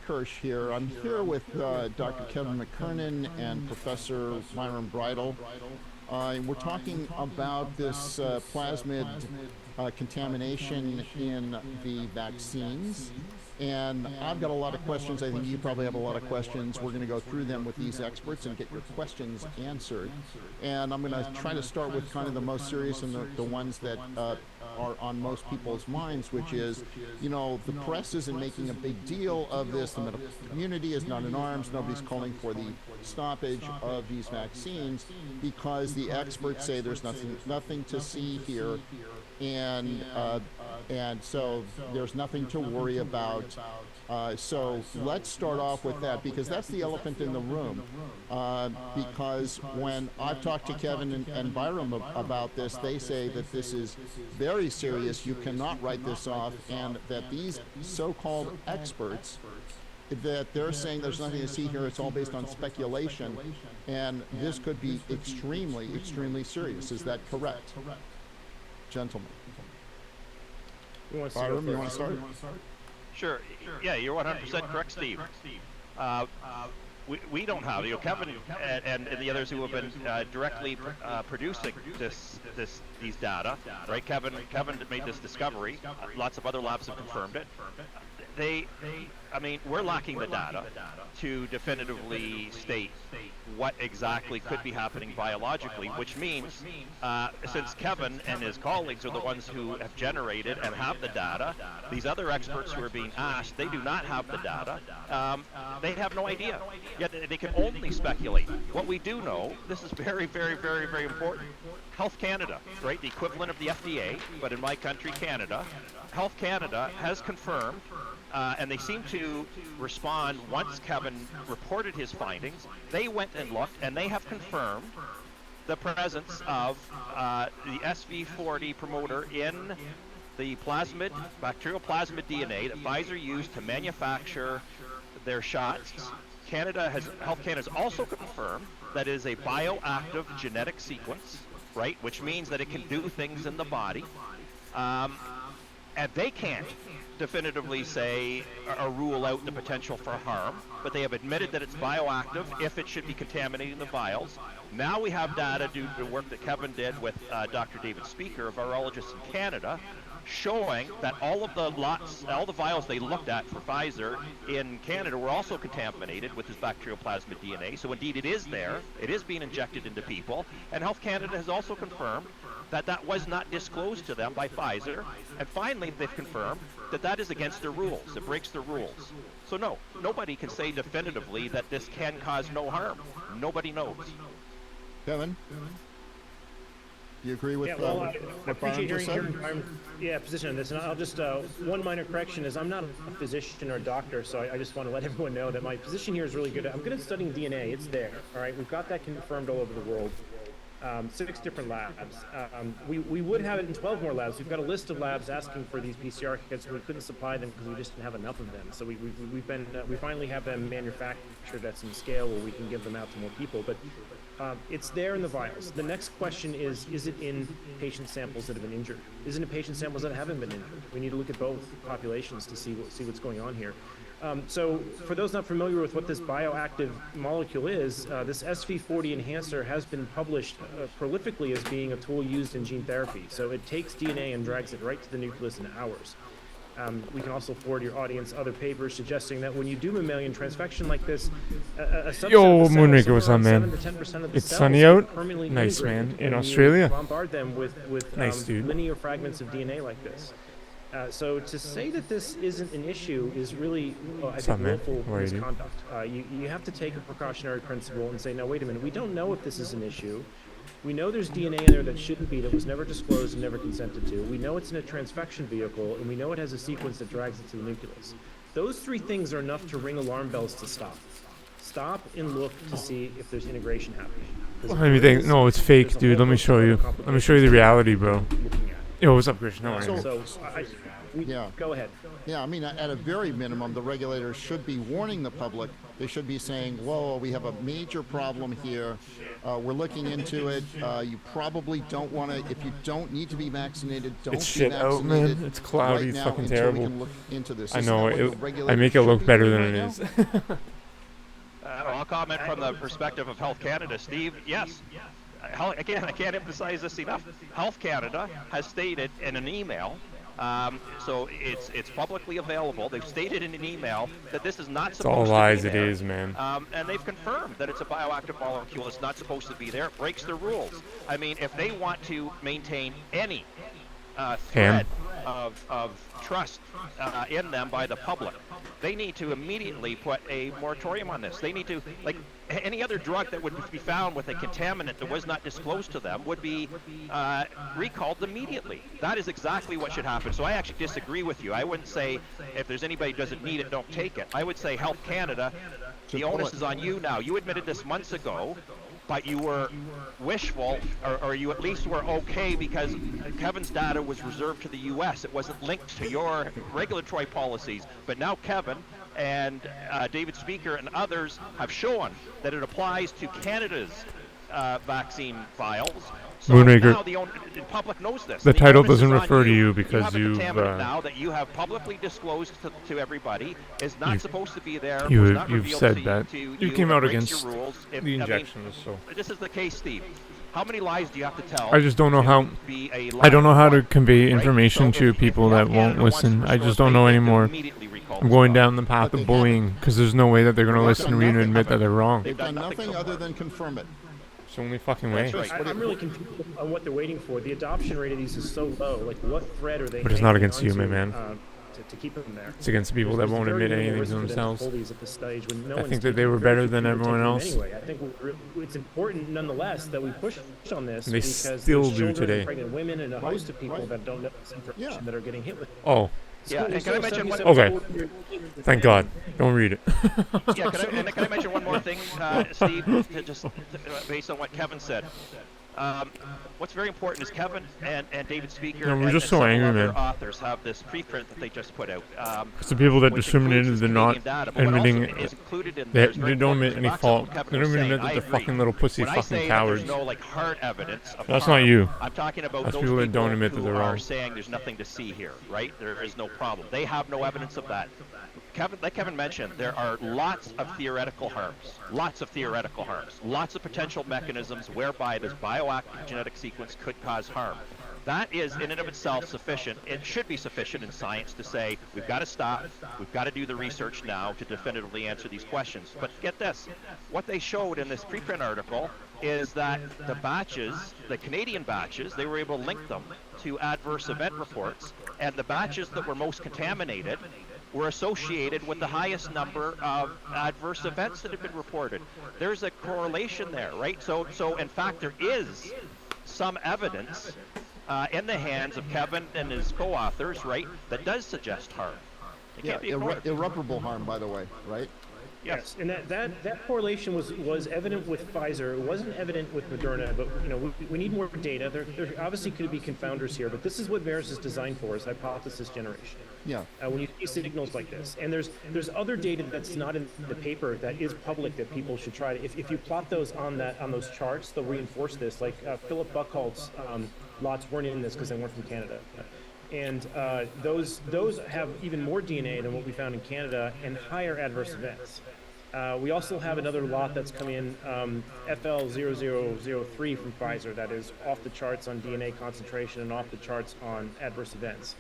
Kirsch here. I'm here with Dr. Kevin McKernan and Professor Myron Bridle. We're talking about this plasmid contamination in the vaccines. And I've got a lot of questions. I think you probably have a lot of questions. We're going to go through them with these experts and get your questions answered. And I'm going to try to start with kind of the most serious and the ones that are on most people's minds, which is, you know, the press isn't making a big deal of this. The medical community is not in arms. Nobody's calling for the stoppage of these vaccines because the experts say there's nothing to see here. And so there's nothing to worry about. So let's start off with that, because that's the elephant in the room. Because when I've talked to Kevin and Byram about this, they say that this is very serious. You cannot write this off, and that these so-called experts, that they're saying there's nothing to see here, it's all based on speculation, and this could be extremely, extremely serious. Is that correct? Gentlemen. Byram, you want to start? Sure. Yeah, you're 100% correct, Steve. We don't have, Kevin and the others who have been directly producing these data, right? Kevin made this discovery. Lots of other labs have confirmed it. We're lacking the data to definitively state what exactly could be happening biologically, which means since Kevin and his colleagues are the ones who have generated and have the data, these other experts who are being asked, they do not have the data. They have no idea. Yet they can only speculate. What we do know, this is very, very, very, very important. Health Canada, right, the equivalent of the FDA, but in my country, Canada, Health Canada has confirmed, and they seem to respond once Kevin reported his findings. They went and looked, and they have confirmed the presence of the SV40 promoter in the bacterial plasmid DNA that Pfizer used to manufacture their shots. Health Canada has also confirmed that it is a bioactive genetic sequence, right, which means that it can do things in the body. And they can't definitively say or rule out the potential for harm, but they have admitted that it's bioactive if it should be contaminating the vials. Now we have data due to the work that Kevin did with Dr. David Speaker, a virologist in Canada, showing that all the vials they looked at for Pfizer in Canada were also contaminated with this bacterial plasmid DNA. So indeed it is there, it is being injected into people, and Health Canada has also confirmed that was not disclosed to them by Pfizer. And finally, they've confirmed that is against their rules. It breaks their rules. So no, nobody can say definitively that this can cause no harm. Nobody knows. Kevin? Do you agree with I what Byram just said? Position on this. And I'll just, one minor correction is I'm not a physician or a doctor, so I just want to let everyone know that my position here is really good. I'm good at studying DNA. It's there. All right, we've got that confirmed all over the world. 6 different labs. We would have it in 12 more labs. We've got a list of labs asking for these PCR kits. We couldn't supply them because we just didn't have enough of them. So we finally have them manufactured at some scale where we can give them out to more people. But it's there in the vials. The next question is it in patient samples that have been injured? Is it in patient samples that haven't been injured? We need to look at both populations to see what's going on here. So for those not familiar with what this bioactive molecule is, this SV40 enhancer has been published prolifically as being a tool used in gene therapy. So it takes DNA and drags it right to the nucleus in hours. We can also forward your audience other papers suggesting that when you do mammalian transfection like this, a subset Yo, of the Moonraker, what's up, cells, man? 7 to 10% of the It's cells sunny are out. permanently Nice, man. integrated In when you Australia. bombard them with Nice, dude. linear fragments of DNA like this. So to say that this isn't an issue is really, I think, willful misconduct. You have to take a precautionary principle and say, no, wait a minute, we don't know if this is an issue. We know there's DNA in there that shouldn't be, that was never disclosed and never consented to. We know it's in a transfection vehicle, and we know it has a sequence that drags it to the nucleus. Those 3 things are enough to ring alarm bells to stop. Stop and look to see if there's integration happening. Let me think. No, it's fake, dude. Let me show you. Let me show you the reality, bro. Yo, what's up, Christian? How are you? Go ahead. Yeah, I mean, at a very minimum, the regulators should be warning the public. They should be saying, whoa, we have a major problem here. We're looking into it. You probably don't want to, if you don't need to be vaccinated, don't It's be shit out, vaccinated man. It's cloudy. right It's now fucking until terrible. we can look into this. I Isn't know that what the it. I regulators make it should look be better doing than it right is. now? I'll comment from the perspective of Health Canada, Steve. Yes. Again, I can't emphasize this enough. Health Canada has stated in an email, so it's publicly available. They've stated in an email that this is not It's all supposed lies. to be It there. is, man. And they've confirmed that it's a bioactive molecule. It's not supposed to be there. It breaks the rules. I mean, if they want to maintain any thread of trust in them by the public, they need to immediately put a moratorium on this. They need to, like any other drug that would be found with a contaminant that was not disclosed to them, would be recalled immediately. That is exactly what should happen. So I actually disagree with you. I wouldn't say if there's anybody who doesn't need it, don't take it. I would say Health Canada, the onus is on you now. You admitted this months ago, but you were wishful, or you at least were okay because Kevin's data was reserved to the U.S. It wasn't linked to your regulatory policies. But now Kevin and David Speaker and others have shown that it applies to Canada's vaccine vials. So Moonraker, now the public knows this. the The title onus is doesn't on refer to you. you because you have a you've, contaminant now that you have publicly disclosed to everybody is not supposed to be there. was not you've revealed said to that. to You came out breaks against your rules. the I mean, injections, so this is the case, Steve. How many lies do you have to tell? I just don't know to how. be a I don't know how to liar, convey right? information So to if people Health that won't Canada wants to listen. I restore just don't faith, know they have to anymore. immediately recall I'm this going drug. down the path But of they bullying because there's no way that they're going to They've listen, done read, and nothing. admit that they're wrong. They've done done nothing nothing other so than confirm it. It's the only fucking way. That's right. I'm really confused on what they're waiting for. The adoption rate of these is so low. Like, what thread are they? But it's not hanging against you, my onto, man. To keep them there. It's against the people that There's won't very admit little anything risk to for them themselves. pull these at this stage when no I one's think that taking- they were very better few than people are everyone taking else. them Anyway, I think it's important nonetheless that we push on this And they because still there's do children today. and pregnant women and a host of people right. that don't know this information Yeah. that are getting hit with it. Oh, Yeah, and can I mention one? Okay. thank God. Don't read it. Yeah, can I mention one more thing, Steve, based on what Kevin said? What's very important is Kevin and David Speaker No, we're and, just and so several angry, other man. authors have this preprint that they just put out. It's the people that which discriminated includes the this not Canadian data, but what admitting also is included in they, there is they very don't important. admit any It backs up fault. what Kevin They was don't even saying. admit that I they're agree. fucking little pussy When I fucking say that cowards. there's no like hard evidence of That's harm, not you. I'm talking about That's those people that don't admit that who they're are wrong. saying there's nothing to see here, right? There is no problem. They have no evidence of that. Like Kevin mentioned, there are lots of theoretical harms, lots of potential mechanisms whereby this bioactive genetic sequence could cause harm. That is in and of itself sufficient. It should be sufficient in science to say we've got to stop, we've got to do the research now to definitively answer these questions. But get this, what they showed in this preprint article is that the batches, the Canadian batches, they were able to link them to adverse event reports, and the batches that were most contaminated were associated with the highest number of adverse events that have been reported. There's a correlation there, right? So in fact, there is some evidence in the hands of Kevin and his co-authors, right, that does suggest harm. It Yeah, can't be ignored. irreparable harm, by the way, right? Yes, and that correlation was evident with Pfizer. It wasn't evident with Moderna, but we need more data. There obviously could be confounders here, but this is what VAERS is designed for, is hypothesis generation. Yeah. When you see signals like this, and there's other data that's not in the paper that is public that people should try to. If you plot those on those charts, they'll reinforce this. Like Philip Buckhalt's lots weren't in this because they weren't from Canada. And those have even more DNA than what we found in Canada and higher adverse events. We also have another lot that's come in, FL0003 from Pfizer, that is off the charts on DNA concentration and off the charts on adverse events.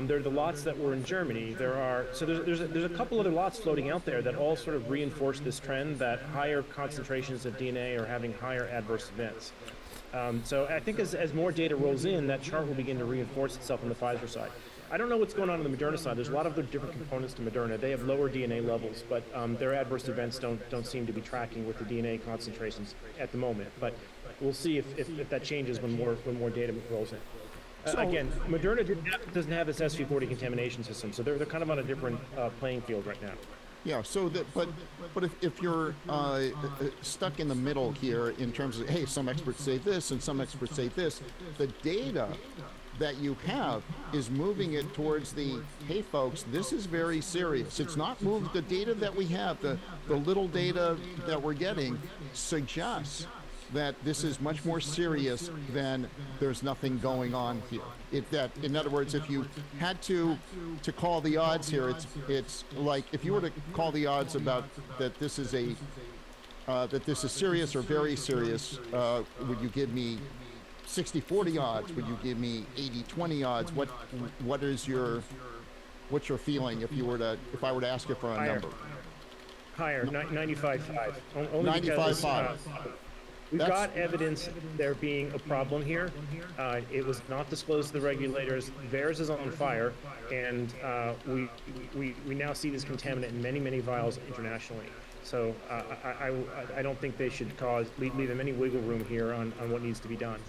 They're the lots that were in Germany. There's a couple other lots floating out there that all sort of reinforce this trend that higher concentrations of DNA are having higher adverse events. So I think as more data rolls in, that chart will begin to reinforce itself on the Pfizer side. I don't know what's going on the Moderna side. There's a lot of other different components to Moderna. They have lower DNA levels, but their adverse events don't seem to be tracking with the DNA concentrations at the moment. But we'll see if that changes when more data rolls in. Again, Moderna doesn't have this SV40 contamination system, so they're kind of on a different playing field right now. Yeah, so but if you're stuck in the middle here in terms of, hey, some experts say this and some experts say this, the data that you have is moving it towards the, hey folks, this is very serious. It's not moved, the data that we have, the little data that we're getting suggests that this is much more serious than there's nothing going on here. In other words, if you had to call the odds here, it's like if you were to call the odds about that this is serious or very serious, would you give me 60-40 odds? Would you give me 80-20 odds? What's your feeling if I were to ask you for a Higher. number? Higher, 95.5. Only because 95.5. we've got evidence there being a problem here. It was not disclosed to the regulators. Theirs is on fire, and we now see this contaminant in many vials internationally. So I don't think they should leave them any wiggle room here on what needs to be done.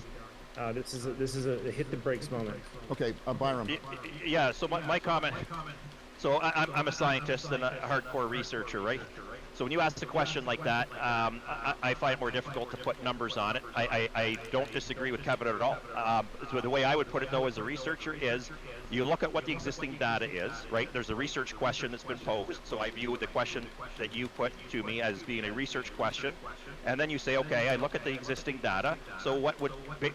This is a hit the brakes moment. Okay, Byram. Yeah. So my comment. So I'm a scientist and a hardcore researcher, right? So when you ask a question like that, I find it more difficult to put numbers on it. I don't disagree with Kevin at all. So the way I would put it, though, as a researcher is you look at what the existing data is, right? There's a research question that's been posed. So I view the question that you put to me as being a research question. And then you say, okay, I look at the existing data. So what would be,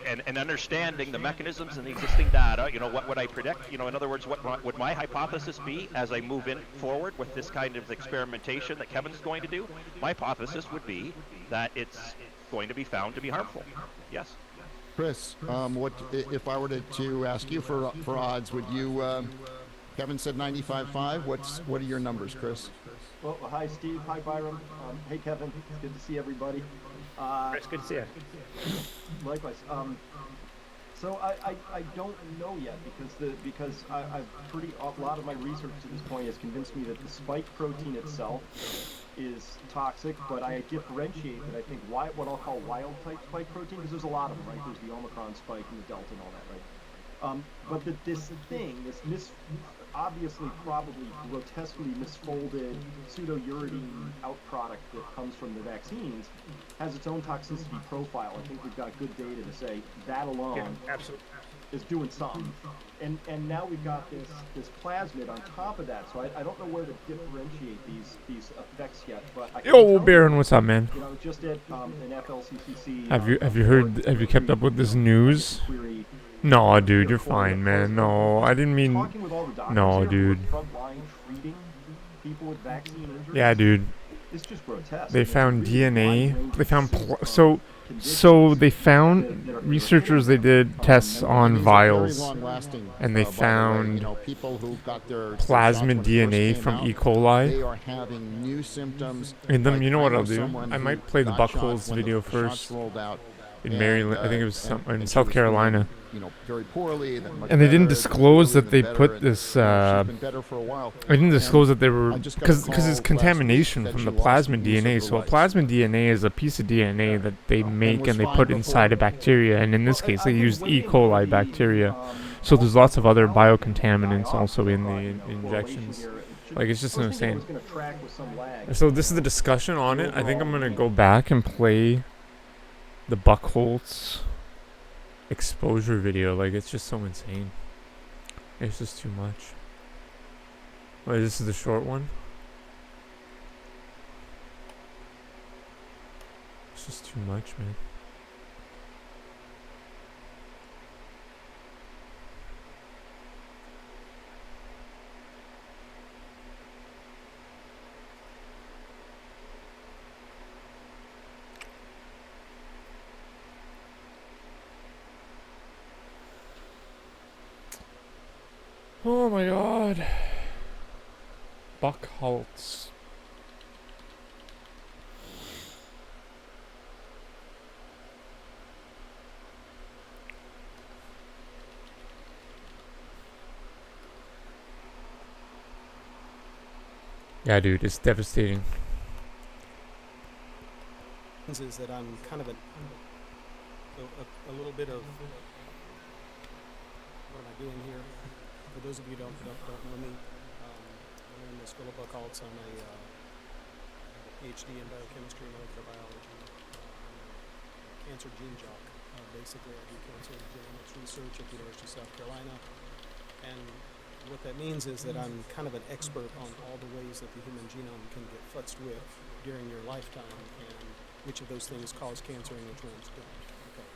and understanding the mechanisms in the existing data, what would I predict? In other words, what would my hypothesis be as I move forward with this kind of experimentation that Kevin's going to do? My hypothesis would be that it's going to be found to be harmful. Yes. Chris, what if I were to ask you for odds? Would you? Kevin said 95.5. What are your numbers, Chris? Well, hi Steve. Hi Byram. Hey Kevin. It's good to see everybody. Chris, good to see you. Likewise. So I don't know yet because a lot of my research to this point has convinced me that the spike protein itself is toxic, but I differentiate that I think what I'll call wild type spike protein, because there's a lot of them, right? There's the Omicron spike and the Delta and all that, right? But this obviously probably grotesquely misfolded pseudo-uridine outproduct that comes from the vaccines has its own toxicity profile. I think we've got good data to say that alone is doing something. And now we've got this plasmid on top of that, so I don't know where to differentiate these effects yet, but I Yo, Baron, what's up, man? Just at an FLCCC. Have you kept up with this news? No, dude, you're fine, man. No, I didn't mean. No, dude. Yeah, dude. It's just grotesque. They found DNA. They found so they found researchers. They did tests on vials, and they found plasmid DNA from E. coli. They are having new symptoms. And then you know what I'll do? I might play the Buckholes video first. In Maryland, I think it was in South Carolina. Very poorly. And they didn't disclose that they put this. They didn't disclose that they were because it's contamination from the plasmid DNA. So a plasmid DNA is a piece of DNA that they make and they put inside a bacteria. And in this case, they used E. coli bacteria. So there's lots of other biocontaminants also in the injections. Like, it's just insane. So this is the discussion on it. I think I'm gonna go back and play the Buckholz exposure video. Like, it's just so insane. It's just too much. Wait, this is the short one? It's just too much, man. Oh my god. Buckholz. Yeah, dude, it's devastating. Is that I'm kind of a little bit of what am I doing here? For those of you who don't know me, I'm in the School of Buckholz. I'm a PhD in biochemistry and molecular biology. I'm a cancer gene jock. Basically, I do cancer genomics research at the University of South Carolina, and what that means is that I'm kind of an expert on all the ways that the human genome can get futzed with during your lifetime, and which of those things cause cancer and which ones don't. Okay.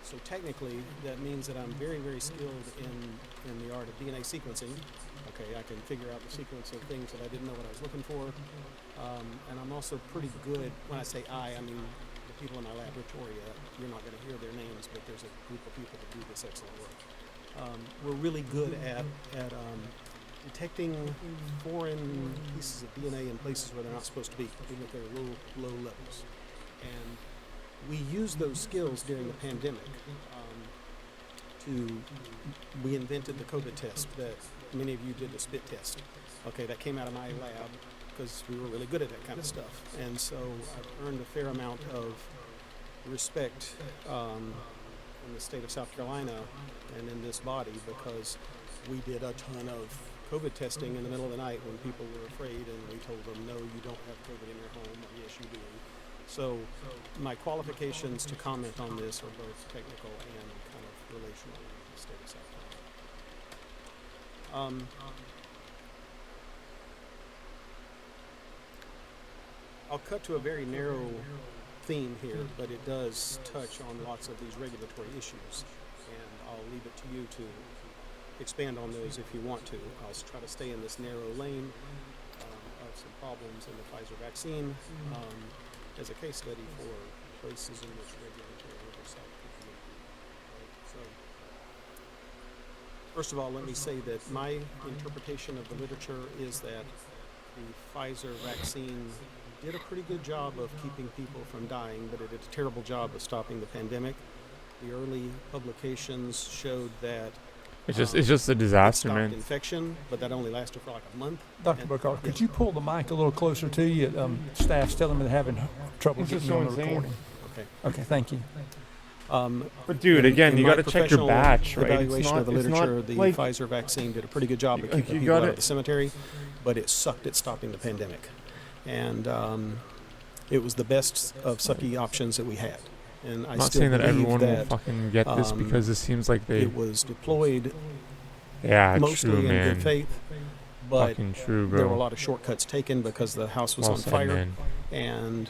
So technically, that means that I'm very, very skilled in the art of DNA sequencing. Okay, I can figure out the sequence of things that I didn't know what I was looking for, and I'm also pretty good. When I say I mean the people in my laboratory. You're not going to hear their names, but there's a group of people that do this excellent work. We're really good at detecting foreign pieces of DNA in places where they're not supposed to be, even if they're low levels. And we used those skills during the pandemic. We invented the COVID test that many of you did the spit test. Okay, that came out of my lab because we were really good at that kind of stuff. And so I've earned a fair amount of respect in the state of South Carolina and in this body because we did a ton of COVID testing in the middle of the night when people were afraid, and we told them, no, you don't have COVID in your home, or yes, you do. So my qualifications to comment on this are both technical and kind of relational in the state of South Carolina. I'll cut to a very narrow theme here, but it does touch on lots of these regulatory issues, and I'll leave it to you to expand on those if you want to. I'll try to stay in this narrow lane of some problems in the Pfizer vaccine as a case study for places in which regulatory oversight could be improved. So, first of all, let me say that my interpretation of the literature is that the Pfizer vaccine did a pretty good job of keeping people from dying, but it did a terrible job of stopping the pandemic. The early publications showed that it's just a disaster, it stopped man. infection, but that only lasted for like a month. Dr. Bookhart, could you pull the mic a little closer to you? Staff's telling me they're having trouble It's just getting you so on the insane. recording. Okay. Thank you. But dude, again, you my got to check your professional batch, right? Evaluation of the it's literature, not the like, Pfizer vaccine did a pretty good job of you keeping people gotta- out of the cemetery, but it sucked at stopping the pandemic. And it was the best of sucky options that we had. And I I'm not still saying that believe everyone will that fucking get this because it seems like they. it was deployed Yeah, mostly true, in man. good faith, but Fucking true, bro. there were a lot of shortcuts taken because the house was Well on said, fire, man. and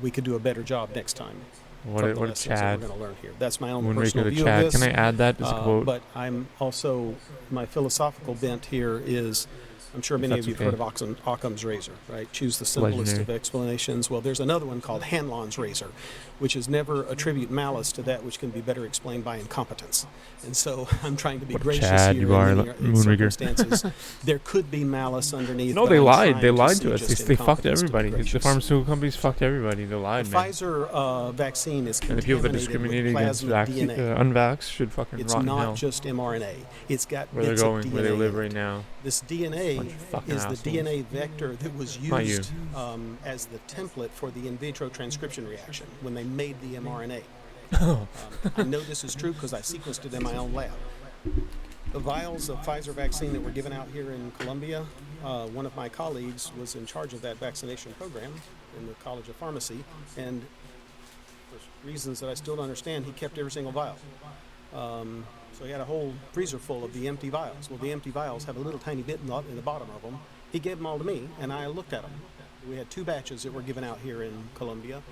we could do a better job next time. What from a the lessons that Chad. we're going to learn here. That's my own Moonraker personal the view Chad. of this. Can I add that as a quote? But I'm also, my philosophical bent here is, I'm sure many of that's you have okay. heard of Occam's razor, right? Choose the simplest Legendary. of explanations. Well, there's another one called Hanlon's razor, which is never attribute malice to that which can be better explained by incompetence. And so I'm trying to be What a gracious Chad here you are, in Moonraker. circumstances. There could be malice underneath. No, but they I'm lied. trying They lied see to us. just They fucked incompetence to be everybody. The gracious. pharmaceutical companies fucked everybody. They lied, The man. Pfizer vaccine is And the people that contaminated discriminated with against plasmid DNA. unvax should fucking It's rot in not hell. just mRNA. It's got Where they're bits going, of DNA where they live in it. right now. This DNA Bunch of fucking is the assholes. DNA vector that was Not you. used as the template for the in vitro transcription reaction when they made the mRNA. I know this is true because I sequenced it in my own lab. The vials of Pfizer vaccine that were given out here in Columbia, one of my colleagues was in charge of that vaccination program in the College of Pharmacy, and for reasons that I still don't understand, he kept every single vial. So he had a whole freezer full of the empty vials. Well, the empty vials have a little tiny bit in the bottom of them. He gave them all to me, and I looked at them. We had 2 batches that were given out here in Columbia,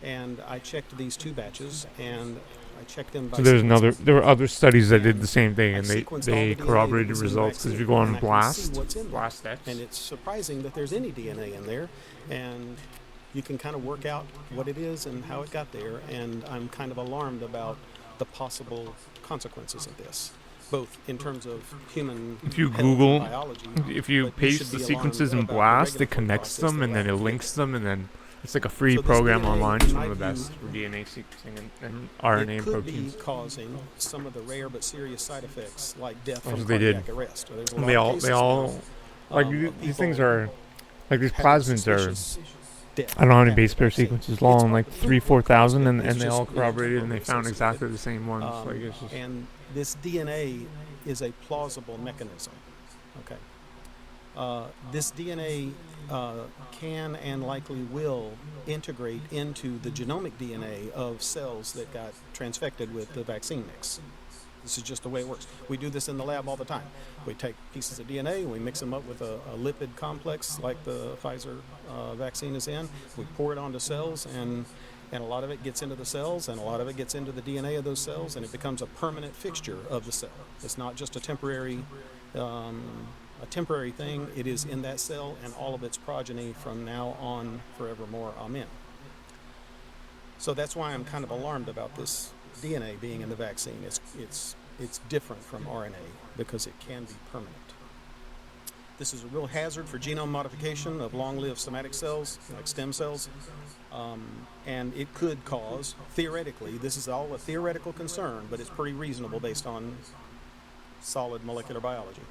and I checked these 2 batches, and I checked them by So there's sequencing. there were other studies that did the same thing, I and they sequenced all the DNA that corroborated was in the results. Because if vaccine, you go on and I can see Blast, what's in there. Blast X, And it's surprising that there's any DNA in there, and you can kind of work out what it is and how it got there, and I'm kind of alarmed about the possible consequences of this, both in terms of human if you health and Google, biology. if you but you should paste the be sequences in alarmed about the Blast, it regulatory connects process them, that and then it happened. links them, and then it's like a free So this program DNA, online. in It's my one of the view, best for DNA sequencing and RNA it and could proteins. be causing some of the rare but serious side effects like death That's from what they did. cardiac arrest. There's a And lot they of all, cases they now, all, like of these things people are, like these having plasmids are. suspicious death I don't know how many after base pair vaccine. sequences It's long, hard like to 3,000 believe 4,000, and it's they just, all corroborated, and they temporally found exactly associated. the same ones. Like it's just, And this DNA is a plausible mechanism. Okay. This DNA can and likely will integrate into the genomic DNA of cells that got transfected with the vaccine mix. This is just the way it works. We do this in the lab all the time. We take pieces of DNA, we mix them up with a lipid complex like the Pfizer vaccine is in. We pour it onto cells, and a lot of it gets into the cells, and a lot of it gets into the DNA of those cells, and it becomes a permanent fixture of the cell. It's not just a temporary thing. It is in that cell and all of its progeny from now on forevermore. Amen. So that's why I'm kind of alarmed about this DNA being in the vaccine. It's different from RNA because it can be permanent. This is a real hazard for genome modification of long-lived somatic cells, like stem cells, and it could cause, theoretically, this is all a theoretical concern, but it's pretty reasonable based on solid molecular biology,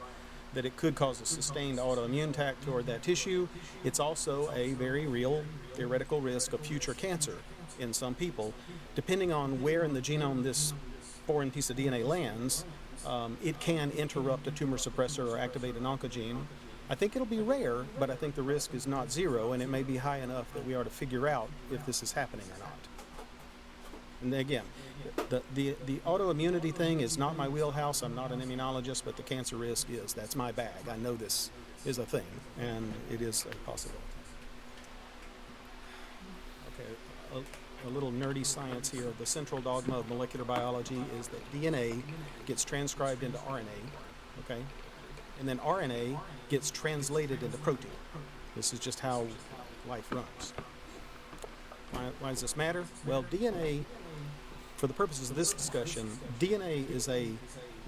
that it could cause a sustained autoimmune attack toward that tissue. It's also a very real theoretical risk of future cancer in some people. Depending on where in the genome this foreign piece of DNA lands, it can interrupt a tumor suppressor or activate an oncogene. I think it'll be rare, but I think the risk is not zero, and it may be high enough that we are to figure out if this is happening or not. And again, the autoimmunity thing is not my wheelhouse. I'm not an immunologist, but the cancer risk is. That's my bag. I know this is a thing, and it is a possibility. Okay, a little nerdy science here. The central dogma of molecular biology is that DNA gets transcribed into RNA, okay? And then RNA gets translated into protein. This is just how life runs. Why does this matter? Well, DNA, for the purposes of this discussion, DNA is a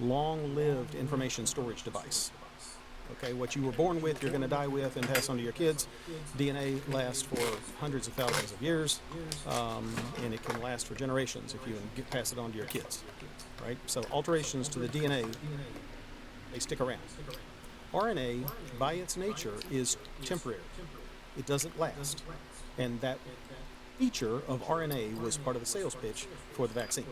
long-lived information storage device. Okay, what you were born with, you're going to die with and pass on to your kids. DNA lasts for hundreds of thousands of years, and it can last for generations if you pass it on to your kids, right? So alterations to the DNA, they stick around. RNA, by its nature, is temporary. It doesn't last. And that feature of RNA was part of the sales pitch for the vaccine.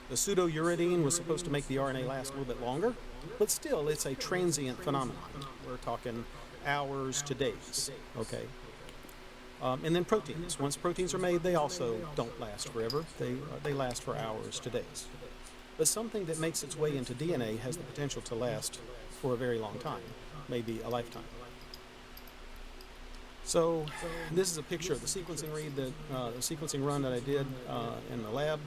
The pseudouridine was supposed to make the RNA last a little bit longer, but still, it's a transient phenomenon. We're talking hours to days, okay? And then proteins. Once proteins are made, they also don't last forever. They last for hours to days. But something that makes its way into DNA has the potential to last for a very long time, maybe a lifetime. So this is a picture of the sequencing run that I did in the lab.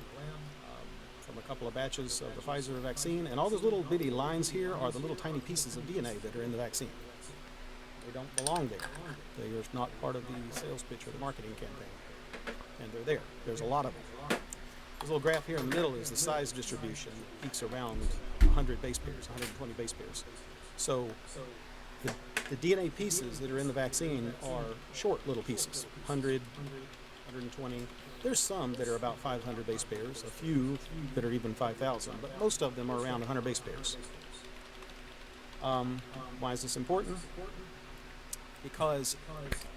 From a couple of batches of the Pfizer vaccine, and all those little bitty lines here are the little tiny pieces of DNA that are in the vaccine. They don't belong there. They are not part of the sales pitch or the marketing campaign, and they're there. There's a lot of them. This little graph here in the middle is the size distribution. It peaks around 100 base pairs, 120 base pairs. So the DNA pieces that are in the vaccine are short little pieces, 100, 120. There's some that are about 500 base pairs, a few that are even 5,000, but most of them are around 100 base pairs. Why is this important? Because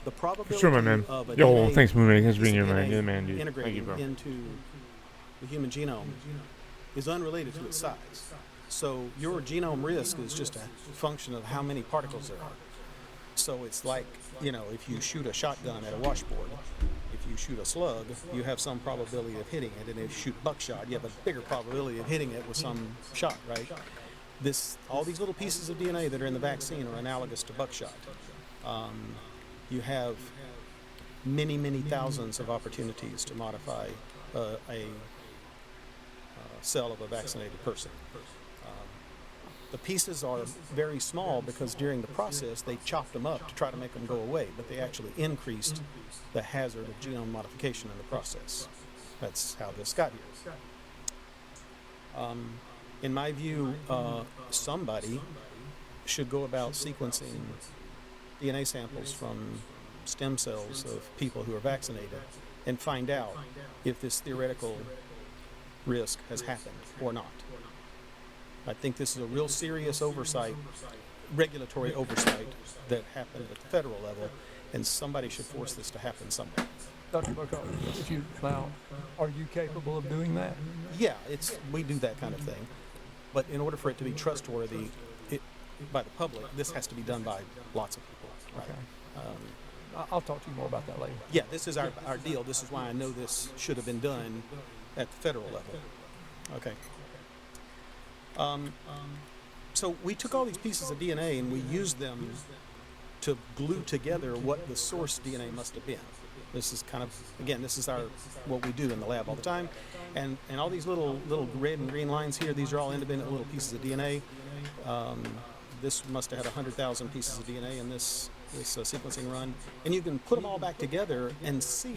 the probability Sure, my man. of a Yo, DNA, thanks, Mooney. Thanks for being here, DNA man. You're the man, dude. Thank integrating you, bro. into the human genome is unrelated to its size. So your genome risk is just a function of how many particles there are. So it's like, if you shoot a shotgun at a washboard, if you shoot a slug, you have some probability of hitting it, and if you shoot buckshot, you have a bigger probability of hitting it with some shot, right? All these little pieces of DNA that are in the vaccine are analogous to buckshot. You have many, many thousands of opportunities to modify a cell of a vaccinated person. The pieces are very small because during the process they chopped them up to try to make them go away, but they actually increased the hazard of genome modification in the process. That's how this got here. In my view, somebody should go about sequencing DNA samples from stem cells of people who are vaccinated and find out if this theoretical risk has happened or not. I think this is a real serious oversight, regulatory oversight that happened at the federal level, and somebody should force this to happen somewhere. Dr. Burkhardt, if you allow, are you capable of doing that? Yeah, we do that kind of thing, but in order for it to be trustworthy, by the public. This has to be done by lots of people. Right? Okay. I'll talk to you more about that later. Yeah, this is our deal. This is why I know this should have been done at the federal level. Okay. So we took all these pieces of DNA and we used them to glue together what the source DNA must have been. This is kind of, again, this is what we do in the lab all the time. And all these little red and green lines here, these are all independent little pieces of DNA. This must have had 100,000 pieces of DNA in this sequencing run. And you can put them all back together and see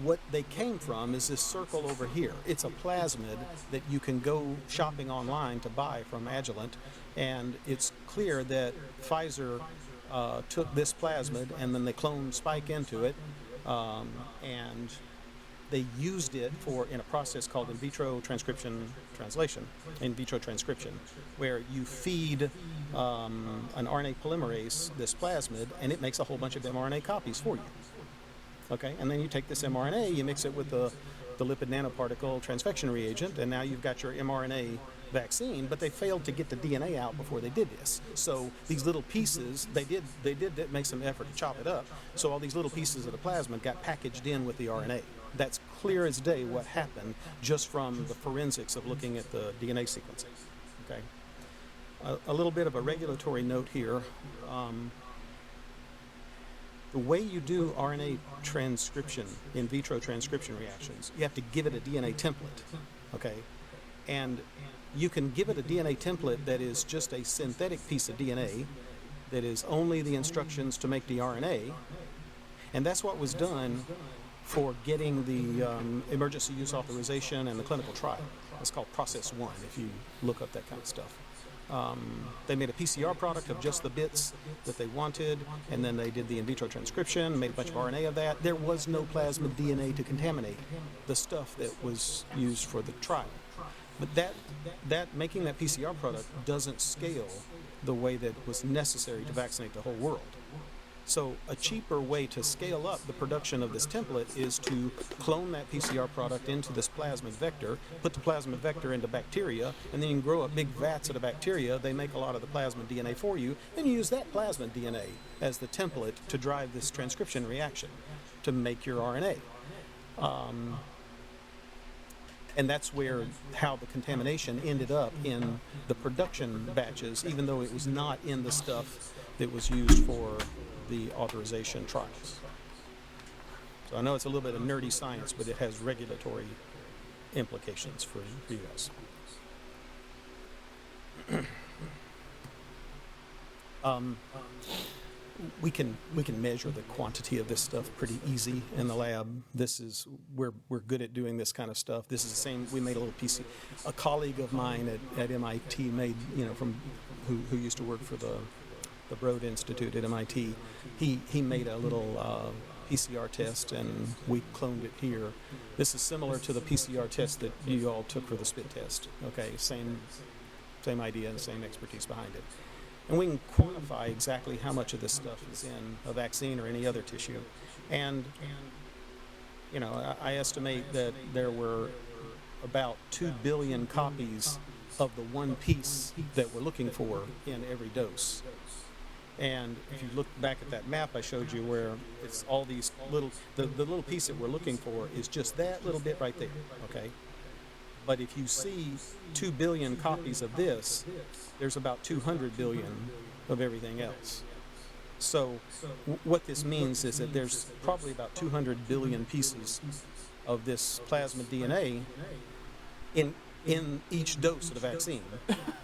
what they came from is this circle over here. It's a plasmid that you can go shopping online to buy from Agilent, and it's clear that Pfizer took this plasmid and then they cloned spike into it, and they used it in a process called in vitro transcription translation, in vitro transcription, where you feed an RNA polymerase this plasmid, and it makes a whole bunch of mRNA copies for you. Okay, and then you take this mRNA, you mix it with the lipid nanoparticle transfection reagent, and now you've got your mRNA vaccine, but they failed to get the DNA out before they did this. So these little pieces, they did make some effort to chop it up, so all these little pieces of the plasmid got packaged in with the RNA. That's clear as day what happened just from the forensics of looking at the DNA sequencing. Okay, a little bit of a regulatory note here. The way you do RNA transcription, in vitro transcription reactions, you have to give it a DNA template, okay? And you can give it a DNA template that is just a synthetic piece of DNA that is only the instructions to make the RNA, and that's what was done for getting the emergency use authorization and the clinical trial. It's called Process 1, if you look up that kind of stuff. They made a PCR product of just the bits that they wanted, and then they did the in vitro transcription, made a bunch of RNA of that. There was no plasmid DNA to contaminate the stuff that was used for the trial. But that making that PCR product doesn't scale the way that was necessary to vaccinate the whole world. So a cheaper way to scale up the production of this template is to clone that PCR product into this plasmid vector, put the plasmid vector into bacteria, and then you can grow up big vats of the bacteria. They make a lot of the plasmid DNA for you, and you use that plasmid DNA as the template to drive this transcription reaction to make your RNA. And that's how the contamination ended up in the production batches, even though it was not in the stuff that was used for the authorization trials. So I know it's a little bit of nerdy science, but it has regulatory implications for you guys. We can measure the quantity of this stuff pretty easy in the lab. We're good at doing this kind of stuff. This is the same. We made a little piece. A colleague of mine at MIT made, who used to work for the Broad Institute at MIT. He made a little PCR test, and we cloned it here. This is similar to the PCR test that you all took for the spit test. Okay, same idea and same expertise behind it. And we can quantify exactly how much of this stuff is in a vaccine or any other tissue. And I estimate that there were about 2 billion copies of the one piece that we're looking for in every dose. And if you look back at that map I showed you, where it's all these the little piece that we're looking for is just that little bit right there, okay? But if you see 2 billion copies of this, there's about 200 billion of everything else. So what this means is that there's probably about 200 billion pieces of this plasmid DNA in each dose of the vaccine.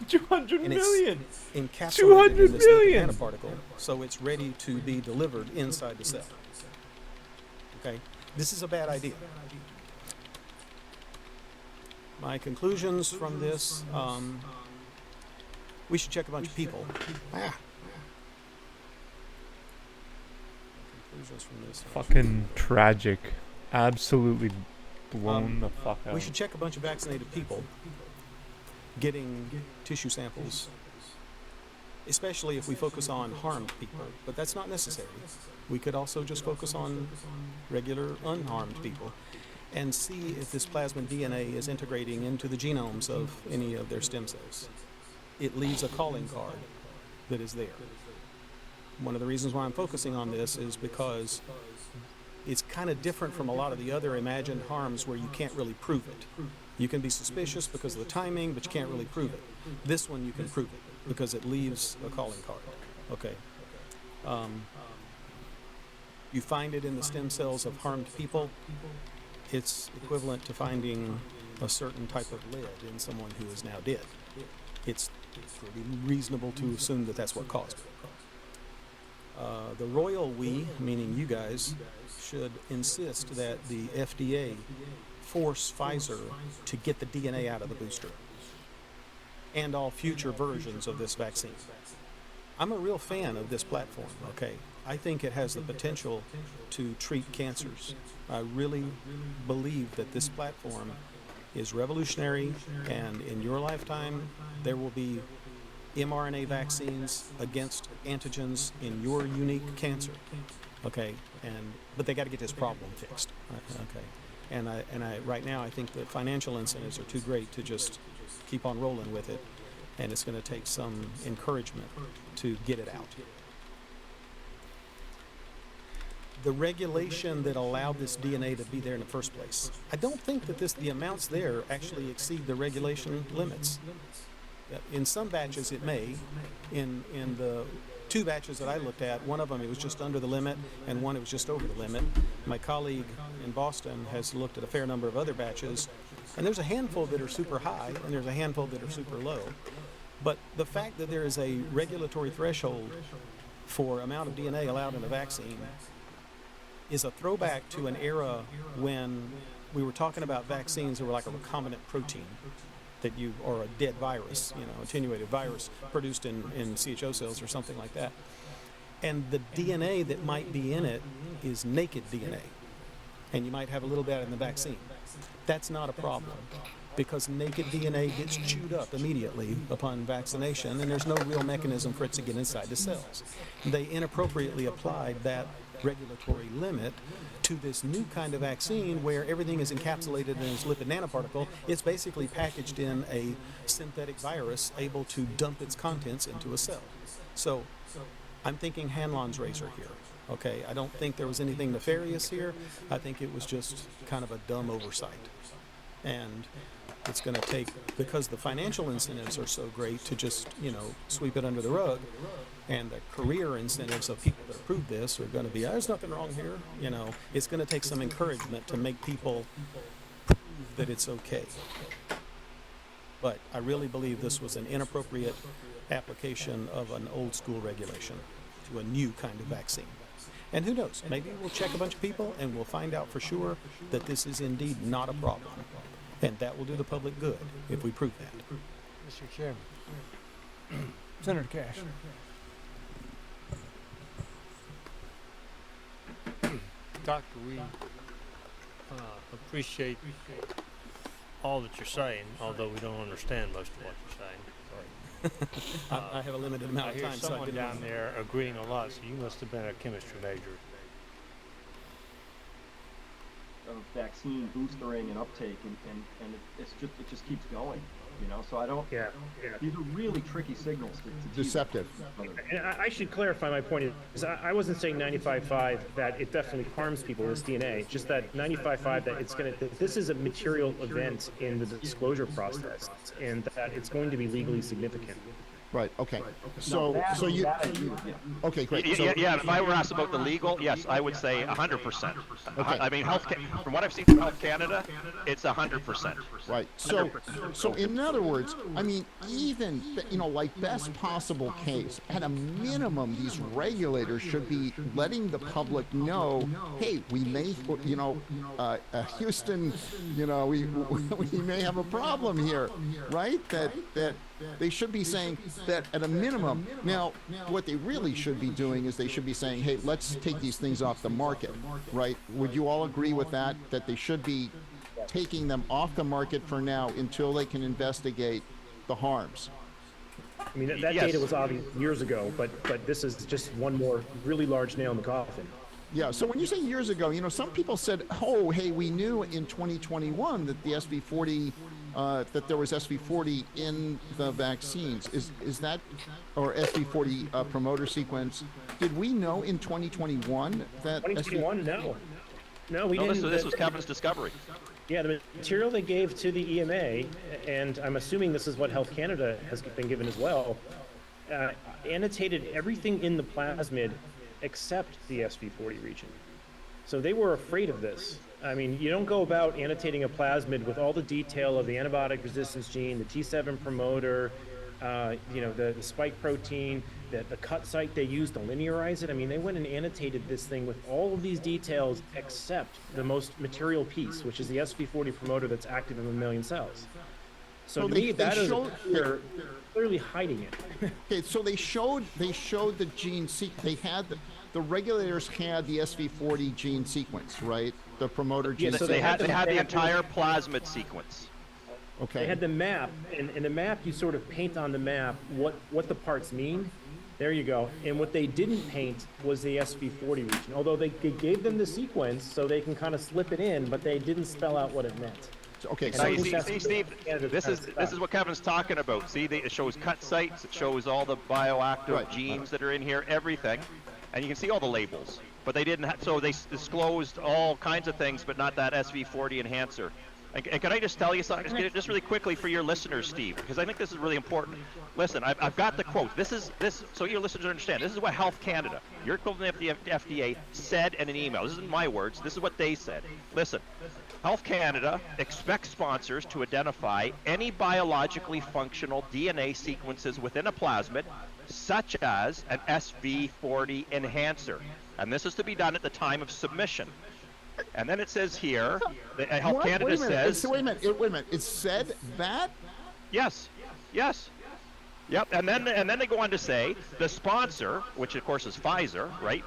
200 million! Encapsulated 200 in this million! nanoparticle, so it's ready to be delivered inside the cell. Okay? This is a bad idea. My conclusions from this, we should check a bunch of people. Conclusions from this. Fucking tragic. Absolutely blown the fuck out. We should check a bunch of vaccinated people getting tissue samples, especially if we focus on harmed people, but that's not necessary. We could also just focus on regular unharmed people and see if this plasmid DNA is integrating into the genomes of any of their stem cells. It leaves a calling card that is there. One of the reasons why I'm focusing on this is because it's kind of different from a lot of the other imagined harms where you can't really prove it. You can be suspicious because of the timing, but you can't really prove it. This one you can prove it because it leaves a calling card. Okay. You find it in the stem cells of harmed people. It's equivalent to finding a certain type of lead in someone who is now dead. It's pretty reasonable to assume that that's what caused it. The royal we, meaning you guys, should insist that the FDA force Pfizer to get the DNA out of the booster and all future versions of this vaccine. I'm a real fan of this platform, okay? I think it has the potential to treat cancers. I really believe that this platform is revolutionary, and in your lifetime, there will be mRNA vaccines against antigens in your unique cancer, okay? But they got to get this problem fixed, okay? And I right now I think the financial incentives are too great to just keep on rolling with it, and it's going to take some encouragement to get it out. The regulation that allowed this DNA to be there in the first place, I don't think that the amounts there actually exceed the regulation limits. In some batches it may. In the 2 batches that I looked at, one of them it was just under the limit and one it was just over the limit. My colleague in Boston has looked at a fair number of other batches, and there's a handful that are super high and there's a handful that are super low. But the fact that there is a regulatory threshold for amount of DNA allowed in a vaccine is a throwback to an era when we were talking about vaccines that were like a recombinant protein or a dead virus, attenuated virus produced in CHO cells or something like that. And the DNA that might be in it is naked DNA. And you might have a little bit in the vaccine. That's not a problem because naked DNA gets chewed up immediately upon vaccination, and there's no real mechanism for it to get inside the cells. They inappropriately applied that regulatory limit to this new kind of vaccine where everything is encapsulated in this lipid nanoparticle. It's basically packaged in a synthetic virus able to dump its contents into a cell. So I'm thinking Hanlon's razor here. Okay, I don't think there was anything nefarious here. I think it was just kind of a dumb oversight. And it's going to take, because the financial incentives are so great to just, sweep it under the rug, and the career incentives of people that approve this are going to be, there's nothing wrong here. It's going to take some encouragement to make people prove that it's okay. But I really believe this was an inappropriate application of an old school regulation to a new kind of vaccine. And who knows, maybe we'll check a bunch of people and we'll find out for sure that this is indeed not a problem. And that will do the public good if we prove that. Mr. Chairman. Senator Cash. Doctor, we appreciate all that you're saying, although we don't understand most of what you're saying. I have a limited amount of time. I hear someone down there agreeing a lot, so you must have been a chemistry major. Of vaccine boostering and uptake, and it just keeps going, So I don't. Yeah. These are really tricky signals to deceptive. And I should clarify my point. Is I wasn't saying 95.5 that it definitely harms people with DNA. Just that 95.5 that this is a material event in the disclosure process, and that it's going to be legally significant. Right. Okay. So you. Okay. Great. Yeah. If I were asked about the legal, yes, I would say 100%. Okay. I mean, from what I've seen from Health Canada, it's 100%. Right. So in other words, I mean, even like best possible case, at a minimum, these regulators should be letting the public know, hey, we may, Houston, we may have a problem here, right? That they should be saying that at a minimum. Now, what they really should be doing is they should be saying, hey, let's take these things off the market, right? Would you all agree with that? That they should be taking them off the market for now until they can investigate the harms. I mean, that data was obvious years ago, but this is just one more really large nail in the coffin. Yeah, so when you say years ago, some people said, oh, hey, we knew in 2021 that the SV40, that there was SV40 in the vaccines. Is that, or SV40 promoter sequence, did we know in 2021 that 2021? No, we didn't. This was Kevin's discovery. Yeah, the material they gave to the EMA, and I'm assuming this is what Health Canada has been given as well, annotated everything in the plasmid except the SV40 region. So they were afraid of this. I mean, you don't go about annotating a plasmid with all the detail of the antibiotic resistance gene, the T7 promoter, the spike protein, the cut site they used to linearize it. I mean, they went and annotated this thing with all of these details except the most material piece, which is the SV40 promoter that's active in mammalian cells. So to me, that is they're clearly hiding it. Okay, so they showed the gene they had the regulators had the SV40 gene sequence, right? The promoter gene. Yeah, so they had the entire plasmid sequence. Okay. They had the map, and in the map you sort of paint on the map what the parts mean. There you go. And what they didn't paint was the SV40 region, although they gave them the sequence so they can kind of slip it in, but they didn't spell out what it meant. Okay, so you see, Steve, this is what Kevin's talking about. See, it shows cut sites, it shows all the bioactive genes that are in here, everything, and you can see all the labels. But they didn't. So they disclosed all kinds of things, but not that SV40 enhancer. And can I just tell you something, just really quickly for your listeners, Steve, because I think this is really important. Listen, I've got the quote. This, so your listeners understand. This is what Health Canada, your equivalent of the FDA, said in an email. This isn't my words. This is what they said. Listen, Health Canada expects sponsors to identify any biologically functional DNA sequences within a plasmid, such as an SV40 enhancer. And this is to be done at the time of submission. And then it says here, Health Canada says... Wait a minute. It said that? Yes. Yep. And then they go on to say the sponsor, which of course is Pfizer, right,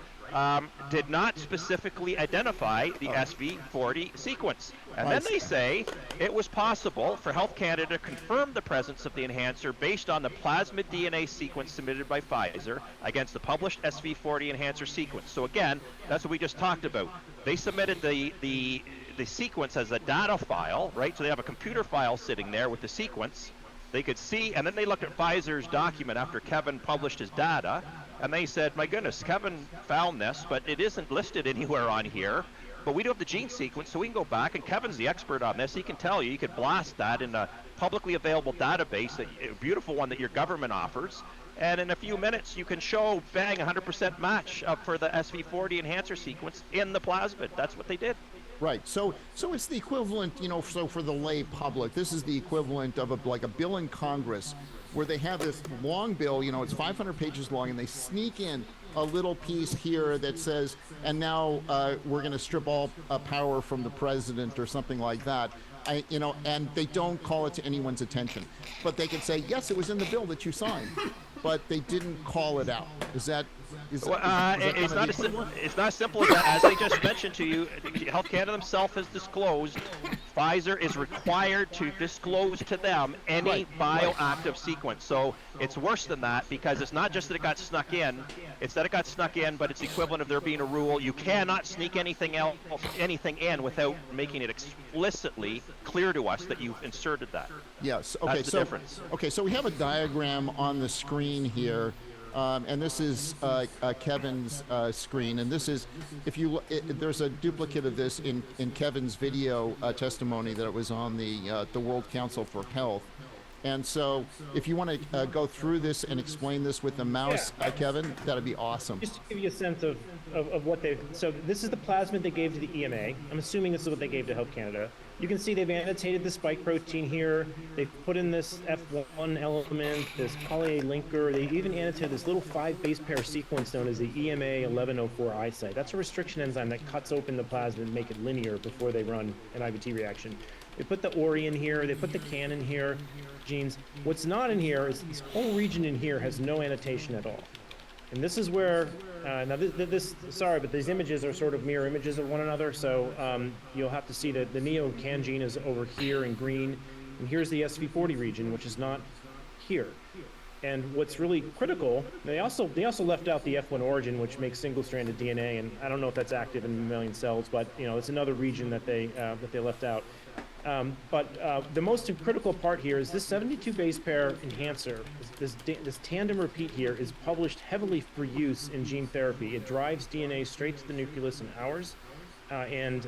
did not specifically identify the SV40 sequence. And then they say it was possible for Health Canada to confirm the presence of the enhancer based on the plasmid DNA sequence submitted by Pfizer against the published SV40 enhancer sequence. So again, that's what we just talked about. They submitted the sequence as a data file, right? So they have a computer file sitting there with the sequence. They could see, and then they looked at Pfizer's document after Kevin published his data, and they said, my goodness, Kevin found this, but it isn't listed anywhere on here. But we do have the gene sequence, so we can go back, and Kevin's the expert on this. He can tell you, you could blast that in a publicly available database, a beautiful one that your government offers, and in a few minutes you can show, bang, 100% match for the SV40 enhancer sequence in the plasmid. That's what they did. Right. So it's the equivalent, so for the lay public, this is the equivalent of a bill in Congress where they have this long bill, it's 500 pages long, and they sneak in a little piece here that says, and now we're going to strip all power from the president or something like that. And they don't call it to anyone's attention. But they can say, yes, it was in the bill that you signed, but they didn't call it out. It's not as simple as that. As I just mentioned to you, Health Canada themselves has disclosed Pfizer is required to disclose to them any bioactive sequence. So it's worse than that, because it's not just that it got snuck in, it's that it got snuck in, but it's equivalent of there being a rule. You cannot sneak anything in without making it explicitly clear to us that you've inserted that. Yes. Okay. That's the difference. Okay. So we have a diagram on the screen here. And this is Kevin's screen, and this is, there's a duplicate of this in Kevin's video testimony that it was on the World Council for Health. And so if you want to go through this and explain this with the mouse, Kevin, that'd be awesome. Just to give you a sense of what so this is the plasmid they gave to the EMA. I'm assuming this is what they gave to Health Canada. You can see they've annotated the spike protein here. They've put in this F1 element, this poly A linker. They even annotated this little 5 base pair sequence known as the EMA 1104I site. That's a restriction enzyme that cuts open the plasmid and make it linear before they run an IVT reaction. They put the ORI in here. They put the CAN in here, genes. What's not in here is this whole region in here has no annotation at all. And this is where, now sorry, but these images are sort of mirror images of one another. So you'll have to see that the neo-CAN gene is over here in green. And here's the SV40 region, which is not here. And what's really critical, they also left out the F1 origin, which makes single-stranded DNA, and I don't know if that's active in mammalian cells, but it's another region that they left out. But the most critical part here is this 72 base pair enhancer, this tandem repeat here, is published heavily for use in gene therapy. It drives DNA straight to the nucleus in hours, and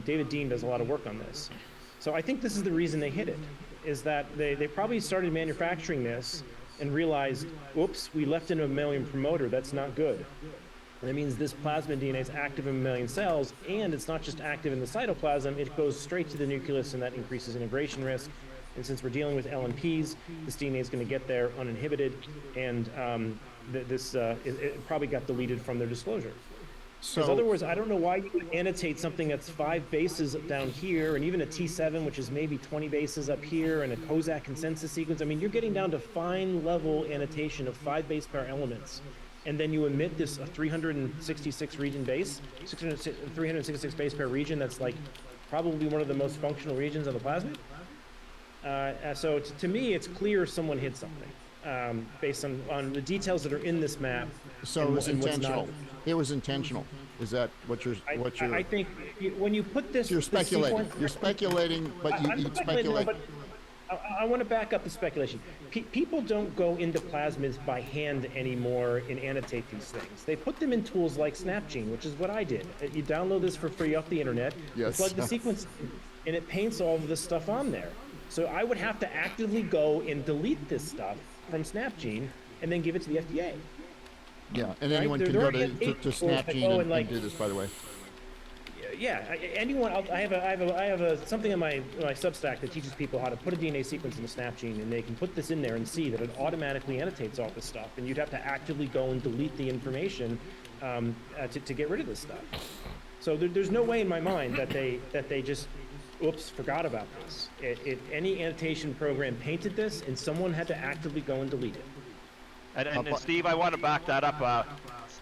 David Dean does a lot of work on this. So I think this is the reason they hit it, is that they probably started manufacturing this and realized, oops, we left in a mammalian promoter, that's not good. And that means this plasmid DNA is active in mammalian cells, and it's not just active in the cytoplasm, it goes straight to the nucleus, and that increases integration risk. And since we're dealing with LNPs, this DNA is going to get there uninhibited, and it probably got deleted from their disclosure. Because in other words, I don't know why you would annotate something that's 5 bases down here, and even a T7, which is maybe 20 bases up here, and a Kozak consensus sequence. I mean, you're getting down to fine level annotation of 5 base pair elements, and then you omit this 366 region base, 366 base pair region that's like probably one of the most functional regions on the plasmid. So to me, it's clear someone hid something based on the details that are in this map. So it was intentional. It was intentional. Is that what you're? I think when you put this, you're speculating. You're speculating, but you speculate. But I want to back up the speculation. People don't go into plasmids by hand anymore and annotate these things. They put them in tools like SnapGene, which is what I did. You download this for free off the internet. Yes. You plug the sequence, and it paints all of this stuff on there. So I would have to actively go and delete this stuff from SnapGene and then give it to the FDA. Yeah, and anyone can go to SnapGene and do this, by the way. Yeah, anyone. I have something on my Substack that teaches people how to put a DNA sequence in the SnapGene, and they can put this in there and see that it automatically annotates all this stuff. And you'd have to actively go and delete the information to get rid of this stuff. So there's no way in my mind that they just forgot about this. Any annotation program painted this, and someone had to actively go and delete it. And Steve, I want to back that up.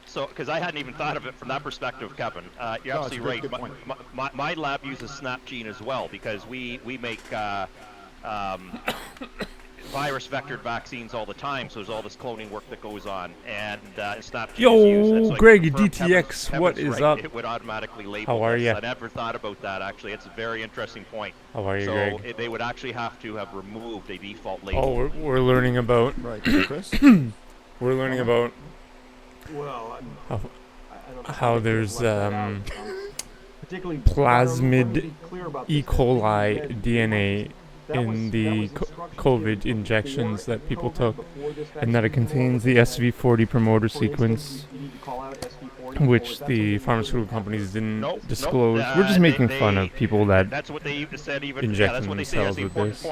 So, because I hadn't even thought of it from that perspective, Kevin. You're absolutely right. My lab uses SnapGene as well, because we make virus vectored vaccines all the time. So there's all this cloning work that goes on, and SnapGene is used. So Greg, DTX, Kevin's what is right. up? It would automatically label. How are you? I never thought about that. Actually, it's a very interesting point. How are you, Greg? They would actually have to have removed a default label. Oh, we're learning about. Right, Chris. We're learning about. Well, how there's plasmid E. coli DNA in the COVID injections that people took, and that it contains the SV40 promoter sequence, which the pharmaceutical companies didn't disclose. We're just making fun of people that inject themselves with this.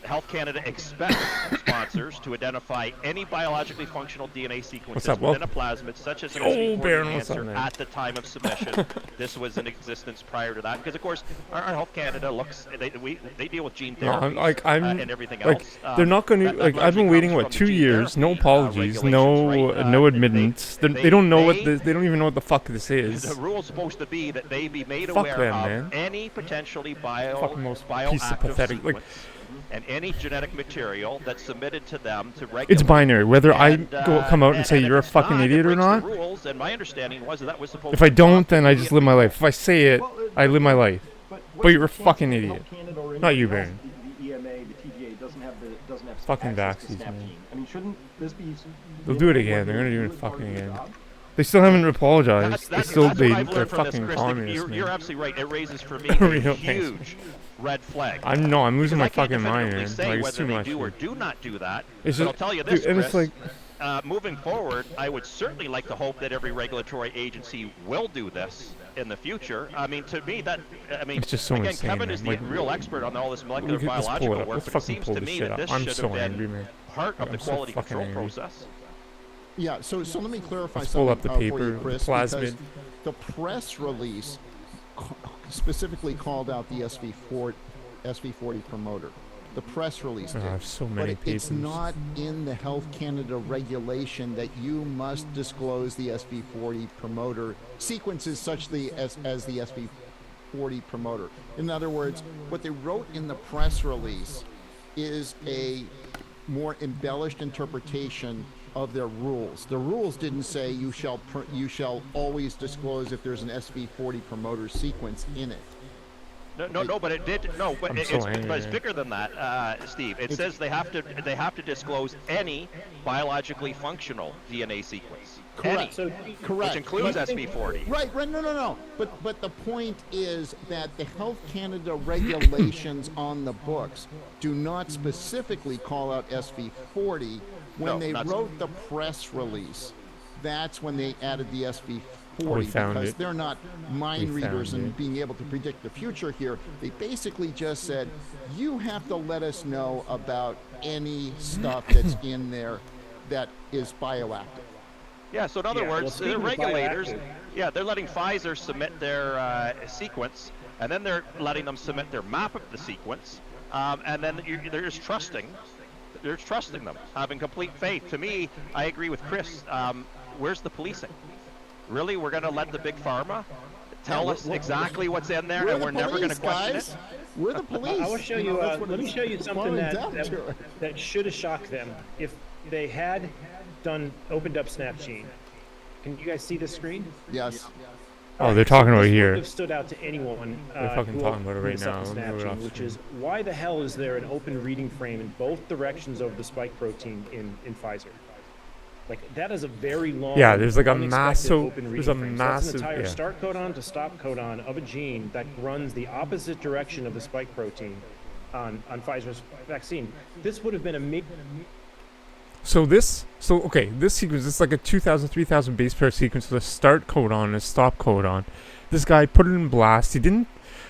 Health Canada expects sponsors to identify any biologically functional DNA sequences up, within a plasmid, such as an SV40 Baron, what's up, enhancer, man? at the time of submission. This was in existence prior to that, because of course our Health Canada they deal with gene therapy and everything else. They're not going to I've been waiting 2 years, no apologies, no admittance. They don't know they don't even know what the fuck this is. The rule's supposed to be that they be made Fuck aware them, of man. any potentially Fucking most piece of bioactive pathetic. sequence. And any genetic material that's submitted to them to regulate. It's binary. Whether I come out and say you're a fucking idiot or not. The rules, and my understanding was that was supposed If I don't, then I just live my life. If I say it, I live my life. But you're a fucking idiot. Not you, Baron. The EMA, the TGA doesn't have fucking access to vaxies, man. SnapGene. I mean, shouldn't this be? They'll do it again. They're gonna do it fucking again. They still haven't apologized. They're fucking communists, You're man. absolutely right. It raises for me Real a huge red flag. I'm losing my fucking I mind, can't man. say Like, it's whether too they much. do or do not do that. It's But just, I'll tell you this, dude, and Chris, it's like, moving forward, I would certainly like to hope that every regulatory agency will do this in the future. I mean, to me, it's just so again, insane, Kevin man. is the Like, real expert on all this molecular let's pull it biological up. work, Let's but it fucking seems pull to this me shit that up. this I'm should so have been angry, man. part of I'm the so quality fucking control angry. process. Yeah, so let me clarify Let's something pull up the for paper, you, Chris, the plasmid. because the press release specifically called out the SV40 promoter. The press release did. I have so many but papers. it's not in the Health Canada regulation that you must disclose the SV40 promoter sequences such as the SV40 promoter. In other words, what they wrote in the press release is a more embellished interpretation of their rules. The rules didn't say you shall always disclose if there's an SV40 promoter sequence in it. No, but it did. No, but I'm but it's bigger than that, Steve. It says they have to disclose any biologically functional DNA sequence. Correct. Any, Correct. which includes SV40. Right. No. But the point is that the Health Canada regulations on the books do not specifically call out SV40. When they wrote the press release, that's when they added the SV40 because they're not mind readers and being able to predict the future here. They basically just said, you have to let us know about any stuff that's in there that is bioactive. Yeah, so in other words, the regulators, they're letting Pfizer submit their sequence, and then they're letting them submit their map of the sequence, and then they're just trusting. They're trusting them, having complete faith. To me, I agree with Chris. Where's the policing? Really, we're going to let the big pharma tell us exactly what's in there, and we're never going to question it? We're the police. I will show you. Let me show you something that should have shocked them if they had opened up Snapgene. Can you guys see the screen? Yes. Oh, they're talking about here. Would have stood out to anyone. They're fucking talking about it right now. Snapgene, which is why the hell is there an open reading frame in both directions over the spike protein in Pfizer? Like that is a very long. Yeah, there's like a massive. There's a massive. That's an entire start codon to stop codon of a gene that runs the opposite direction of the spike protein on Pfizer's vaccine. This would have been a this sequence is like a 2,000, 3,000 base pair sequence with a start codon and a stop codon. This guy put it in blast. He didn't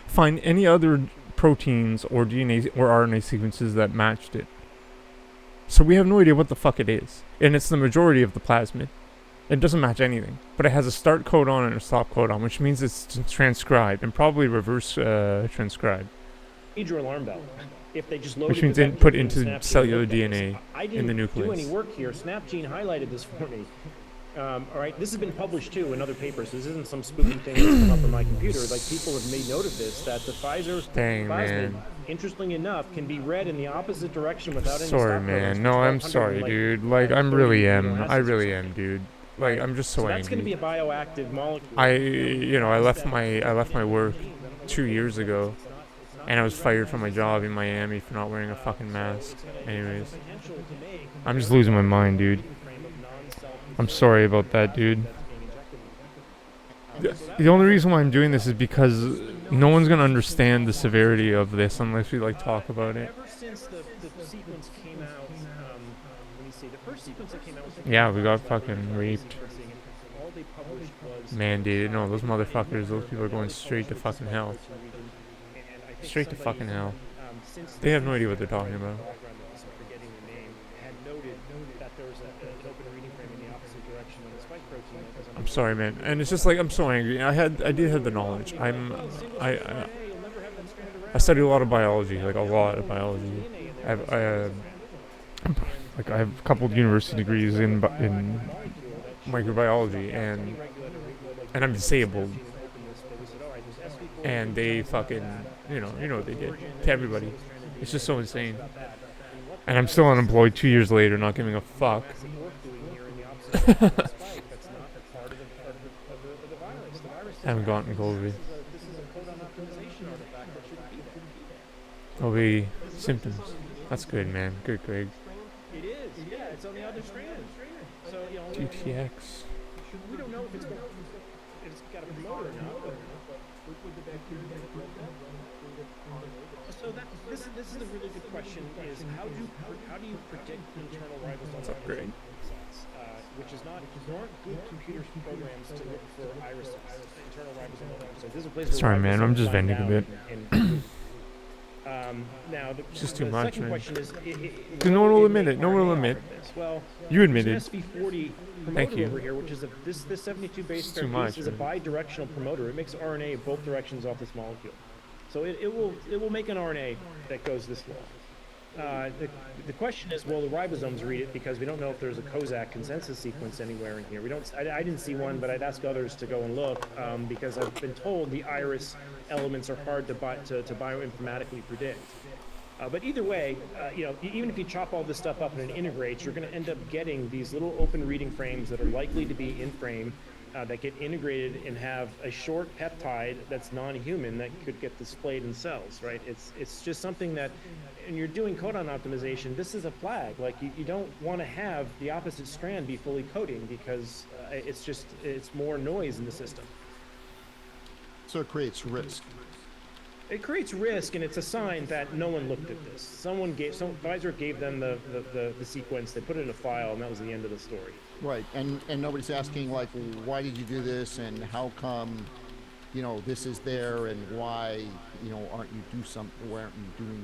find any other proteins or DNA or RNA sequences that matched it. So we have no idea what the fuck it is. And it's the majority of the plasmid. It doesn't match anything. But it has a start codon and a stop codon, which means it's transcribed and probably reverse transcribed. Major alarm bell. If they just loaded which means put into cellular DNA in the nucleus. I didn't do any work here. Snapgene highlighted this for me. All right, this has been published too in other papers. This isn't some spooky thing that's come up on my computer. Like people have made note of this, that the Pfizer plasmid, interestingly enough, can be read in the opposite direction without any. Sorry, man. No, I'm sorry, dude. Like I really am, dude. Like I'm just so angry. That's going to be a bioactive molecule. I left my work 2 years ago. And I was fired from my job in Miami for not wearing a fucking mask. Anyways. I'm just losing my mind, dude. I'm sorry about that, dude. The only reason why I'm doing this is because no one's going to understand the severity of this unless we, talk about it. Ever since the sequence came out, let me see, the first sequence that came out was... Yeah, we got fucking raped. Mandated. No, those motherfuckers, those people are going straight to fucking hell. Straight to fucking hell. They have no idea what they're talking about. I'm sorry, man, and it's just like I'm so angry. I did have the knowledge. I studied a lot of biology, like a lot of biology. I have a couple of university degrees in microbiology, and I'm disabled. And they fucking, you know what they did to everybody. It's just so insane. And I'm still unemployed 2 years later, not giving a fuck. I haven't gotten COVID. There'll be symptoms. That's good, man. Good, Greg. It is, yeah. It's on the other strand. So, GTX. We don't know if it's got a promoter or not. So this is a really good question. Is how do you predict internal ribosomal upgrade? Which is not there aren't good computer programs to look for irises, internal ribosomal irises. This is a place where sorry, man. I'm just venting a bit. Now, it's just too much, man. No one will admit it. No one will admit. Well, you admitted. SV40 promoter Thank you. Over here, which is this 72 base pair piece is a bi-directional promoter. It makes RNA both directions off this molecule. So it will make an RNA that goes this long. The question is, will the ribosomes read it? Because we don't know if there's a Kozak consensus sequence anywhere in here. I didn't see one, but I'd ask others to go and look because I've been told the iris elements are hard to bioinformatically predict. But either way, even if you chop all this stuff up and it integrates, you're going to end up getting these little open reading frames that are likely to be in frame, that get integrated and have a short peptide that's non-human that could get displayed in cells, right? It's just something that, when you're doing codon optimization, this is a flag. Like you don't want to have the opposite strand be fully coding, because it's more noise in the system. So it creates risk. It creates risk, and it's a sign that no one looked at this. Some advisor gave them the sequence, they put it in a file, and that was the end of the story. Right, and nobody's asking, like, why did you do this, and how come, this is there, and why, aren't you doing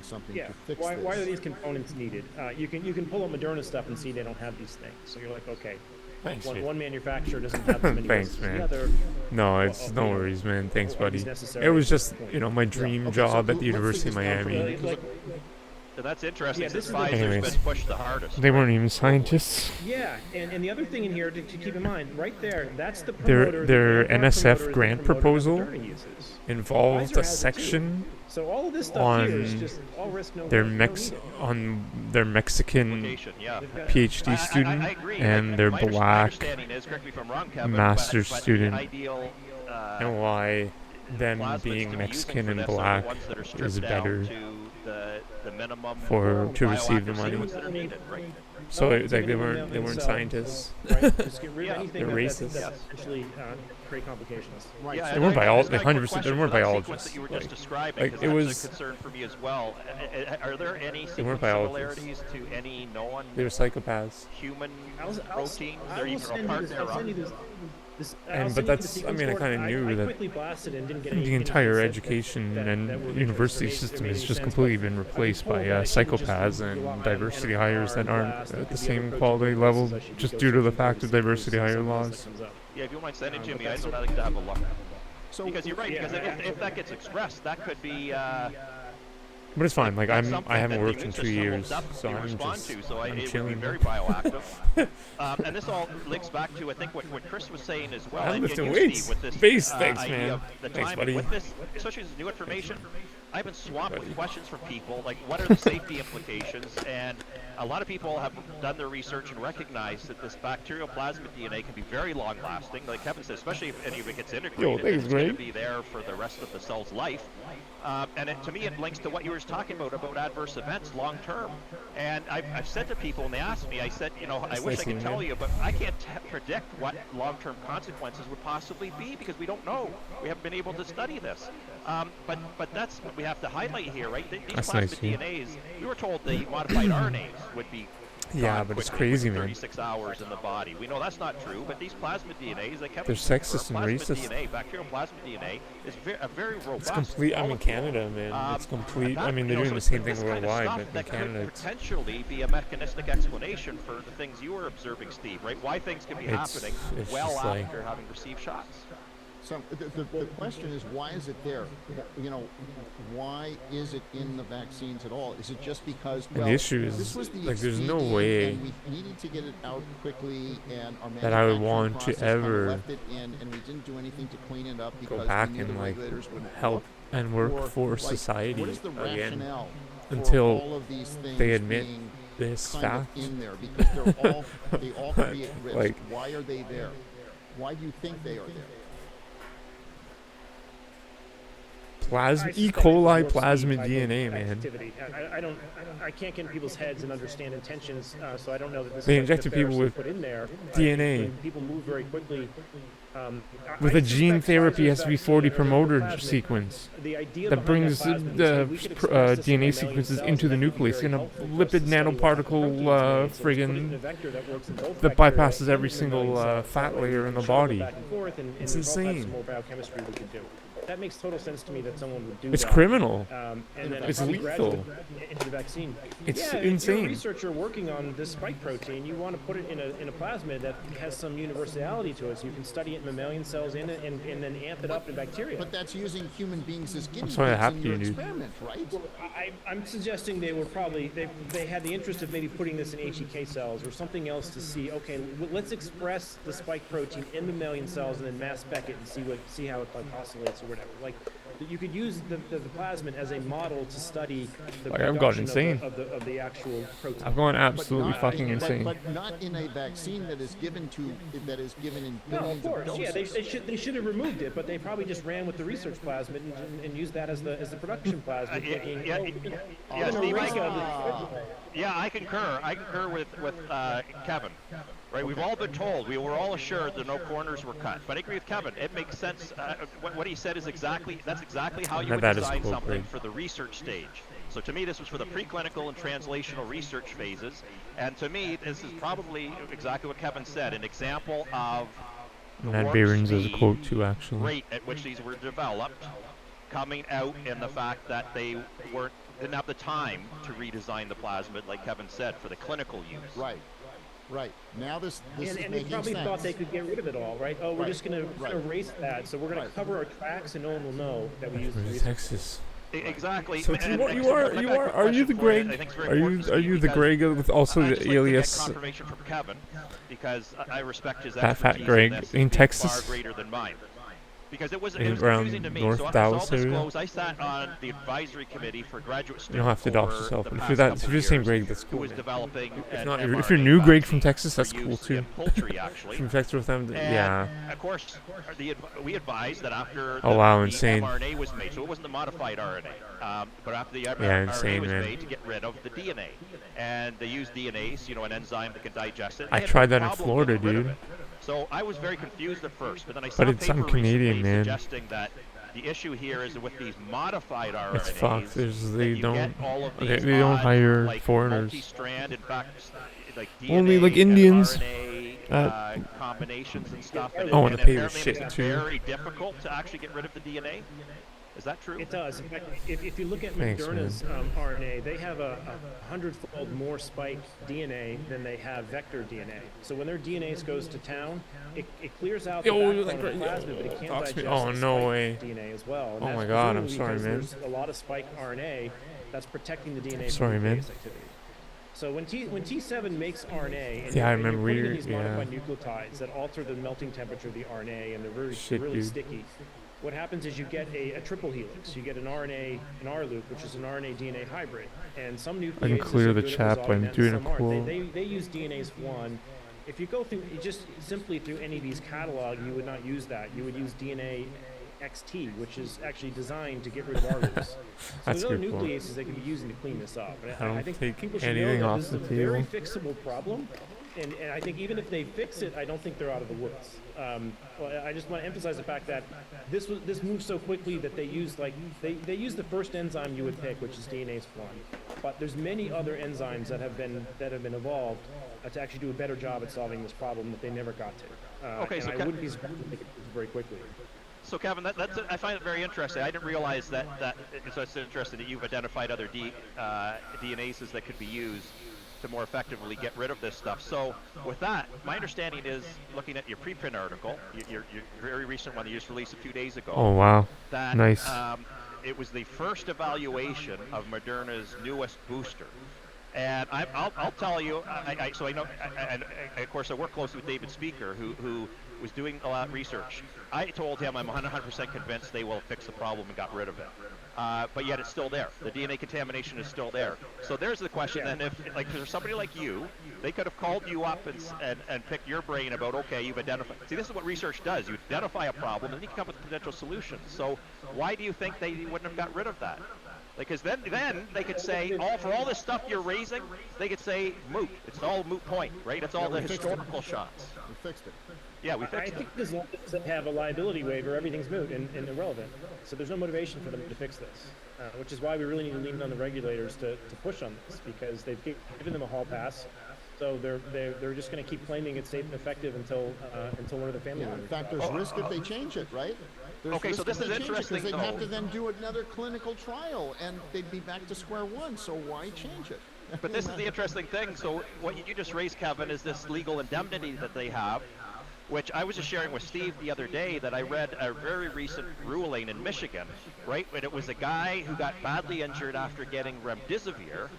something to fix this? Why are these components needed? You can pull up Moderna stuff and see they don't have these things. So you're like, okay, Thanks, one manufacturer doesn't have as many Thanks, risks man. as the other. No, it's no worries, man. Thanks, buddy. It was just, my dream job at the University of Miami. So that's interesting. Yeah, this is the- Pfizer's Anyways. been pushed the hardest. They weren't even scientists. Yeah, and the other thing in here to keep in mind, right there, that's the Their promoter. their the Vanguard NSF promoter is the grant promoter that proposal Moderna uses. involved Pfizer a has it too. section So all of this stuff here is on just all risk, no their no Mexican Application, yeah. PhD student I agree. and their my black understanding is, correct me if I'm wrong, Kevin, master's but student, the ideal, and why them plasmids being to be Mexican using for and this are the black ones that are is stripped down better to the minimum to receive the bioactive money. sequence that are needed, right? So No, like it's they even weren't themselves. scientists. Right? Just get rid Yeah, of anything they're that's racist. essentially create complications. Right. Yeah, so They weren't and I- biologists. I got a quick 100%. They question weren't for that sequence biologists. that you were Like- just describing, like, because it that's was- a concern for me as well. Are there any They sequence weren't biologists. similarities to any known They were psychopaths. human I'll proteins that I are will even send you apart this. I'll send you thereof? this. And- I'll but send you the that's- I sequence mean, I for it. kinda knew that quickly blasted and didn't get The any entire hints education that and were of interest university or made system any has just sense, completely but been I've been replaced told by that I shouldn't just psychopaths rely and on diversity NFR hires that and aren't blast. at There the could be same other quality protein level places I should be just due to the searching fact to of see if there's diversity hire something else laws. that comes up. Yeah, if you mind sending it to But me, I'd that's- like to have a look. So Because you're right, Yeah, because yeah. if that gets expressed, that could be But it's fine. Like that's I something haven't that the worked in immune 2 system will years, so definitely I'm respond just to, so I'm it would be chilling. very bioactive. And this all links back to, I think, what Chris was saying as well. I'm and lifting you, weights. Steve, with this Base, thanks, idea man. of the Thanks, time buddy. with this, especially this new information. I've been swamped with Buddy. questions from people, like what are the safety implications? And a lot of people have done their research and recognized that this bacterial plasmid DNA can be very long-lasting. Like Kevin said, especially if any of it gets integrated, thanks, it's going to Greg. be there for the rest of the cell's life. And to me, it links to what you were talking about adverse events long term. And I've said to people, and they asked me, I said, I wish I nice could of tell you. you, but I can't predict what long-term consequences would possibly be because we don't know. We haven't been able to study this. But that's what we have to highlight here, right? These That's plasmid nice of you. DNAs, we were told the modified RNAs would be Yeah, gone but it's quickly crazy, within man. 36 hours in the body. We know that's not true, but these plasmid DNAs, like Kevin They're said, sexist for and plasmid racist. DNA, bacterial plasmid DNA is a very robust. It's complete. I mean, molecule. Canada, man. It's complete. That- I mean, they're you know, doing the so same thing this kind of worldwide, stuff but in that Canada, could it's potentially be a mechanistic explanation for the things you were observing, Steve. Right? Why things can be It's- happening it's well just like- after having received shots. So the question is, why is it there? Why is it in the vaccines at all? Is it just because, And the issue is, this was the like, there's no expedient way and we needed to get it out quickly, and our that I would manufacturing want to process kinda ever left it in, and we didn't do anything to clean it up because go back we knew the and like regulators wouldn't help look. and work Or, for like, society what is the again rationale for until all of these things they admit being this kind fact. of in there, because they all create risk. Like- Why are they there? Why do you think they are there? I E. suspect coli it's more plasmid speed DNA, type man. activity. I can't get in people's heads and understand intentions, so I don't know that this They is injected people with put in there. DNA. People move very quickly. With I a gene suspect therapy Pfizer's SV40 vaccine, promoter plasmid, sequence the idea that behind brings that plasmid is the that we could express this in DNA mammalian sequences cells, into the and that could be nucleus very in a helpful for us lipid to study what nanoparticle proteins made. So put it in a friggin' vector that works in both that bacteria bypasses and every in single mammalian cells. fat That way layer we in can the shuttle body. back and forth, and It's we've all had insane. some more biochemistry we could do. That makes total sense to me that someone would do It's that. criminal. And then It's probably lethal. graduate into the vaccine. It's yeah, if you're a insane. researcher working on this spike protein, you want to put it in a plasmid that has some universality to it, so you can study it in mammalian cells and then amp it up in bacteria. But that's using human beings as guinea pigs why I have in to, your dude. experiment, right? I'm suggesting they were probably they had the interest of maybe putting this in HEK cells or something else to see. Okay, let's express the spike protein in mammalian cells and then mass spec it and see how it glycosylates or whatever. Like you could use the plasmid as a model to study the Like, I've gone production insane. of the actual protein. I've gone But absolutely not, fucking insane. but not in a vaccine that is given in No, of billions of course, doses. yeah, they should have removed it, but they probably just ran with the research plasmid and used that as the production plasmid. Thinking, Steve, I concur. I concur with Kevin. Right, we've all been told, we were all assured that no corners were cut. But I agree with Kevin. It makes sense. What he said is that's exactly how you would That is design cool, something Greg. for the research stage. So to me, this was for the preclinical and translational research phases. And to me, this is probably exactly what Kevin said, an example of the And that warp Behrens is a speed quote too, actually. rate at which these were developed, coming out in the fact that they didn't have the time to redesign the plasmid, like Kevin said, for the clinical use. Right. Now this is and they making probably sense. thought they could get rid of it all, right? Oh, we're just going to erase that, so we're going to cover our tracks, and no one will know that we used the research. Texas. Exactly. So are you the Greg? Are you the Greg with also the alias? Confirmation from Kevin, because I respect his Fat expertise Greg in this. in It's Texas? far greater than mine. Because it was Around confusing to me. North So I'll Dallas area? disclose, I sat on the advisory committee for graduate students. You don't have to dox yourself, but if you're that, the same Greg, that's who cool. was Man. developing If you're new Greg from Texas, that's for cool use too. in poultry, actually. From Texas with them, And yeah. of course, we advised that after Oh, wow, the insane. mRNA was made, so it wasn't the modified RNA, but after the insane, RNA was man. made, to get rid of the DNA. And they used DNase, an enzyme that can digest it. I They had tried no that in problem Florida, getting rid of dude. it. So I was very confused at first, but then I saw But a it's paper I'm Canadian, recently man. suggesting that the issue here is that with these modified RNAs, It's fucked. They you don't. get all of They these don't odd, hire like, foreigners. multi-strand, in fact, like DNA Only, like, and Indians. RNA combinations and stuff. And Oh, and the pay was apparently shit, it's too. very difficult to actually get rid of the DNA. Is that true? It does. In fact, if you look at Thanks, Moderna's RNA, they have a 100-fold more spike DNA than they have vector DNA. So when their DNase goes to town, it clears out the backbone of the plasmid, but it can't digest the no spike way. DNA as well. And Oh that's my God, I'm presumably sorry, because man. There's a lot of spike RNA that's protecting the DNA Sorry, from man. nuclease activity. So when T7 makes RNA, and Yeah, I and remember you're putting in we- these modified nucleotides that alter the melting temperature of the RNA, and they're Shit, really dude. sticky. What happens is you get a triple helix. You get an RNA, an R loop, which is an RNA-DNA hybrid. And some nucleases I can clear are the good at chat by resolving that, and doing a some aren't. cool- They use DNase 1. If you go through just simply through any of these catalog, you would not use that. You would use DNA XT, which is actually designed to get rid of R loops. So That's there's other good point. nucleases they could be using to clean this up. And I don't I think take people should anything know that off this is the a very table. fixable problem. And I think even if they fix it, I don't think they're out of the woods. Well, I just want to emphasize the fact that this moved so quickly that they used they used the first enzyme you would pick, which is DNase 1. But there's many other enzymes that have been evolved to actually do a better job at solving this problem that they never got to. Okay, and so I wouldn't be surprised if they could do it very quickly. So Kevin, I find it very interesting. I didn't realize that so it's interesting that you've identified other DNases that could be used to more effectively get rid of this stuff. So with that, my understanding is, looking at your preprint article, your very recent one that you just released a few days ago. Oh wow. That Nice. it was the first evaluation of Moderna's newest booster. And I'll tell you, so I know, and of course I work closely with David Speaker, who was doing a lot of research. I told him I'm 100% convinced they will fix the problem and got rid of it. But yet it's still there. The DNA contamination is still there. So there's the question then, if there's somebody like you, they could have called you up and picked your brain about, okay, you've identified. See, this is what research does. You identify a problem and then you come up with potential solutions. So why do you think they wouldn't have got rid of that? Because then they could say, for all this stuff you're raising, they could say moot. It's all moot point, right? It's all the historical shots. We fixed it. Yeah, we fixed I it. think as long as they have a liability waiver, everything's moot and irrelevant. So there's no motivation for them to fix this, which is why we really need to lean on the regulators to push on this, because they've given them a hall pass. So they're just going to keep claiming it's safe and effective until one of the family Yeah, in members. fact, there's risk if they change it, right? There's Okay, risk so this if they is change it, interesting, because they'd have though. to then do another clinical trial, and they'd be back to square one. So why change it? But this is the interesting thing. So what you just raised, Kevin, is this legal indemnity that they have, which I was just sharing with Steve the other day, that I read a very recent ruling in Michigan, right? And it was a guy who got badly injured after getting remdesivir,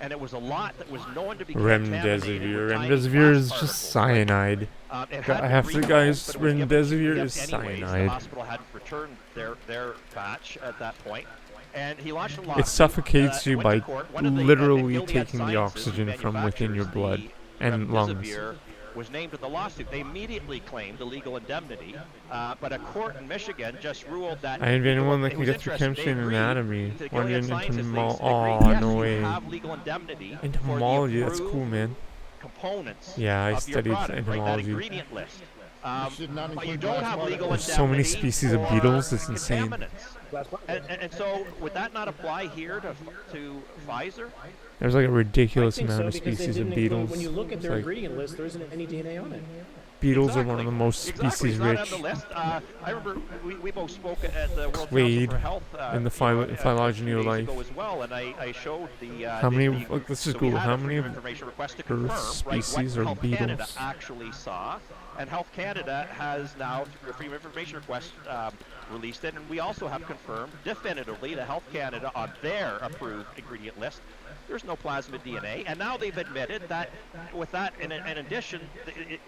and it was a lot that was known to be Remdesivir. Remdesivir is just cyanide. I have to, guys. Remdesivir is The cyanide. hospital hadn't returned their batch at that point, and he launched a lawsuit. It suffocates you went by to court. One of the literally Gilead taking the Sciences, who oxygen from within your blood manufactures and the lungs. remdesivir, was named in the lawsuit. They immediately claimed the legal indemnity, but a court in Michigan just ruled that. I envy anyone that it can was get through interesting. chemistry They and agreed anatomy. to When you're Gilead into Sciences, oh, no you way. have legal indemnity for the Entomology, that's cool, approved man. components Yeah, I of your studied product, right? That entomology. ingredient list. should not But you include don't glass have bottle. legal There's so many indemnity species of for beetles, it's insane. contaminants. And so would that not apply here to Pfizer? There's like a I ridiculous think amount so of because they species of didn't include, beetles. when you look at It's their like ingredient list, there isn't any DNA on it. beetles are one of the most Exactly. species It's not rich. on the list. I remember we both spoke at the World Clade Council for Health in the phylogeny of life. ago as well, and I showed the How many? the- Like, let's just so we Google had how a many Freedom of of information request to Earth's confirm, right, species what are Health Canada beetles? actually saw, and Health Canada has now through a Freedom of Information request released it, and we also have confirmed definitively that Health Canada on their approved ingredient list, there's no plasmid DNA, and now they've admitted that with that, in addition,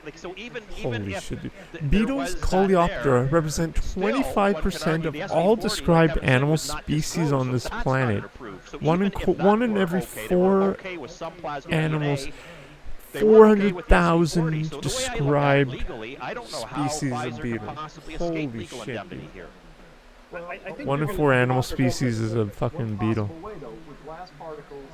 like so even Holy if shit, dude. there Beetles, was that Coleoptera, there, represent still, one could 25% argue of the all SV40, like described Kevin said, animal was not species disclosed, on so this that's not planet. approved. So One even in if co- that one in were every okay, they were four okay with some plasmid animals, DNA, they weren't okay with the SV40. 400,000 So the way I look at it described legally, I don't know how species of Pfizer could beetles. possibly Holy escape legal shit, indemnity dude. here. Well, I think One they're in gonna- 4 animal possible way, species is a fucking one beetle. possible way, though, with glass particles,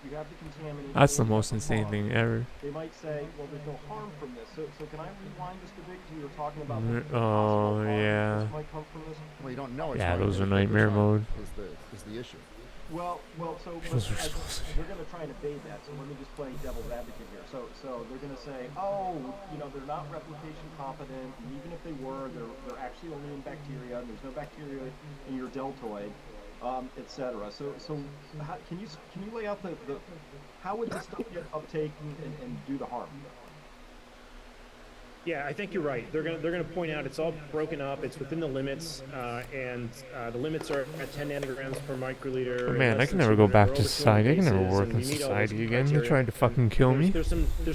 you have the contaminant. That's the and you most have insane harm. thing ever. They might say, well, there's no harm from this. So can I rewind just a bit? Because we were talking about Mm, the possible oh, harm yeah. that might come from this. Well, you don't know. It's Yeah, harm those are until there's nightmare harm mode. Is the issue. Well, so Those are but so they're going to try and evade that. So let me just play devil's advocate here. So they're going to say, oh, they're not replication competent, and even if they were, they're actually only in bacteria, and there's no bacteria in your deltoid, etc. So how, can you lay out the how would this stuff get uptake and do the harm? Yeah, I think you're right. They're gonna point out it's all broken up. It's within the limits, and the limits are at 10 nanograms per microliter. But man, I can never go back to society. I can never work in society again. They tried to fucking kill me. There's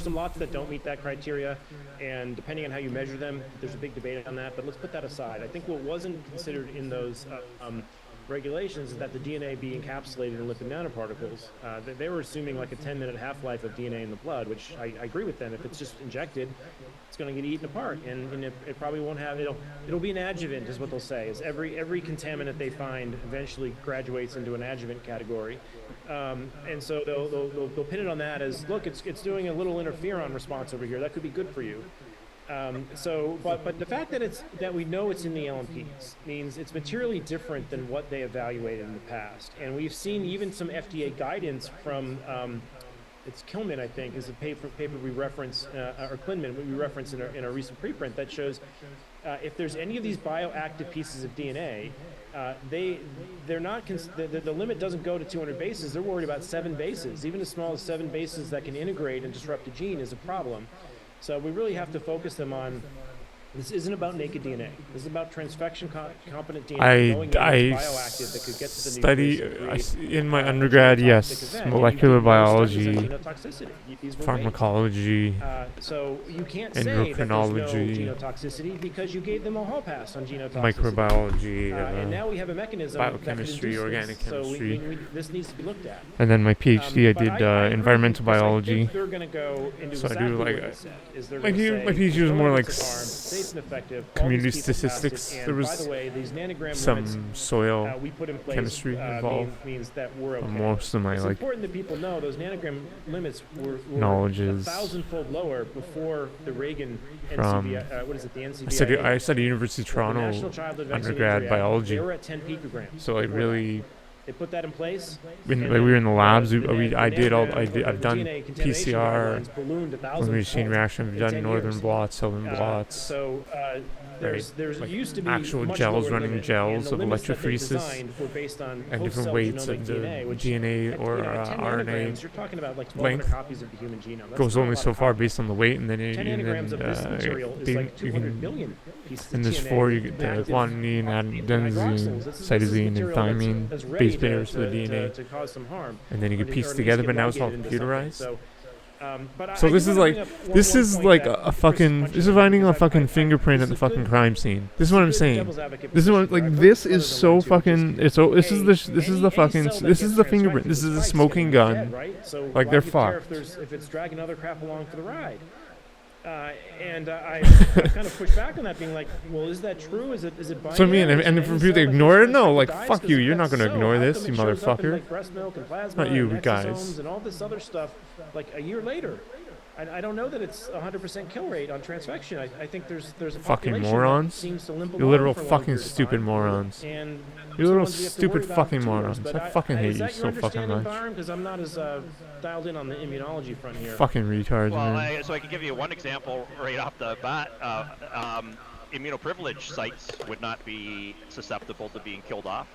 some lots that don't meet that criteria, and depending on how you measure them, there's a big debate on that. But let's put that aside. I think what wasn't considered in those regulations is that the DNA be encapsulated in lipid nanoparticles. They were assuming like a 10-minute half-life of DNA in the blood, which I agree with them. If it's just injected, it's going to get eaten apart, and it probably won't have. It'll be an adjuvant, is what they'll say. Is every contaminant they find eventually graduates into an adjuvant category, and so they'll pin it on that as, look, it's doing a little interferon response over here. That could be good for you. But the fact that we know it's in the LMPs means it's materially different than what they evaluated in the past, and we've seen even some FDA guidance from. It's Kilman, I think, is a paper we reference, or Klinman, we reference in a recent preprint that shows if there's any of these bioactive pieces of DNA, they're not the limit doesn't go to 200 bases. They're worried about 7 bases. Even as small as 7 bases that can integrate and disrupt a gene is a problem. So we really have to focus them on. This isn't about naked DNA. This is about transfection competent DNA. Knowing that it's bioactive that could get to the nucleus and create, in my undergrad, yes, event. molecular And you do no studies on biology, genotoxicity. These were made. pharmacology, So you can't say that there's no endocrinology, genotoxicity because you gave them a hall pass on genotoxicity. microbiology, And now we have a mechanism biochemistry, that could induce organic this. chemistry. So this needs to be looked at. and then my PhD I But did agree environmental because I biology. think they're going to go into So I exactly do, like, what they said, is they're my gonna say, PhD was "There's no more like evidence of harm, safe and effective, all community these people passed it, statistics. and There by was the way, these nanogram some limits soil we put in place chemistry involved. means that we're okay. Most of my It's like important that people know those nanogram limits were knowledge a is 1,000-fold lower before the Reagan from NCBI, what is it, the NCBI? I studied University of the Toronto National Childhood Vaccine undergrad Injury Act. biology. They were at 10 picograms. So I before really that. They put that in place. when and like, we were in the then labs. the I've done DNA contamination PCR, guidelines ballooned 1,000 polymerase chain folds reaction. I've in done 10 northern years. blots, southern blots. So there's like used to be actual much gels, lower running limit, gels and the of limits that they electrophoresis designed were based on and host different cell weights genomic of the DNA, which DNA or 10 nanograms, RNA you're talking about like 1,200 length copies of the human genome. That's goes not a only lot so of far copies. based on the weight, and then 10 nanograms of this material is like 200 billion pieces of and there's DNA 4 you get the active guanine, hydroxyls. adenosine, This is cytosine, and material thymine that's ready pairs to the DNA. To cause some harm. And then you could or piece at least together, get but now it's all ligated into something. computerized. But So I this do is wanna like, bring up this one is point like that a Chris fucking, touched this is on, finding a because fucking fingerprint at this the is fucking good- crime scene. This is what I'm good saying. devil's advocate This is what, position, like, right? I've this looked at is another so one, too, which is, fucking, it's, this is the fucking, this is the fingerprint, this is the smoking gun. Like, they're fucked. If it's dragging other crap along for the ride. I've kind of pushed back on that, being like, well, is that true? Is it binary? So I mean, Is and it for any people to cell that ignore it, goes no, to like, dies? fuck 'Cause you, if you're not that's gonna so, ignore how this, come you it shows up in, motherfucker. like, breast milk and plasma Not you, and guys. exosomes and all this other stuff, like a year later. I don't know that it's 100% kill rate on transfection. I think there's a Fucking population that morons. seems to limp You along literal for a long fucking period of stupid time. morons. And You so little ones we have to worry stupid about fucking tumors. morons. But I fucking hate is you that your so fucking understanding, much. Byron? Because I'm not as dialed in on the immunology front here. Fucking retards, Well, man. so I can give you one example right off the bat. Immunoprivileged sites would not be susceptible to being killed off,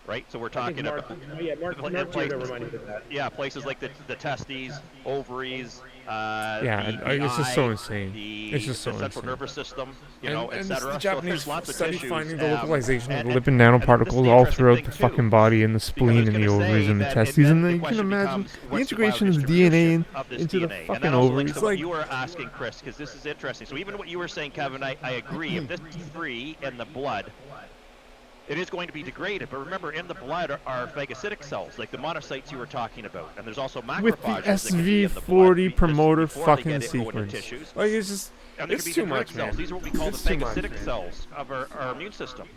right? So we're I think talking Mark, about Mark Tierno reminded me of that. yeah, places like the testes, ovaries, Yeah, the it's just eye, so insane. the, It's just so the central insane. nervous system, you know, And etc. the So Japanese there's lots of study tissues. finding the localization of and- lipid and this is nanoparticles the all interesting throughout thing, the too, fucking body and the because I spleen was and the gonna ovaries say and the that testes, then and the then you can question imagine becomes, the what's integration of the biodistribution DNA of this into the DNA? fucking And that also links ovaries. to what Like, you were asking, Chris, because this is interesting. So even what you were saying, Kevin, I agree. If this is free in the blood, it is going to be degraded. But remember, in the blood are phagocytic cells, like the monocytes you were talking about. And there's also macrophages with the that can be in the blood SV40 promoter before they fucking get it going into sequence. tissues. Like, it's just, And there it's could be too dendritic much, cells. man. These are what we call It's the too much, phagocytic man. cells of our immune system.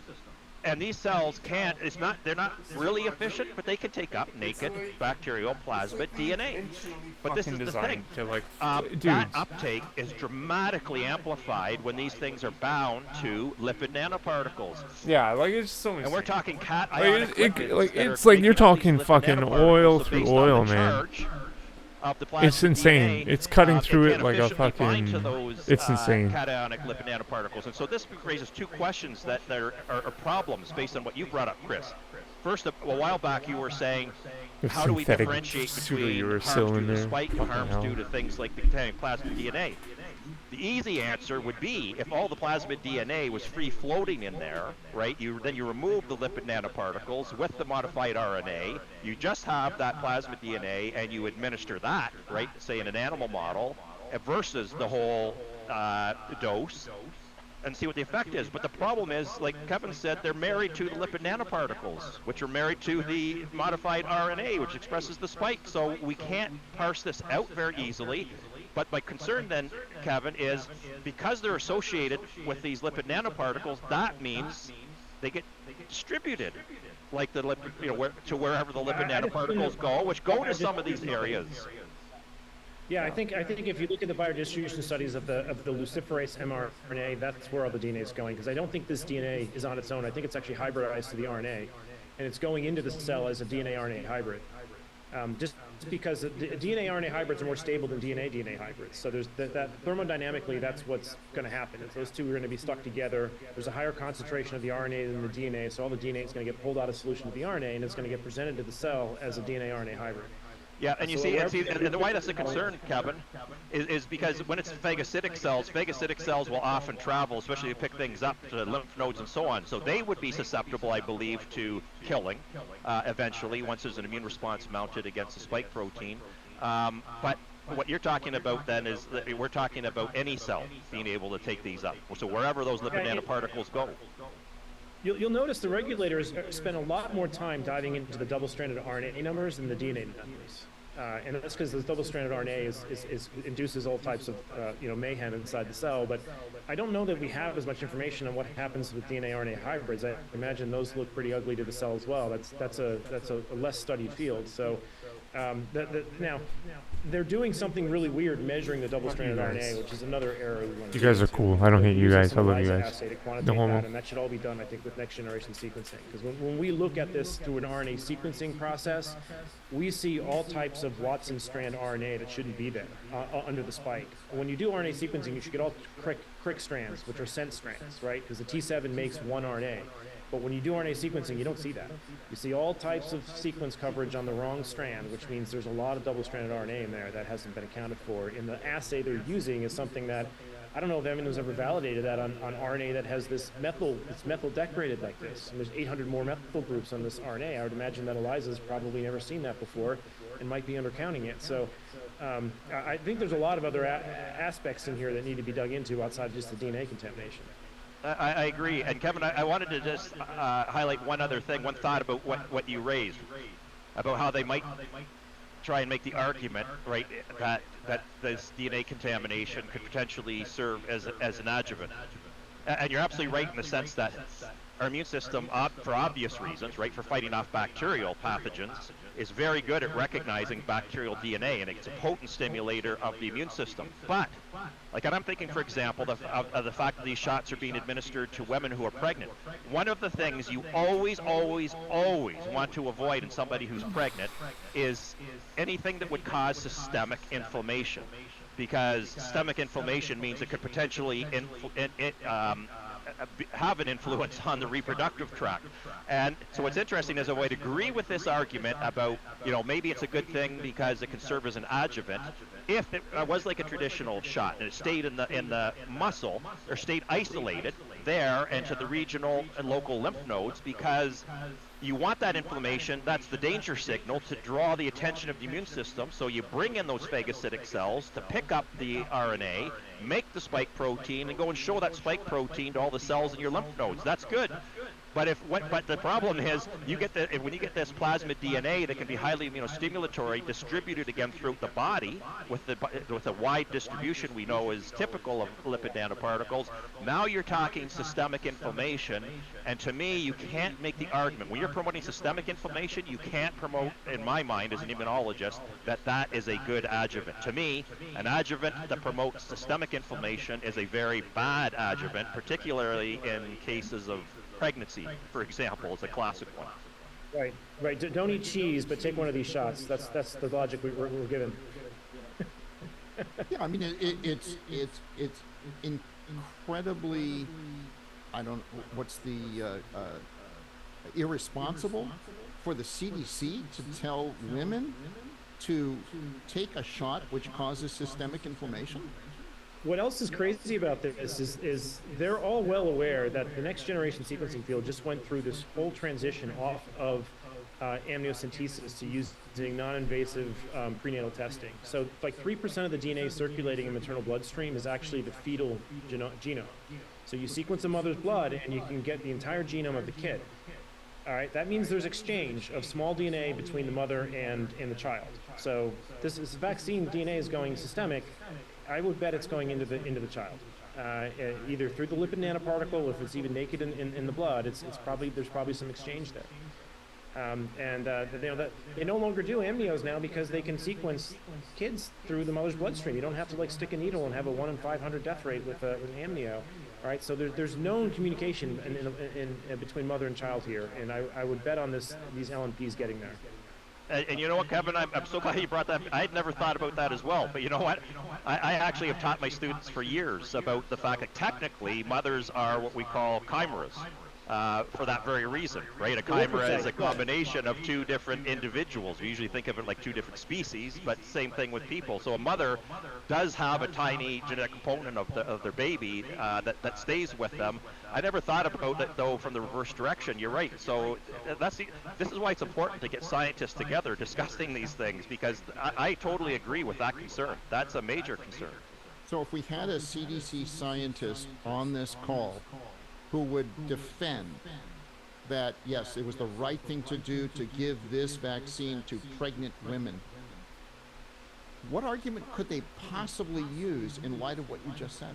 And these cells can't, they're not really efficient, but they can take up naked bacterial plasmid DNA. But this is the thing. To, like, That dudes. uptake is dramatically amplified when these things are bound to lipid nanoparticles. Yeah, like, it's so insane. And we're talking cation It's like you're talking fucking oil through oil, man. It's insane. It's cutting through it like a fucking. It's insane. Cationic lipid nanoparticles. And so this raises two questions that are problems based on what you brought up, Chris. First, a while back you were saying, With how do we synthetic differentiate between pseudo-uracil harms in due to there. spike and Fucking harms hell. due to things like the containing plasmid DNA? The easy answer would be if all the plasmid DNA was free floating in there, right? Then you remove the lipid nanoparticles with the modified RNA. You just have that plasmid DNA and you administer that, right? Say in an animal model versus the whole dose, and see what the effect is. But the problem is, like Kevin said, they're married to the lipid nanoparticles, which are married to the modified RNA, which expresses the spike. So we can't parse this out very easily. But my concern then, Kevin, is because they're associated with these lipid nanoparticles, that means they get distributed, like the lipid, to wherever the lipid nanoparticles go, which go to some of these areas. Yeah, I think if you look at the biodistribution studies of the luciferase mRNA, that's where all the DNA is going. Because I don't think this DNA is on its own. I think it's actually hybridized to the RNA, and it's going into the cell as a DNA-RNA hybrid. Just because the DNA RNA hybrids are more stable than DNA hybrids. So there's that thermodynamically, that's what's going to happen. If those two are going to be stuck together, there's a higher concentration of the RNA than the DNA, so all the DNA is going to get pulled out of solution to the RNA, and it's going to get presented to the cell as a DNA RNA hybrid. Yeah, and you see, and why that's a concern, Kevin, is because when it's phagocytic cells will often travel, especially to pick things up to lymph nodes and so on. So they would be susceptible, I believe, to killing eventually once there's an immune response mounted against the spike protein. But what you're talking about then is that we're talking about any cell being able to take these up. So wherever those lipid nanoparticles go. You'll notice the regulators spend a lot more time diving into the double-stranded RNA numbers than the DNA numbers. And that's because the double-stranded RNA induces all types of mayhem inside the cell. But I don't know that we have as much information on what happens with DNA-RNA hybrids. I imagine those look pretty ugly to the cell as well. That's a less studied field. So now they're doing something really weird, measuring the double-stranded RNA, which is another error we want to You guys are cool. I don't hate you guys. I love you guys. Assay to quantitate No homo. that, and that should all be done, I think, with next-generation sequencing. Because when we look at this through an RNA sequencing process, we see all types of Watson strand RNA that shouldn't be there under the spike. When you do RNA sequencing, you should get all crick strands, which are sense strands, right? Because the T7 makes one RNA. But when you do RNA sequencing, you don't see that. You see all types of sequence coverage on the wrong strand, which means there's a lot of double-stranded RNA in there that hasn't been accounted for. And the assay they're using is something that I don't know if anyone's ever validated that on RNA that has this methyl, it's methyl decorated like this. And there's 800 more methyl groups on this RNA. I would imagine that ELISA's probably never seen that before and might be undercounting it. So I think there's a lot of other aspects in here that need to be dug into outside of just the DNA contamination. I agree. And Kevin, I wanted to just highlight one other thing, one thought about what you raised, about how they might try and make the argument, right, that this DNA contamination could potentially serve as an adjuvant. And you're absolutely right in the sense that our immune system, for obvious reasons, right, for fighting off bacterial pathogens, is very good at recognizing bacterial DNA, and it's a potent stimulator of the immune system. But, like, and I'm thinking, for example, of the fact that these shots are being administered to women who are pregnant. One of the things you always, always, always want to avoid in somebody who's pregnant is anything that would cause systemic inflammation, because systemic inflammation means it could potentially have an influence on the reproductive tract. And so what's interesting is I would agree with this argument about, maybe it's a good thing because it can serve as an adjuvant if it was like a traditional shot and it stayed in the muscle or stayed isolated there and to the regional and local lymph nodes, because you want that inflammation. That's the danger signal to draw the attention of the immune system. So you bring in those phagocytic cells to pick up the RNA, make the spike protein, and go and show that spike protein to all the cells in your lymph nodes. That's good. But but the problem is when you get this plasmid DNA that can be highly immunostimulatory, distributed again throughout the body with a wide distribution we know is typical of lipid nanoparticles. Now you're talking systemic inflammation, and to me you can't make the argument when you're promoting systemic inflammation. You can't promote, in my mind as an immunologist, that is a good adjuvant. To me, an adjuvant that promotes systemic inflammation is a very bad adjuvant, particularly in cases of pregnancy, for example, is a classic one. Right. Don't eat cheese, but take one of these shots. That's the logic we're given. Yeah, I mean it's incredibly, I don't know, what's the irresponsible for the CDC to tell women to take a shot which causes systemic inflammation. What else is crazy about this is they're all well aware that the next generation sequencing field just went through this whole transition off of amniocentesis to using non-invasive prenatal testing. So like 3% of the DNA circulating in maternal bloodstream is actually the fetal genome. So you sequence a mother's blood and you can get the entire genome of the kid. All right, that means there's exchange of small DNA between the mother and the child. So this vaccine DNA is going systemic. I would bet it's going into the child, either through the lipid nanoparticle, if it's even naked in the blood. There's probably some exchange there, that they no longer do amnios now because they can sequence kids through the mother's bloodstream. You don't have to like stick a needle and have a 1 in 500 death rate with an amnio. All right, so there's known communication in between mother and child here, and I would bet on these LNPs getting there. And you know what, Kevin, I'm so glad you brought that. I had never thought about that as well. But you know what? I actually have taught my students for years about the fact that technically mothers are what we call chimeras. For that very reason, right? A chimera is a combination of two different individuals. We usually think of it like two different species, but same thing with people. So a mother does have a tiny genetic component of their baby that stays with them. I never thought about it though from the reverse direction. You're right. So this is why it's important to get scientists together discussing these things, because I totally agree with that concern. That's a major concern. So if we had a CDC scientist on this call who would defend that, yes, it was the right thing to do to give this vaccine to pregnant women, what argument could they possibly use in light of what you just said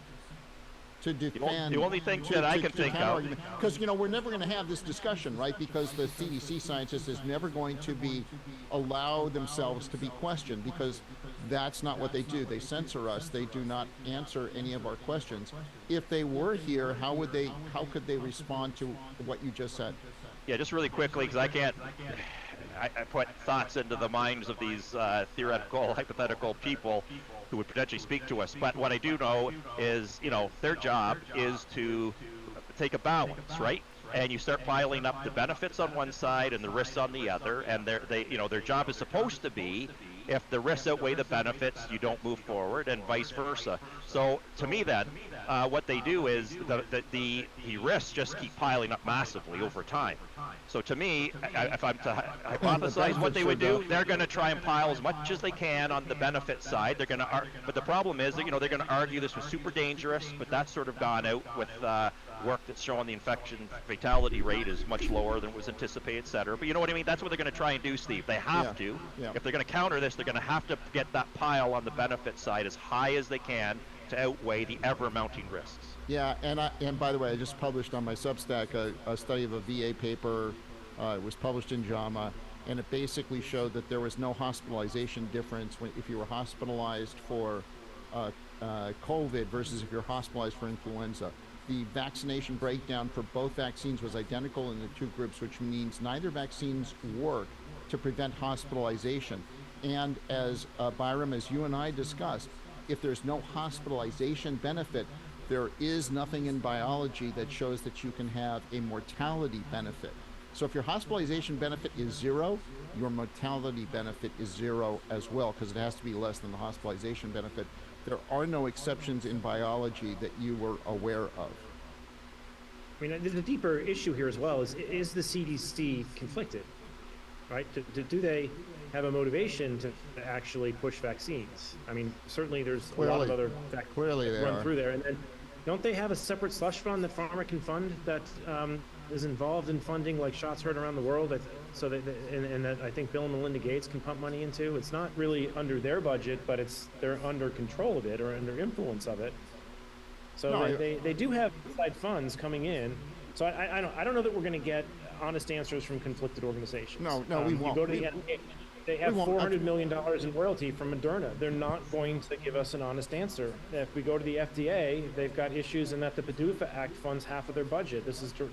to defend? The only thing that I can think of, because we're never going to have this discussion, right? Because the CDC scientist is never going to allow themselves to be questioned, because that's not what they do. They censor us. They do not answer any of our questions. If they were here, how could they respond to what you just said? Yeah, just really quickly, because I put thoughts into the minds of these theoretical, hypothetical people who would potentially speak to us. But what I do know is, their job is to take a balance, right? And you start piling up the benefits on one side and the risks on the other, and their job is supposed to be If the risks outweigh the benefits, you don't move forward, and vice versa. So to me, then, what they do is the risks just keep piling up massively over time. So to me, if I'm to hypothesize what they would do, they're going to try and pile as much as they can on the benefit side. They're going to, but the problem is that they're going to argue this was super dangerous, but that's sort of gone out with work that's showing the infection fatality rate is much lower than was anticipated, et cetera. But you know what I mean? That's what they're going to try and do, Steve. They have to. Yeah. If they're going to counter this, they're going to have to get that pile on the benefit side as high as they can to outweigh the ever-mounting risks. Yeah, and by the way, I just published on my Substack a study of a VA paper. It was published in JAMA, and it basically showed that there was no hospitalization difference if you were hospitalized for COVID versus if you're hospitalized for influenza. The vaccination breakdown for both vaccines was identical in the two groups, which means neither vaccines work to prevent hospitalization. And as Byram, as you and I discussed, if there's no hospitalization benefit, there is nothing in biology that shows that you can have a mortality benefit. So if your hospitalization benefit is 0, your mortality benefit is 0 as well, because it has to be less than the hospitalization benefit. There are no exceptions in biology that you were aware of. I mean, the deeper issue here as well is the CDC conflicted, right? Do they have a motivation to actually push vaccines? I mean, certainly there's a lot of other factors that run through there. And then don't they have a separate slush fund that pharma can fund that is involved in funding like shots heard around the world? So that, and that I think Bill and Melinda Gates can pump money into. It's not really under their budget, but they're under control of it or under influence of it. So no, they do have outside funds coming in. So I don't know that we're going to get honest answers from conflicted organizations. No, we won't. You go to the FDA, they have $400 million in royalty from Moderna. They're not going to give us an honest answer. If we go to the FDA, they've got issues in that the PDUFA Act funds half of their budget.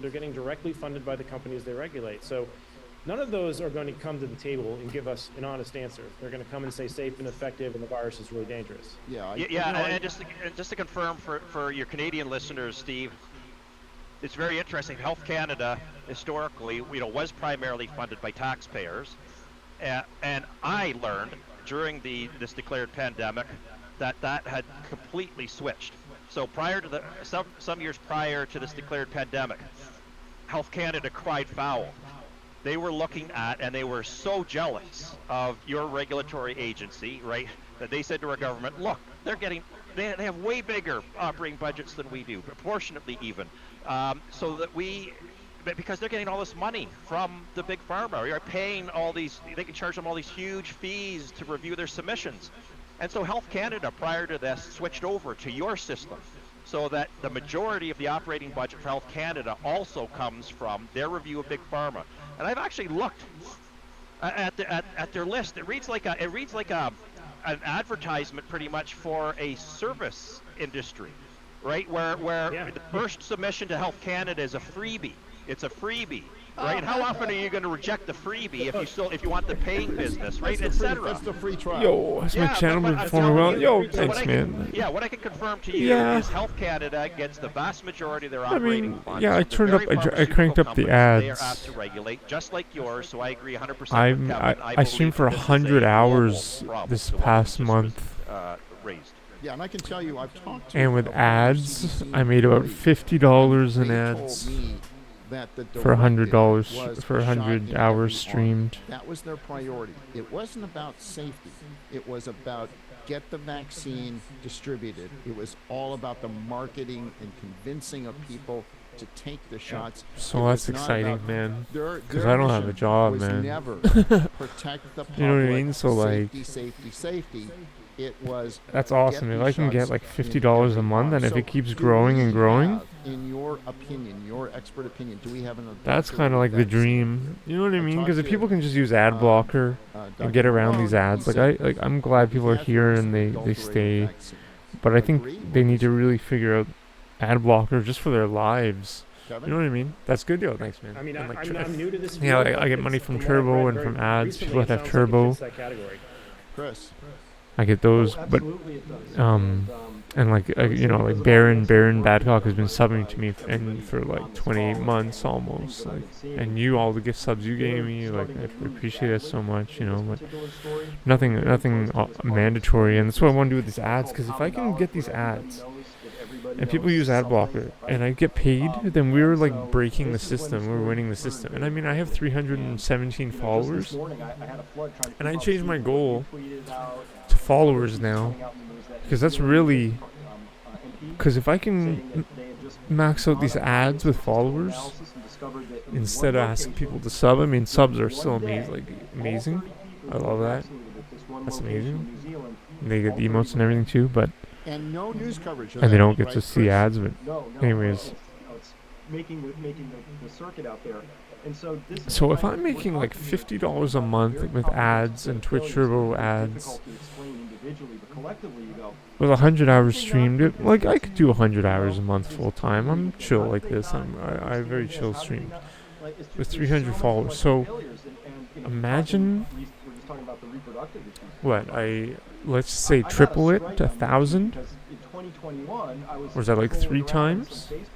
They're getting directly funded by the companies they regulate. So none of those are going to come to the table and give us an honest answer. They're going to come and say safe and effective, and the virus is really dangerous. And just to confirm for your Canadian listeners, Steve, it's very interesting. Health Canada historically, was primarily funded by taxpayers, and I learned during this declared pandemic that had completely switched. So prior to some years prior to this declared pandemic, Health Canada cried foul. They were looking at, and they were so jealous of your regulatory agency, right, that they said to our government, look, they have way bigger operating budgets than we do, proportionately even, because they're getting all this money from the big pharma. You're paying they can charge them all these huge fees to review their submissions. And so Health Canada, prior to this, switched over to your system, so that the majority of the operating budget for Health Canada also comes from their review of big pharma. And I've actually looked at their list. It reads like an advertisement pretty much for a service industry, right? Where the first submission to Health Canada is a freebie. It's a freebie, right? And how often are you going to reject the freebie if you want the paying business, right, etc.? That's the free trial. Yo, has my channel been performing well? Yo, thanks, man. Yeah, what I can confirm to you is Health Canada gets the vast majority of their operating funds. Yeah, I turned up, I cranked up the ads. They are asked to regulate, just like yours. So I agree 100% with Kevin. I streamed for 100 hours this past month. Raised. Yeah, and I can tell you, I've talked to. And with ads, I made about $50 in ads. For $100 for 100 hours streamed. That was their priority. It wasn't about safety. It was about get the vaccine distributed. It was all about the marketing and convincing of people to take the shots. So that's exciting, man. Because I don't have a job, man. Never protect the public. You know what I mean? So safety. It was. That's awesome. If I can get like $50 a month, and if it keeps growing and growing. In your opinion, your expert opinion, do we have an? That's kind of like the dream. You know what I mean? Because if people can just use ad blocker and get around these ads, I'm glad people are here and they stay. But I think they need to really figure out ad blocker just for their lives. You know what I mean? That's good, yo. Thanks, man. I mean, I'm new to this. Yeah, I get money from Turbo and from ads. People that have Turbo. Chris. I get those, but Absolutely it does. and like you know, like Baron Badcock has been subbing to me for like 28 months almost, like, and you, all the gift subs you gave me, like, I appreciate it so much, you know, but nothing mandatory, and that's what I want to do with these ads, because if I can get these ads and people use ad blocker and I get paid, then we're like breaking the system, we're winning the system. And I mean, I have 317 followers, and I changed my goal to followers now, because that's really, because if I can max out these ads with followers instead of asking people to sub, I mean, subs are still amazing. I love that. That's amazing. They get the emotes and everything too, but and no news coverage. And they don't get to see ads, but anyways. It's making the circuit out there. And so if I'm making like $50 a month with ads and Twitch Turbo ads with 100 hours streamed, like I could do 100 hours a month full time. I'm chill like this. I very chill streams with 300 followers. So imagine what let's say triple it to 1,000. Or is that like 3 times? It's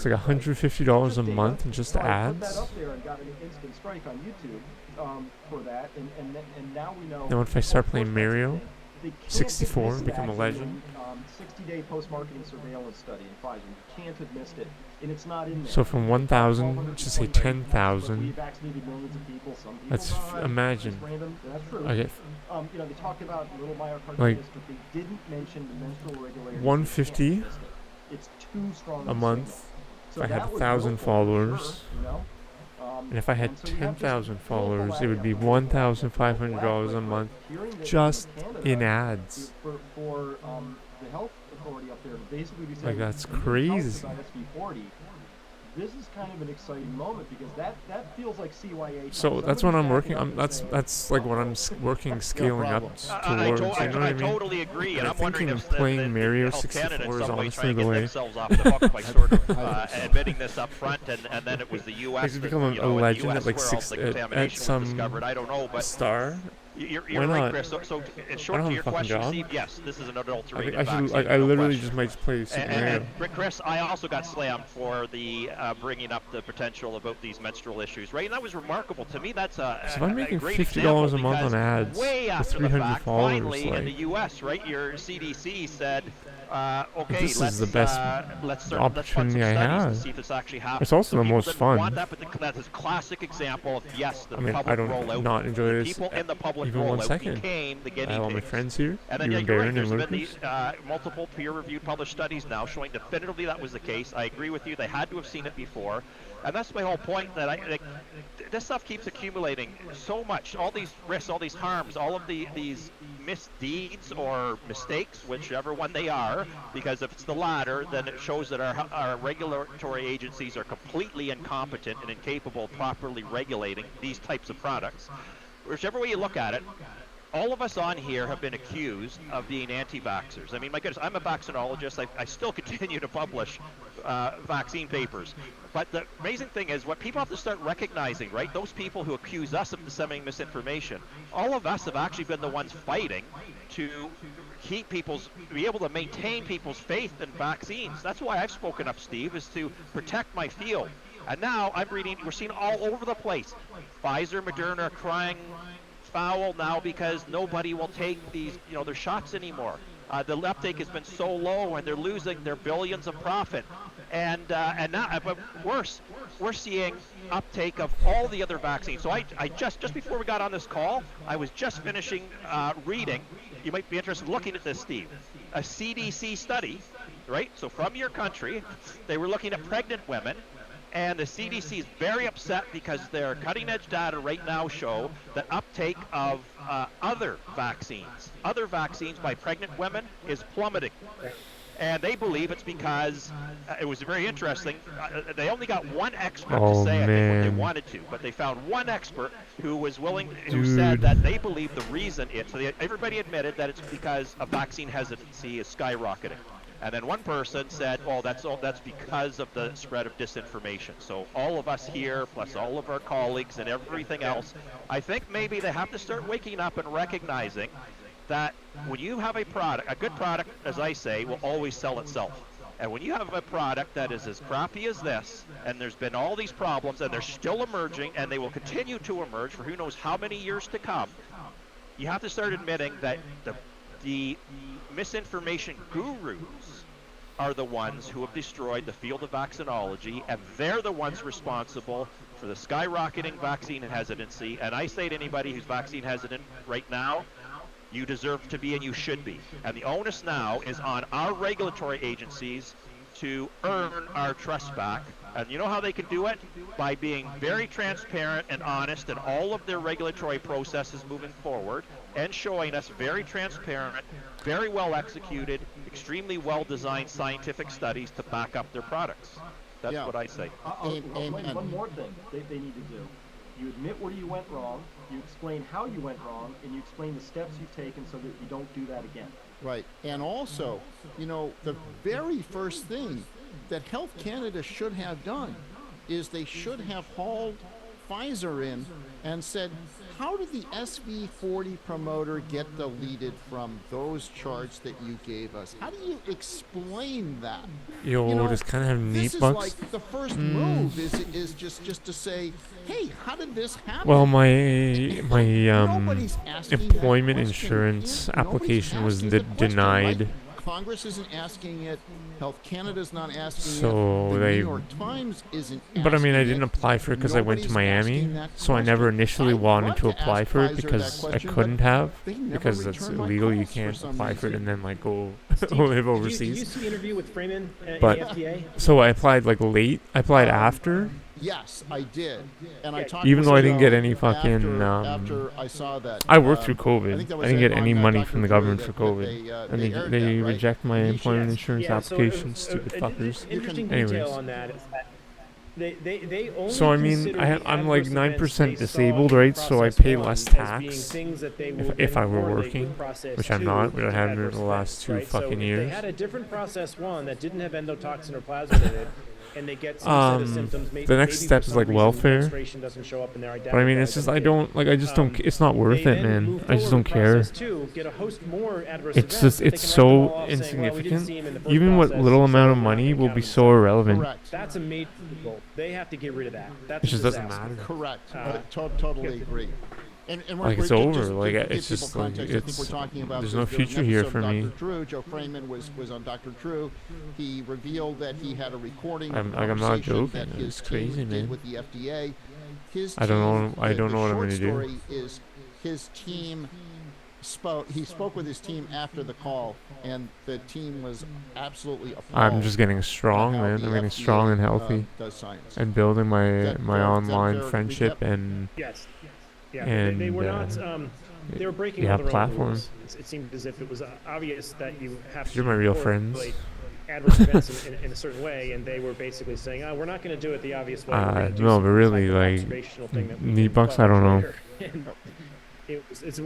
like $150 a month in just ads. Now if I start playing Mario 64, become a legend. 60-day post-marketing surveillance study in Pfizer. You can't have missed it. And it's not in there. So from 1,000 to say 10,000. That's imagine. I get they talked about little myocarditis, like but they didn't mention the menstrual regularity. 150 it's too strong a month. If I had 1,000 followers, and if I had 10,000 followers, it would be $1,500 a month just in ads. For the health authority up there to basically be saying, like, that's crazy. This is kind of an exciting moment, because that feels like CYA. So that's what I'm working on. That's like what I'm working scaling up towards. You know what I mean? Totally agree. And I'm thinking of playing Mario 64 is honestly the way. Themselves off the hook by sort of admitting this up front, and then it was the U.S. He's become a legend at like at some discovered. I don't know, but star. You're Why right, not? Chris. So in short to your question, Steve, yes, this is an adulterated vaccine. I literally just might play Super Mario. And Chris, I also got slammed for the bringing up the potential about these menstrual issues, right? And that was remarkable to me. That's so if I'm making $50 a month on ads with 300 followers, finally in the U.S., right? Your CDC said, okay, this is the best opportunity I have. See if this actually happens. It's also the most fun. That's a classic example of, yes, the I mean, public I don't rollout. not enjoy this People in the public even 1 second. Became the guinea I have all my pigs. friends here, And then, you and you're right, Baron and there's been Lucas. these multiple peer-reviewed published studies now showing definitively that was the case. I agree with you. They had to have seen it before. And that's my whole point, that this stuff keeps accumulating so much. All these risks, all these harms, all of these misdeeds or mistakes, whichever one they are, because if it's the latter, then it shows that our regulatory agencies are completely incompetent and incapable of properly regulating these types of products. Whichever way you look at it, all of us on here have been accused of being anti-vaxxers. I mean, my goodness, I'm a vaccinologist. I still continue to publish vaccine papers. But the amazing thing is, what people have to start recognizing, right, those people who accuse us of disseminating misinformation, all of us have actually been the ones fighting to keep be able to maintain people's faith in vaccines. That's why I've spoken up, Steve, is to protect my field. And now we're seeing all over the place. Pfizer, Moderna are crying foul now because nobody will take these, their shots anymore. The uptake has been so low, and they're losing their billions of profit. And now, but worse, we're seeing uptake of all the other vaccines. So I just before we got on this call, I was just finishing reading. You might be interested in looking at this, Steve. A CDC study, right? So from your country, they were looking at pregnant women. And the CDC is very upset because their cutting-edge data right now show that uptake of other vaccines by pregnant women is plummeting. And they believe it's because it was very interesting. They only got one expert to say I think what they wanted to, but they found one expert who was willing, who said that they believe the reason everybody admitted that it's because a vaccine hesitancy is skyrocketing. And then one person said, "Oh, that's because of the spread of disinformation." So all of us here, plus all of our colleagues and everything else, I think maybe they have to start waking up and recognizing that when you have a product, a good product, as I say, will always sell itself. And when you have a product that is as crappy as this, and there's been all these problems, and they're still emerging, and they will continue to emerge for who knows how many years to come, you have to start admitting that the misinformation gurus are the ones who have destroyed the field of vaccinology, and they're the ones responsible for the skyrocketing vaccine hesitancy. And I say to anybody who's vaccine hesitant right now, you deserve to be and you should be. And the onus now is on our regulatory agencies to earn our trust back. And you know how they can do it? By being very transparent and honest in all of their regulatory processes moving forward, and showing us very transparent, very well executed, extremely well designed scientific studies to back up their products. That's what I say. One more thing they need to do. You admit where you went wrong, you explain how you went wrong, and you explain the steps you've taken so that you don't do that again. Right. And also, you know, the very first thing that Health Canada should have done is they should have hauled Pfizer in and said, how did the SV40 promoter get deleted from those charts that you gave us? How do you explain that? Yo, you know, just kind of have neat this bucks. is like the first move is just to say, hey, how did this happen? Well, my Nobody's asking that employment question. insurance Nobody's application was asking the question, denied. right? Congress isn't asking it. Health Canada's not asking So it. The they- New York Times isn't asking But I mean, I didn't it. apply for it because I went to Nobody's Miami, asking that so I never question. initially I'd wanted love to ask apply for it Pfizer because that I question, couldn't but have, they never because that's return my illegal. You calls for can't some apply for it reason. and then like go Steve, live Did you overseas. see the interview with Freeman at But- the FDA? So I applied like late. I applied after. Yes, I did, and I Yeah, talked. Even to though I didn't get Joe any fucking, after I saw that. I worked through COVID. I think that I was didn't get on, any money Dr. from the Drew government that- for that COVID, and aired they that, right? reject my He employment should- insurance Yeah, so, application. Stupid fuckers. Interesting Anyways. detail on that is that they only So I mean, consider the I'm like adverse 9% events they disabled, saw in right? So I process pay one less as being tax things that they will if then I were correlate working, with process which I'm two not, but I to haven't in adverse the last events, 2 right? So fucking if years. they had a different process one that didn't have endotoxin or plasmid in it, and they get some set of symptoms, maybe the next maybe step for is some like reason welfare. menstruation doesn't show up in their But I mean, it's just I don't like. I just don't. It's not they worth it, then man. move I just forward don't with care. process two, get a host more adverse It's events, just but they it's can write them all so off saying, "Well, we didn't insignificant. see him in the first Even what process, little so amount of we're not money gonna will count be him as so irrelevant. Correct. That's a major goal. They have to get rid of that. That's It just a doesn't disaster. matter. Correct. Uh, Totally agree. And Like, it's we're over. just Like, to it's give just people like, context, I think it's- we're talking about there's the- no there was future an here episode for of me. Dr. Drew. Joe Freeman was on Dr. Drew. He revealed that he had a recording of a I'm not conversation joking. that his It's crazy, team did man. with the FDA. His I don't know- team- I don't the know what I'm short gonna do. story is his team he spoke with his team after the call, and the team was absolutely appalled. I'm just getting strong, at how man. the I'm getting FDA, strong and healthy, does science. and building my That- my that online fair? friendship Yep. and Yes. Yeah. And, they were not. They were breaking yeah, all their own platform. rules. It seemed as if it was obvious that you have to. You're my real correlate friends. Adverse events in a certain way, and they were basically saying, "Oh, we're not going to do it the obvious way. We're gonna do no, some but really, type of like, observational thing that we neat can bucks, I don't know. later." And it's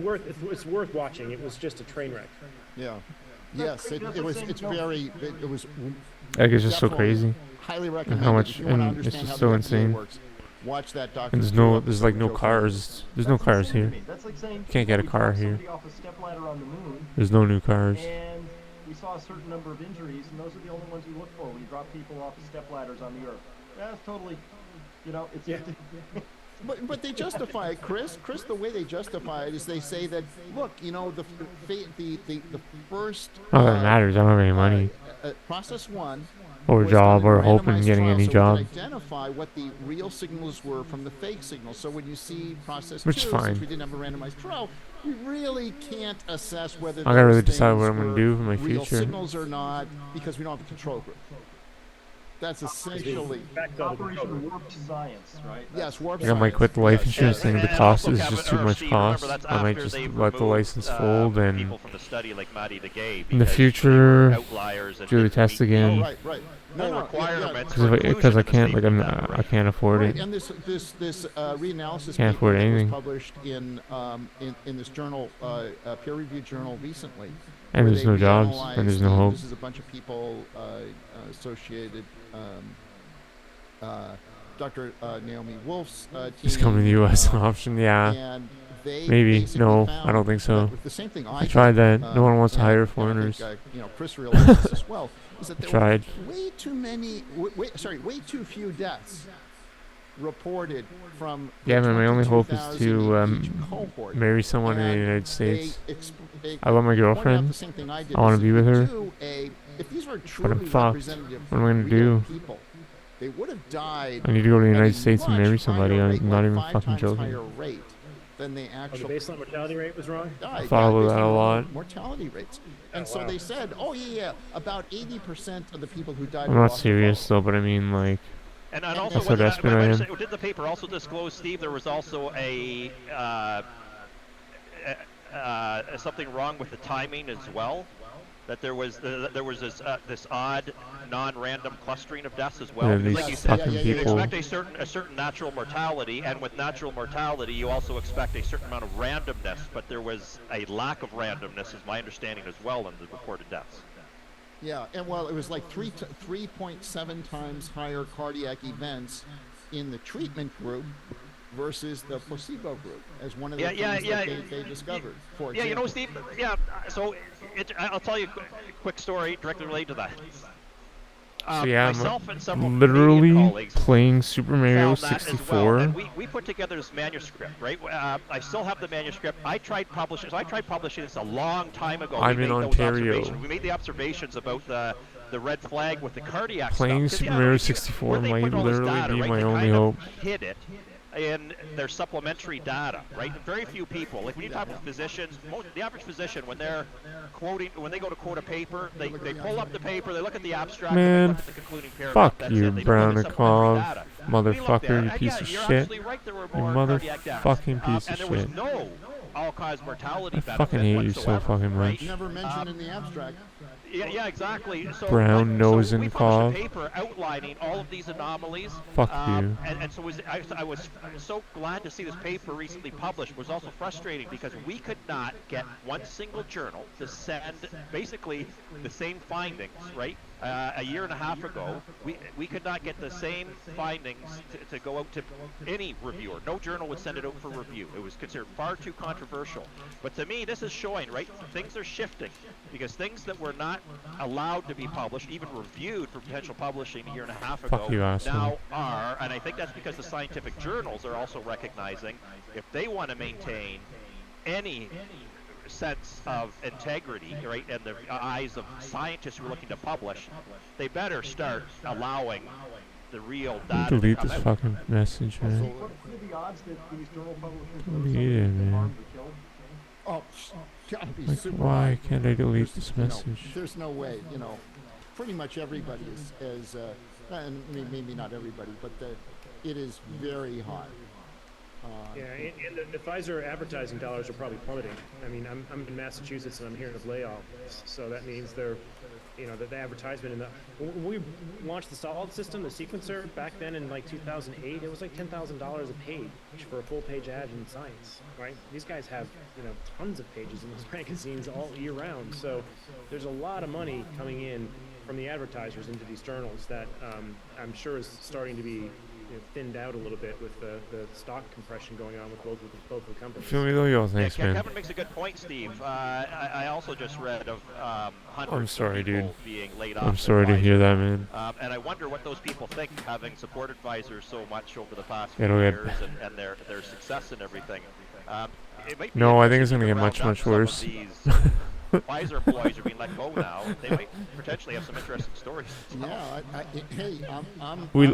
worth watching. It was just a train wreck. Yeah. Yes, it was. It's very. It was. like it's just so definitely crazy. Highly recommend. how much- if you want to and it's understand just how so the FDA insane. works, watch that Dr. And there's Drew no there's like no episode, Joe Freeman. cars. There's no cars here. That's like saying Can't get a we car dropped here. somebody off a stepladder on the moon, There's no new cars. and we saw a certain number of injuries, and those are the only ones we look for when you drop people off of stepladders on the Earth. That's totally, it's Yeah. But they justify it, Chris. Chris, the way they justify it is they say that look, the first. Not that it matters. I don't have any money Process one. or was job done in or a hoping randomized getting trial, any so job. we could identify what the real signals were from the fake signals. So when you see process Which is two, fine. since we didn't have a randomized trial, we really can't assess whether I gotta really those decide what things I'm gonna were do for my real future. signals or not because we don't have a control group. That's essentially Operation Warp Science, right? yes. Warp Like I might science. quit the life Yes. insurance thing. The And cost also, is Kevin, just too or much Steve, cost. remember, that's I might after just they've let the removed, license fold people and from the study like Maddie the Gay in the because future they were outliers and do the didn't test meet Oh, again. right. requirements because I can't I can't afford Right, it. and this reanalysis Can't paper afford that was anything. published in this journal, a peer-reviewed journal recently, And where there's they no jobs, and there's no hope. this is a bunch of people associated. Dr. Naomi Wolf's team. Just coming to the U.S. option, yeah. And they Maybe. basically No, found I don't think so. the same thing I tried did, that. No one wants to hire and foreigners. I think, Chris realized this as well. Is that there tried. were way too few deaths reported from. Yeah, man. My only hope is 22,000 to each cohort. marry someone in the And United States. they I love my pointed out girlfriend. the same thing I did, I want is to be if with you her. do if these were But I'm truly fucked. representative What am I gonna real do? people, they would have died. I need to go to the at a United States and much marry somebody. higher I'm rate, not like even 5 fucking times joking. higher rate than they Oh, the actually baseline mortality rate was wrong? died. thought about based that a on lot. mortality rates. And Oh, so wow. they said, about 80% of the people who died I'm were not off the serious boat. though, but I mean like. And And also, that's how desperate I am. did the paper also disclose, Steve, there was also something wrong with the timing as well? That there was this odd, non-random clustering of deaths as well. Yeah, Because these like you said, fucking you people. expect a certain natural mortality, and with natural mortality, you also expect a certain amount of randomness. But there was a lack of randomness, is my understanding as well, in the reported deaths. Yeah, and well, it was like 3.7 times higher cardiac events in the treatment group versus the placebo group, as one of the things that they discovered. For example. Steve. Yeah, so I'll tell you a quick story directly related to that. So yeah, Myself and several I'm Canadian literally colleagues playing Super Mario found that as 64. well, and we put together this manuscript, right? I still have the manuscript. I tried publishing this a long time ago. I'm we in made Ontario. Those observations. We made the observations about the red flag with the cardiac Playing stuff. Super Mario 64 might literally be my only hope. Hid it in their supplementary data, right? Very few people, like when you talk with physicians, the average physician, when they're quoting, when they go to quote a paper, they pull up the paper, they look at the abstract, and they Man, look at the concluding paragraph. fuck you, Brownikov, motherfucker, you piece of shit. You motherfucking piece of and there was shit. no all-cause mortality I benefit fucking hate you so whatsoever, fucking right? much. Never mentioned in the abstract. Yeah, exactly. So, Brown nose so and we published cough. a paper outlining all of these anomalies. Fuck you. And so I was so glad to see this paper recently published. It was also frustrating because we could not get one single journal to send basically the same findings, right? A year and a half ago, we could not get the same findings to go out to any reviewer. No journal would send it out for review. It was considered far too controversial. But to me, this is showing, right? Things are shifting because things that were not allowed to be published, even reviewed for potential publishing a year and a half ago, Fuck you, asshole. now are. And I think that's because the scientific journals are also recognizing if they want to maintain any sense of integrity, right, in the eyes of scientists who are looking to publish, they better start allowing the real data to Delete come this out. fucking message, man. What are the odds that these journal publishers know Delete something it, that man. harmed or killed? Oh, gotta be Like, super why high. can't I delete There's, this you know, message? there's no way, pretty much everybody is and maybe not everybody, but it is very high. Yeah, and the Pfizer advertising dollars are probably plummeting. I mean, I'm in Massachusetts and I'm hearing of layoffs, so that means they're, the advertisement in when we launched the solid system, the sequencer back then in like 2008, it was like $10,000 a page for a full page ad in Science, right? These guys have tons of pages in those magazines all year round, so there's a lot of money coming in from the advertisers into these journals that I'm sure is starting to be thinned out a little bit with the stock compression going on with both of the companies. Feel me though, yo, thanks, Yeah, man. Kevin makes a good point, Steve. I also just read of hundreds I'm sorry, of people dude. being laid off. I'm at sorry to hear Pfizer. that, man. And I wonder what those people think, having supported Pfizer so much over the past few It'll get- years and their success and everything. It might be No, I think it's interesting gonna to get much, round much up some of worse. these Pfizer employees are being let go now. They might potentially have some interesting stories to tell. Yeah, hey, I'm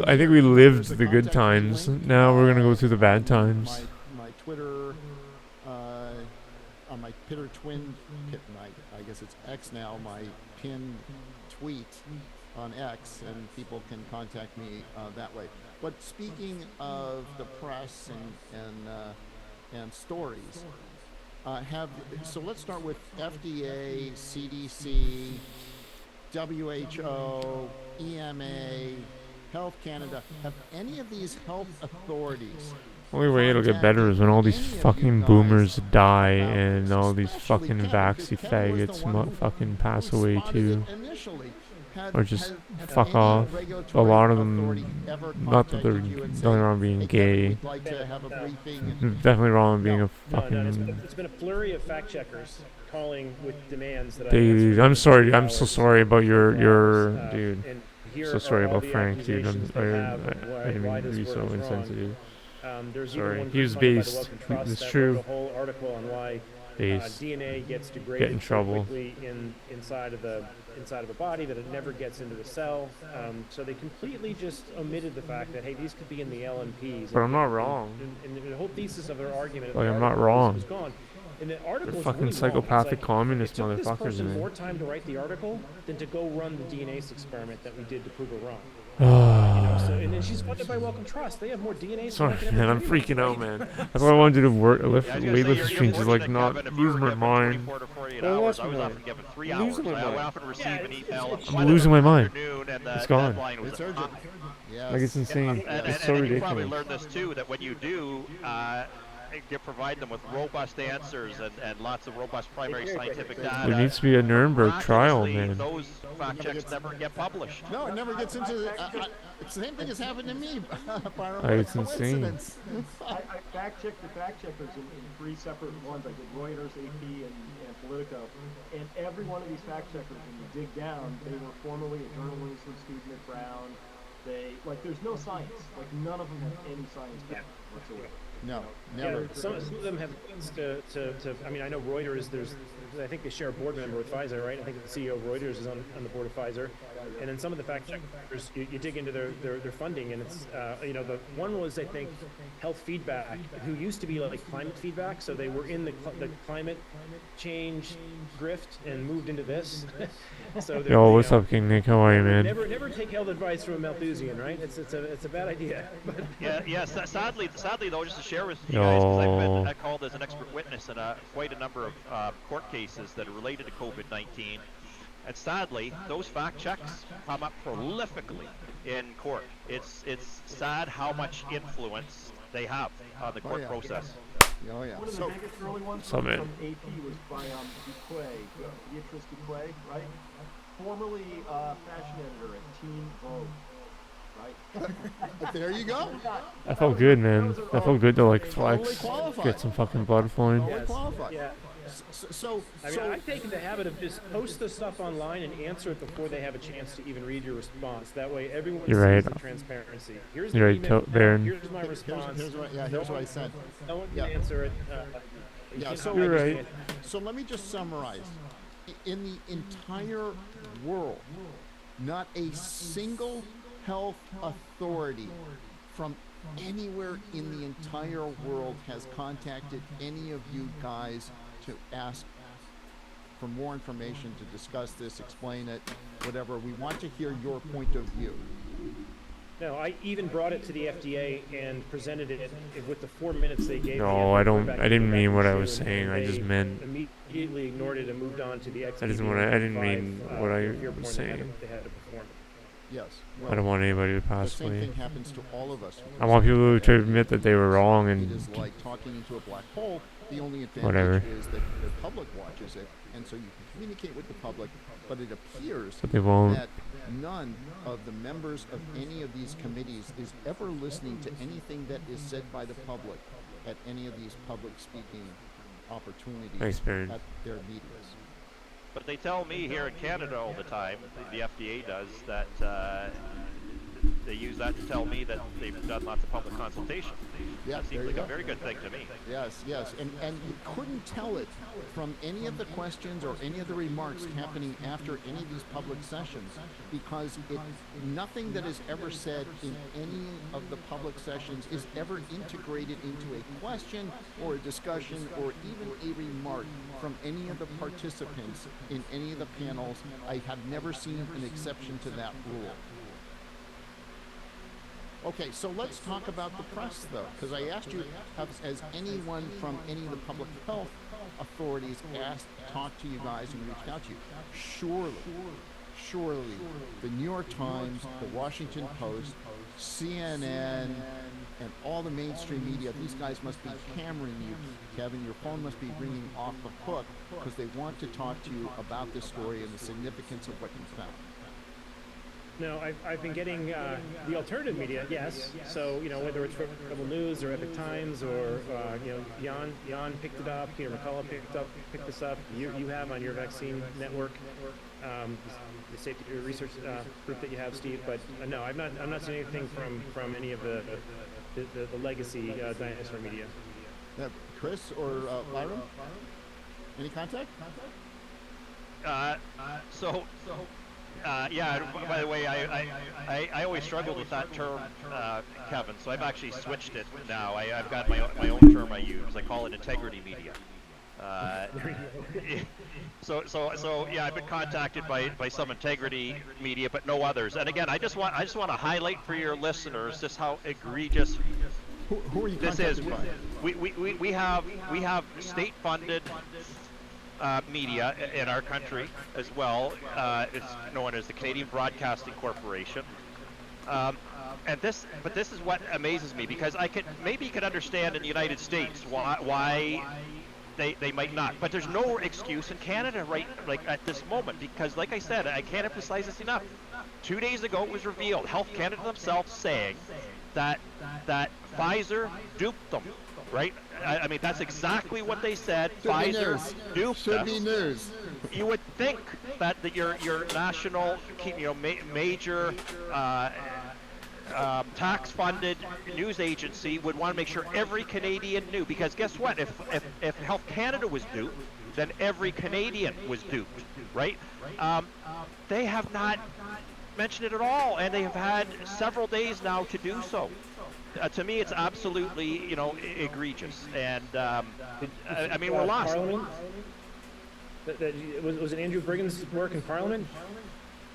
I think we here. lived There's a the good contact me times. link, Now we're gonna go through the bad times. My Twitter, on my Twitter I guess it's X now, my pinned tweet on X, and people can contact me that way. But speaking of the press and stories, so let's start with FDA, CDC, WHO, EMA, Health Canada, have any of these health authorities Only way it'll get better is when all these fucking boomers die and all these fucking vaxxy faggots fucking pass away too. Or just fuck off. A lot of them, not that they're nothing wrong being gay. Definitely wrong being a fucking. It's been a flurry of fact checkers calling with demands that Dude, I'm sorry. I'm so sorry about your dude. And so sorry about Frank, dude. I didn't mean to be so insensitive. Sorry, he was based. It's true. A whole article on why DNA gets degraded Get in trouble. quickly inside of a body, that it never gets into the cell. So they completely just omitted the fact that, hey, these could be in the LNPs. But I'm not wrong. And the whole thesis of their argument Like, I'm not wrong. was gone. And the article They're was fucking really psychopathic communist it took this motherfuckers, person man. more time to write the article than to go run the DNA experiment that we did to prove it wrong. And then she's funded by Wellcome Trust. They have more DNA. Sorry, man, I'm freaking out, man. That's why I wanted to weightlifting streams is like not losing my mind. I was often given 3 hours. I often receive an email. I'm losing my mind. It's gone. It's urgent. Like, it's insane. It's so and you probably ridiculous. learned this too, that when you do you provide them with robust answers and lots of robust primary scientific data. There needs to be a Nuremberg trial, man. Those fact checks never get published. No, it never gets into the... it's the same thing has happened to me, Byron. It's insane. I fact-checked the fact-checkers in 3 separate ones. I did Reuters, AP, and Politico. And every one of these fact-checkers, when you dig down, they were formerly a journalism student at Brown. There's no science. Like, none of them have any science back whatsoever. No, never. Yeah, some of them have links to. I mean, I know Reuters. I think they share a board member with Pfizer, right? I think the CEO of Reuters is on the board of Pfizer. And then some of the fact checkers, you dig into their funding, and it's the one was, I think, Health Feedback, who used to be like Climate Feedback, so they were in the climate change grift and moved into this. So Yo, what's up, King Nick? How are you, man? Never take health advice from a Malthusian, right? It's a bad idea. Sadly though, just to share with you guys, because I've been called as an expert witness in quite a number of court cases that are related to COVID-19, and sadly, those fact checks come up prolifically in court. It's sad how much influence they have on the court process. Oh yeah. One of the biggest early ones So, from man. AP was by Beatrice Duquay, right? Formerly fashion editor at Teen Vogue, right? There you go. That felt good, man. That felt good to like Totally flex, qualified. get some fucking blood flowing. Totally qualified. Yeah. So I've taken the habit of just post the stuff online and answer it before they have a chance to even read your response. That way, everyone You're sees right. the transparency. Here's the You're right, email. Baron. Here's my response. here's what I said. No one can Yeah. answer it. Yeah, can't so hide You're your right. hand. So let me just summarize. In the entire world, not a single health authority from anywhere in the entire world has contacted any of you guys to ask for more information, to discuss this, explain it, whatever. We want to hear your point of view. No, I even brought it to the FDA and presented it with the 4 minutes they gave me. No, I didn't mean what I was saying. I just meant. Immediately ignored it and moved on to the XBB. I didn't mean what I was saying. They had to perform. Yes. I don't want anybody to The pass same away. thing happens to all of us. I want people to admit that they were wrong It and is like talking into a black hole. The only advantage Whatever. is that the public watches it, and so you can communicate with the public, but it appears but they won't. that none of the members of any of these committees is ever listening to anything that is said by the public at any of these public speaking opportunities Thanks, Baron. at their meetings. But they tell me here in Canada all the time, the FDA does, that they use that to tell me that they've done lots of public consultation. Yeah, That there seems you like go. a very good thing to me. Yes, and you couldn't tell it from any of the questions or any of the remarks happening after any of these public sessions, because nothing that is ever said in any of the public sessions is ever integrated into a question or a discussion or even a remark from any of the participants in any of the panels. I have never seen an exception to that rule. Okay, so let's talk about the press, though, because I asked you, has anyone from any of the public health authorities talked to you guys and reached out to you? surely the New York Times, the Washington Post, CNN, and all the mainstream media, these guys must be hammering you, Kevin. Your phone must be ringing off the hook because they want to talk to you about this story and the significance of what you found. No, I've been getting the alternative media, yes. So, whether it's Rebel News or Epic Times or, Jan picked it up, Peter McCullough picked this up. You have on your vaccine network, the safety research group that you have, Steve. But no, I'm not seeing anything from any of the legacy dinosaur media. Chris or Lyra? Any contact? Yeah, by the way, I always struggled with that term, Kevin, so I've actually switched it now. I've got my own term I use. I call it integrity media. So yeah, I've been contacted by some integrity media, but no others. And again, I just want to highlight for your listeners just how egregious who are you this is. by? We have state-funded media in our country as well. It's known as the Canadian Broadcasting Corporation. But this is what amazes me, because maybe you could understand in the United States why they might not, but there's no excuse in Canada right at this moment, because like I said, I can't emphasize this enough. 2 days ago it was revealed, Health Canada themselves saying that Pfizer duped them, right? I mean, that's exactly what they said. Pfizer duped us. Should be news. You would think that your national, major tax-funded news agency would want to make sure every Canadian knew, because guess what? If Health Canada was duped, then every Canadian was duped, right? They have not mentioned it at all, and they have had several days now to do so. To me, it's absolutely, egregious, and I mean, we're lost. Parliament? Was it Andrew Brigham's work in Parliament?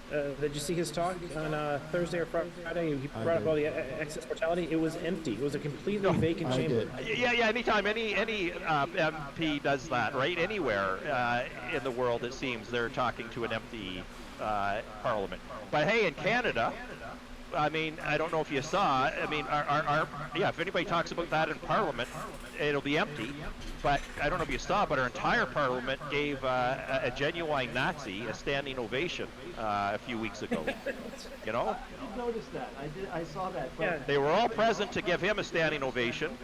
Did you see his talk on Thursday or Friday? He brought up all the excess mortality. It was empty. It was a completely vacant chamber. Yeah. Anytime any MP does that, right? Anywhere in the world, it seems they're talking to an empty Parliament. But hey, in Canada, I mean, I don't know if you saw. I mean, if anybody talks about that in Parliament, it'll be empty. But I don't know if you saw, but our entire Parliament gave a genuine Nazi a standing ovation a few weeks ago. I did notice that. I saw that. Yeah. They were all present to give him a standing ovation.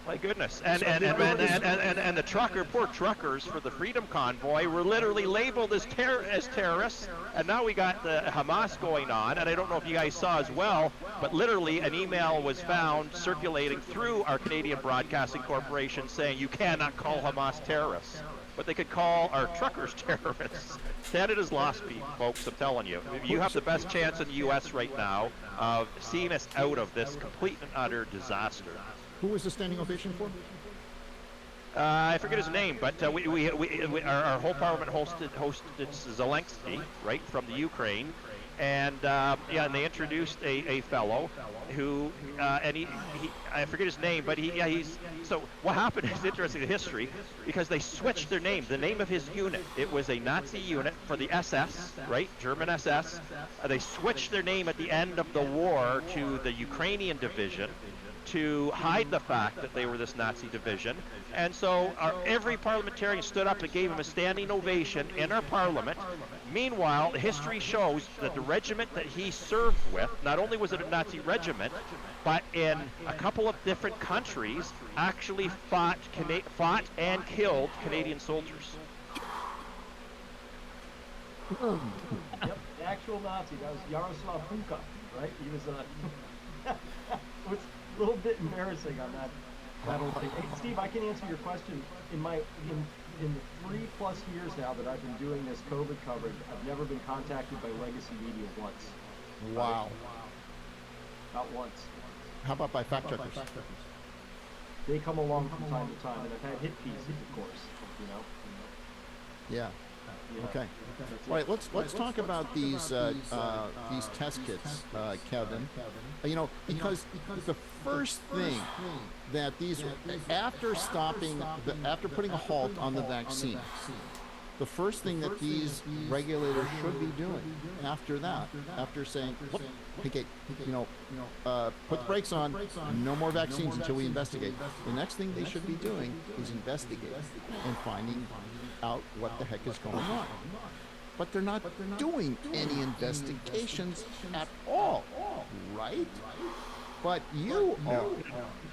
My goodness, and the poor truckers for the Freedom Convoy were literally labeled as terrorists, and now we got the Hamas going on, and I don't know if you guys saw as well, but literally an email was found circulating through our Canadian Broadcasting Corporation saying you cannot call Hamas terrorists, but they could call our truckers terrorists. Canada's lost, folks, I'm telling you. You have the best chance in the U.S. right now of seeing us out of this complete and utter disaster. Who was the standing ovation for? I forget his name, but our whole Parliament hosted Zelensky, right, from the Ukraine, and and they introduced a fellow who and he I forget his name, but he's so what happened is interesting in history, because they switched their name. The name of his unit, it was a Nazi unit for the SS, right, German SS. They switched their name at the end of the war to the Ukrainian division, to hide the fact that they were this Nazi division. And so every parliamentarian stood up and gave him a standing ovation in our Parliament. Meanwhile, history shows that the regiment that he served with, not only was it a Nazi regiment, but in a couple of different countries actually fought and killed Canadian soldiers. Yep, the actual Nazi, that was Yaroslav Hunka, right? He was it was a little bit embarrassing on that whole thing. Hey, Steve, I can answer your question. In the 3+ years now that I've been doing this COVID coverage, I've never been contacted by legacy media once. Wow. Not once. How about by fact checkers? They come along from time to time, and I've had hit pieces, of course. Yeah. Okay. All right. Let's talk about these test kits, Kevin. Because the first thing that after putting a halt on the vaccine, the first thing that these regulators should be doing after that, after saying, look, okay, put the brakes on, no more vaccines until we investigate. The next thing they should be doing is investigate and finding out what the heck is going on. But they're not doing any investigations at all, right? But you are.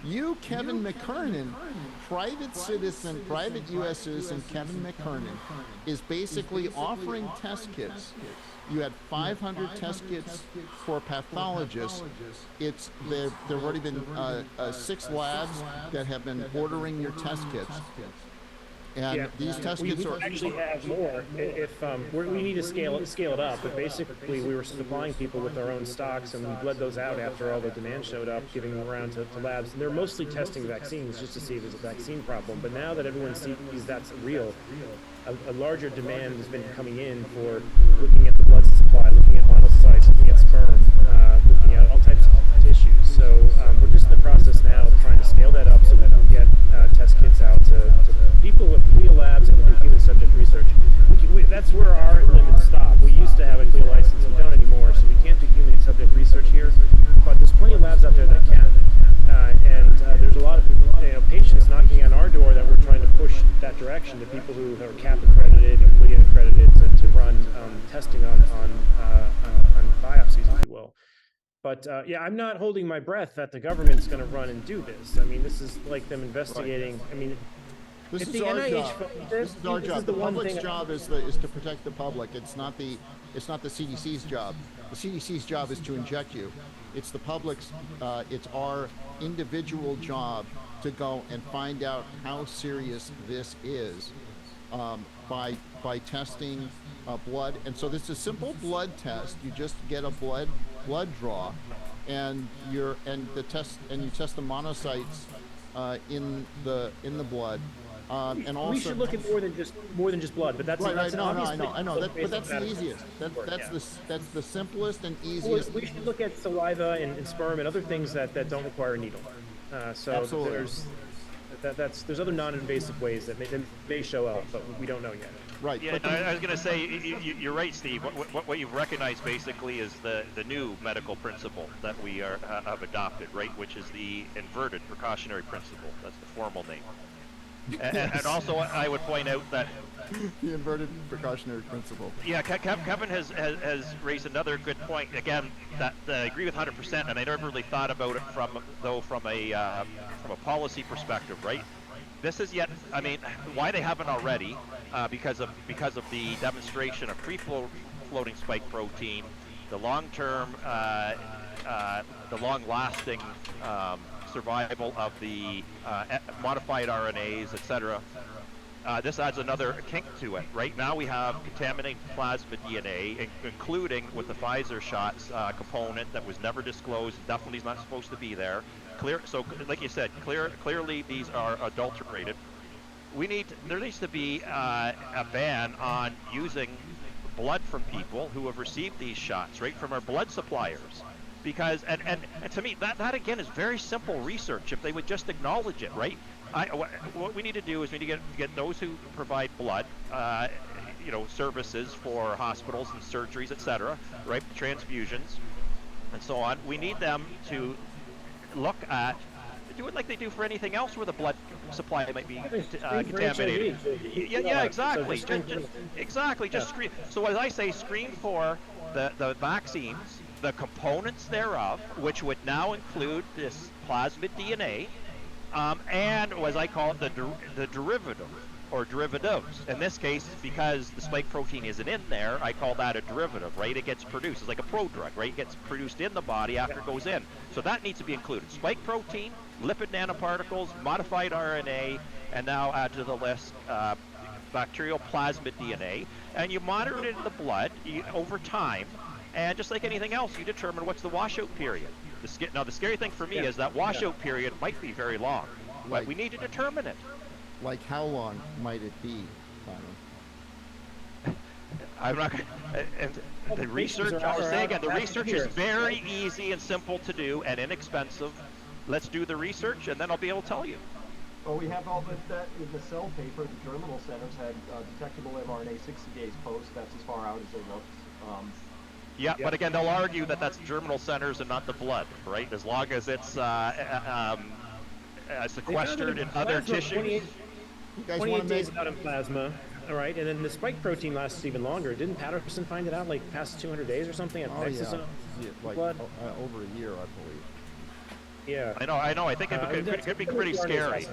You, Kevin McKernan, private citizen, private U.S. citizen Kevin McKernan, is basically offering test kits. You had 500 test kits for pathologists. There have already been 6 labs that have been ordering your test kits. And these test kits we actually have more. If we need to scale it up, but basically we were supplying people with our own stocks, and we bled those out after all the demand showed up, giving them around to labs. And they're mostly testing vaccines just to see if there's a vaccine problem. But now that everyone sees that's real, a larger demand has been coming in for looking at the blood supply, looking at monocytes, looking at sperm, looking at all types of tissues. So we're just in the process now of trying to scale that up so that we can get test kits out to people with CLIA labs and can do human subject research. That's where our limits stop. We used to have a CLIA license, we don't anymore, so we can't do human subject research here. But there's plenty of labs out there that can, and there's a lot of patients knocking on our door that we're trying to push that direction to people who are CAP accredited and CLIA accredited to run testing on biopsies, if you will. But yeah, I'm not holding my breath that the government's going to run and do this. I mean, this is like them investigating. Right. I mean, this is our job. This is our job. The public's job is to protect the public. It's not the CDC's job. The CDC's job is to inject you. It's the public's. It's our individual job to go and find out how serious this is by testing blood. And so this is a simple blood test. You just get a blood draw, and you test the monocytes in the blood. And also, we should look at more than just blood, but that's right. No, I know. But that's the easiest. That's the simplest and easiest. We should look at saliva and sperm and other things that don't require a needle. So absolutely. There's other non-invasive ways that may show up, but we don't know yet. Right. Yeah, I was going to say, you're right, Steve. What you've recognized basically is the new medical principle that we have adopted, right? Which is the inverted precautionary principle. That's the formal name. And also, I would point out that the inverted precautionary principle. Yeah, Kevin has raised another good point. Again, that I agree with 100%, and I never really thought about it from a policy perspective, right? This is yet, I mean, why they haven't already, because of the demonstration of free-floating spike protein, the long-term, the long-lasting survival of the modified RNAs, etc. This adds another kink to it. Right now we have contaminated plasmid DNA, including with the Pfizer shots component that was never disclosed, definitely is not supposed to be there. So like you said, clearly these are adulterated. There needs to be a ban on using blood from people who have received these shots, right, from our blood suppliers. Because, and to me, that again is very simple research. If they would just acknowledge it, right? What we need to do is we need to get those who provide blood, services for hospitals and surgeries, etc., right? Transfusions, and so on. We need them to look at, do it like they do for anything else where the blood supply might be contaminated. Yeah, exactly. Exactly. Just screen. So as I say, screen for the vaccines, the components thereof, which would now include this plasmid DNA, and as I call it, the derivative or derivatives. In this case, because the spike protein isn't in there, I call that a derivative, right? It gets produced. It's like a prodrug, right? It gets produced in the body after it goes in. So that needs to be included. Spike protein, lipid nanoparticles, modified RNA, and now add to the list bacterial plasmid DNA. And you monitor it in the blood over time. And just like anything else, you determine what's the washout period. Now, the scary thing for me is that washout period might be very long, but we need to determine it. Like how long might it be, Simon? I'm not going to... The research, I'll say again, the research is very easy and simple to do and inexpensive. Let's do the research, and then I'll be able to tell you. Well, we have all that in the Cell paper. The germinal centers had detectable mRNA 60 days post. That's as far out as they looked. Yeah, but again, they'll argue that that's germinal centers and not the blood, right? As long as it's sequestered in other tissues. You guys 28 want to make days out in plasma, all right, and then the spike protein lasts even longer. Didn't Patterson find it out like past 200 days or something at exosome like blood? over a year, I believe. Yeah. I know. I think it could be pretty scary.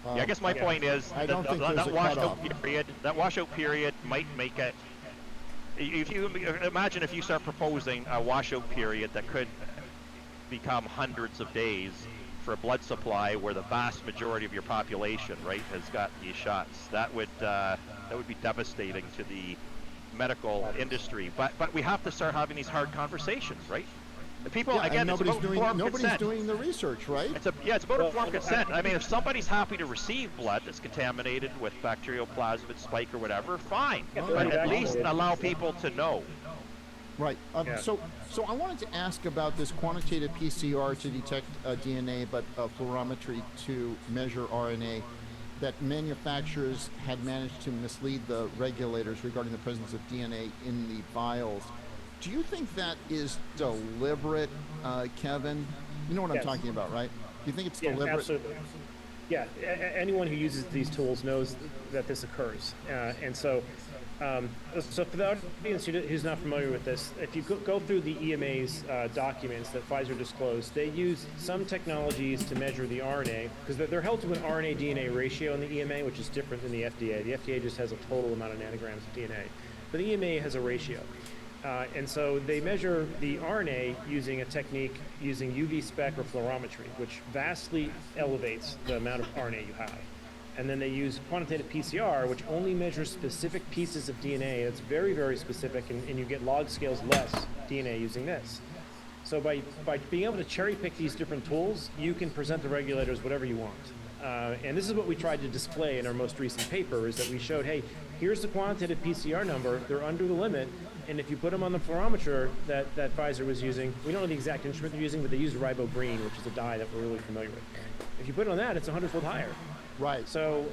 Yeah, I guess my point is I don't think there's that a washout cutoff. period. That washout period might make it. If you imagine if you start proposing a washout period that could become hundreds of days for a blood supply where the vast majority of your population, right, has got these shots, that would be devastating to the medical industry. But we have to start having these hard conversations, right? The people, Yeah, again, and it's about informed nobody's consent. doing the research, right? It's about informed consent. I mean, if somebody's happy to receive blood that's contaminated with bacterial plasmid, spike, or whatever, fine. But at least allow people to know. Right. So I wanted to ask about this quantitative PCR to detect DNA, but fluorometry to measure RNA, that manufacturers had managed to mislead the regulators regarding the presence of DNA in the vials. Do you think that is deliberate, Kevin? You know what I'm talking about, right? Do you think it's deliberate? Absolutely. Yeah, anyone who uses these tools knows that this occurs. And so for the audience who's not familiar with this, if you go through the EMA's documents that Pfizer disclosed, they use some technologies to measure the RNA, because they're held to an RNA-DNA ratio in the EMA, which is different than the FDA. The FDA just has a total amount of nanograms of DNA. But the EMA has a ratio. And so they measure the RNA using a technique using UV spec or fluorometry, which vastly elevates the amount of RNA you have. And then they use quantitative PCR, which only measures specific pieces of DNA. It's very, very specific, and you get log scales less DNA using this. So by being able to cherry pick these different tools, you can present the regulators whatever you want. And this is what we tried to display in our most recent paper, is that we showed, hey, here's the quantitative PCR number, they're under the limit, and if you put them on the fluorometer that Pfizer was using, we don't know the exact instrument they're using, but they use ribogreen, which is a dye that we're really familiar with. If you put it on that, it's 100-fold higher. Right. So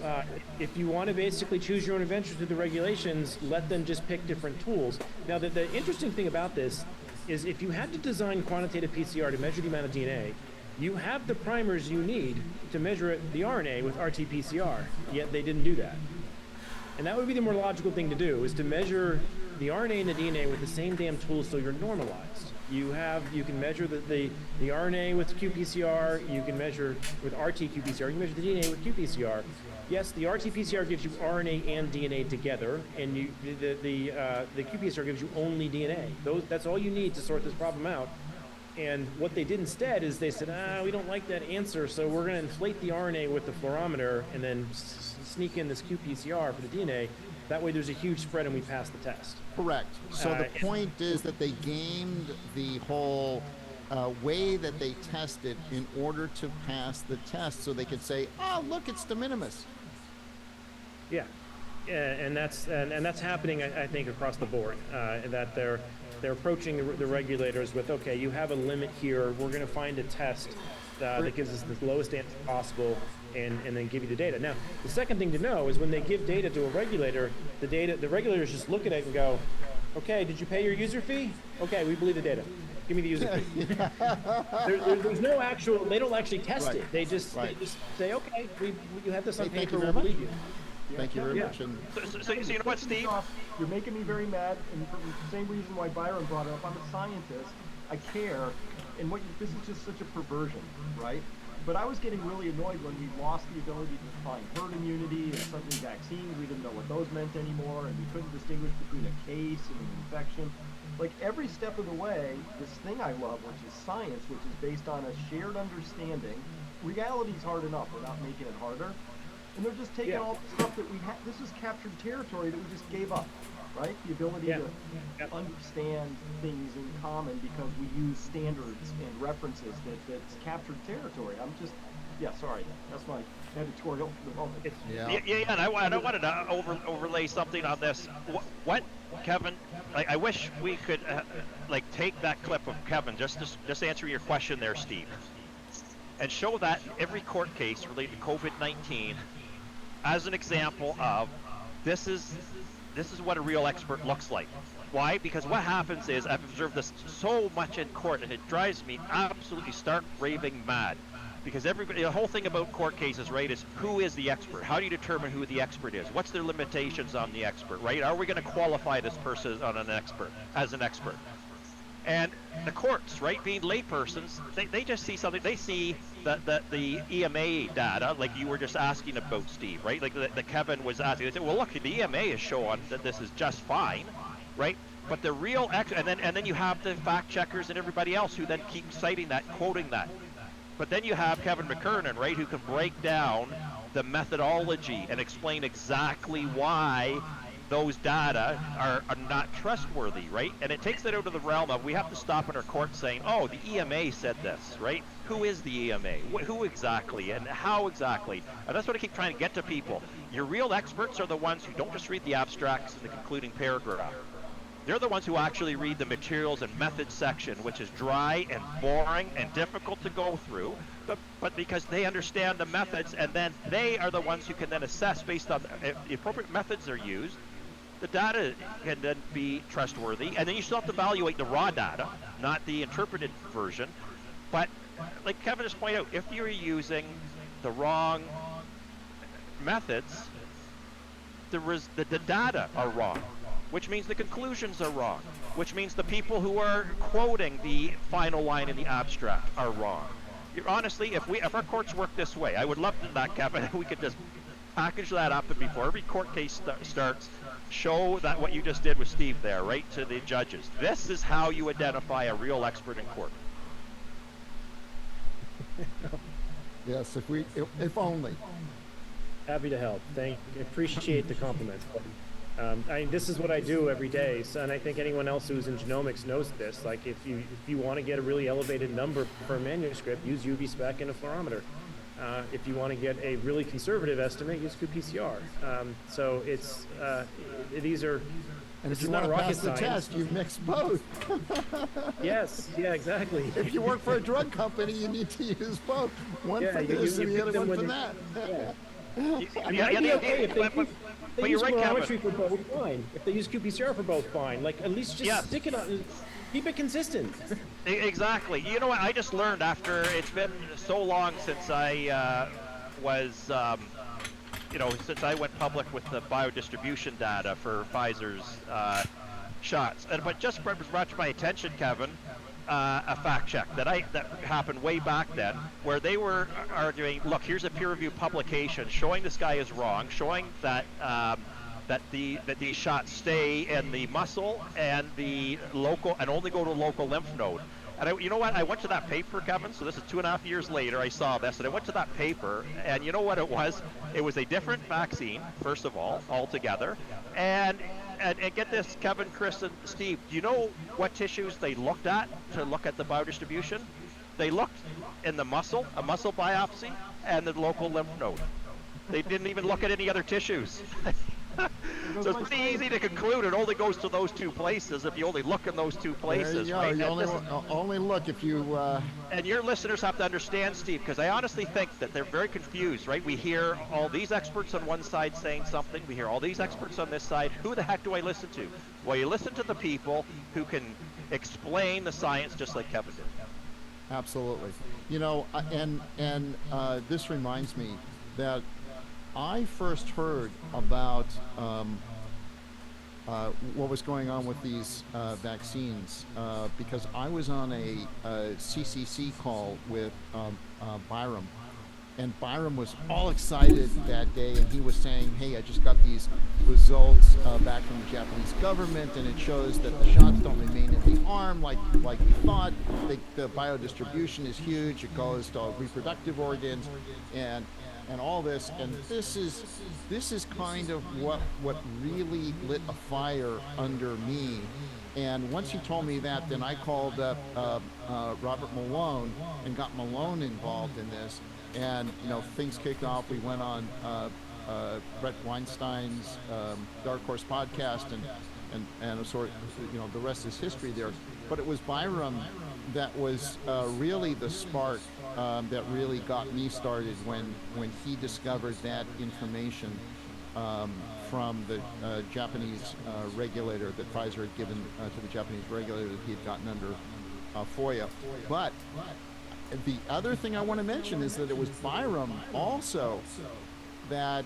if you want to basically choose your own adventure through the regulations, let them just pick different tools. Now, the interesting thing about this is if you had to design quantitative PCR to measure the amount of DNA, you have the primers you need to measure the RNA with RT-PCR, yet they didn't do that. And that would be the more logical thing to do, is to measure the RNA and the DNA with the same damn tools so you're normalized. You can measure the RNA with qPCR, you can measure with RT-qPCR, you can measure the DNA with qPCR. Yes, the RT-PCR gives you RNA and DNA together, and the qPCR gives you only DNA. That's all you need to sort this problem out. And what they did instead is they said, we don't like that answer, so we're going to inflate the RNA with the fluorometer and then sneak in this qPCR for the DNA. That way there's a huge spread and we pass the test. Correct. So the point is that they gamed the whole way that they tested in order to pass the test, so they could say, oh, look, it's de minimis. Yeah. And that's happening, I think, across the board, that they're approaching the regulators with, okay, you have a limit here. We're going to find a test that gives us the lowest answer possible, and then give you the data. Now, the second thing to know is when they give data to a regulator, the regulators just look at it and go, okay, did you pay your user fee? Okay, we believe the data. Give me the user fee. There's no actual, they don't actually test it. They just say, okay, you have this on paper, we'll believe you. Thank you very much. And So you know what, Steve? You're making me very mad, and for the same reason why Byron brought it up. I'm a scientist. I care, and this is just such a perversion, right? But I was getting really annoyed when we lost the ability to define herd immunity, and suddenly vaccines, we didn't know what those meant anymore, and we couldn't distinguish between a case and an infection. Like every step of the way, this thing I love, which is science, which is based on a shared understanding. Reality's hard enough without making it harder. And they're just taking all the stuff that we had. This is captured territory that we just gave up, right? The ability to understand things in common because we use standards and references that's captured territory. I'm just, sorry. That's my editorial for the moment. Yeah, and I wanted to overlay something on this. What Kevin, I wish we could take that clip of Kevin, just answer your question there, Steve. and show that in every court case related to COVID-19 as an example of this is what a real expert looks like. Why? Because what happens is, I've observed this so much in court, and it drives me absolutely stark raving mad. Because everybody, the whole thing about court cases, right, is who is the expert? How do you determine who the expert is? What's their limitations on the expert, right? Are we going to qualify this person as an expert? And the courts, right, being laypersons, they just see something. They see the EMA data, like you were just asking about, Steve, right? Like that Kevin was asking. They said, well, look, the EMA is showing that this is just fine, right? But the real and then you have the fact checkers and everybody else who then keep citing that, quoting that. But then you have Kevin McKernan, right, who can break down the methodology and explain exactly why those data are not trustworthy, right? And it takes it out of the realm of we have to stop in our court saying, oh, the EMA said this, right? Who is the EMA? Who exactly and how exactly? And that's what I keep trying to get to people. Your real experts are the ones who don't just read the abstracts and the concluding paragraph. They're the ones who actually read the materials and methods section, which is dry and boring and difficult to go through, but because they understand the methods, and then they are the ones who can then assess based on if the appropriate methods are used, the data can then be trustworthy, and then you still have to evaluate the raw data, not the interpreted version. But like Kevin just pointed out, if you're using the wrong methods, the data are wrong, which means the conclusions are wrong, which means the people who are quoting the final line in the abstract are wrong. Honestly, if our courts work this way, I would love that, Kevin. We could just package that up, and before every court case starts, show that what you just did with Steve there, right, to the judges. This is how you identify a real expert in court. Yes, if only. Happy to help. Appreciate the compliment. This is what I do every day, so, and I think anyone else who's in genomics knows this. Like, if you want to get a really elevated number for a manuscript, use UV spec and a fluorometer. If you want to get a really conservative estimate, use qPCR. So it's these are. And this if you is want not to rocket pass the science. test, you mix both. Yes, yeah, exactly. If you work for a drug company, you need to use both. One for this and the other one for that. Yeah. Yeah, Be okay if they but use you're right, fluorometry for both, fine. If they use qPCR for both, fine. Like, at least just stick it on, keep it consistent. Exactly. You know what? I just learned after it's been so long since I since I went public with the biodistribution data for Pfizer's shots. But just brought to my attention, Kevin, a fact check that happened way back then, where they were arguing, look, here's a peer-reviewed publication showing this guy is wrong, showing that these shots stay in the muscle and the local and only go to local lymph node. And you know what? I went to that paper, Kevin. So this is 2.5 years later. I saw this, and I went to that paper, and you know what it was? It was a different vaccine, first of all, altogether. And get this, Kevin, Chris, and Steve. Do you know what tissues they looked at to look at the biodistribution? They looked in the muscle, a muscle biopsy, and the local lymph node. They didn't even look at any other tissues. So it's pretty easy to conclude it only goes to those two places if you only look in those two places. There you go. Right? You only look if you... And your listeners have to understand, Steve, because I honestly think that they're very confused, right? We hear all these experts on one side saying something. We hear all these experts on this side. Who the heck do I listen to? Well, you listen to the people who can explain the science just like Kevin did. Absolutely. You know, this reminds me that I first heard about what was going on with these vaccines because I was on a CCC call with Byram, and Byram was all excited that day, and he was saying, hey, I just got these results back from the Japanese government, and it shows that the shots don't remain in the arm like we thought. The biodistribution is huge. It goes to reproductive organs and all this, and this is kind of what really lit a fire under me. And once he told me that, then I called up Robert Malone and got Malone involved in this, and things kicked off. We went on Brett Weinstein's Dark Horse podcast, and sort of, the rest is history there. But it was Byram that was really the spark that really got me started when he discovered that information from the Japanese regulator that Pfizer had given to the Japanese regulator that he had gotten under FOIA. But the other thing I want to mention is that it was Byram also that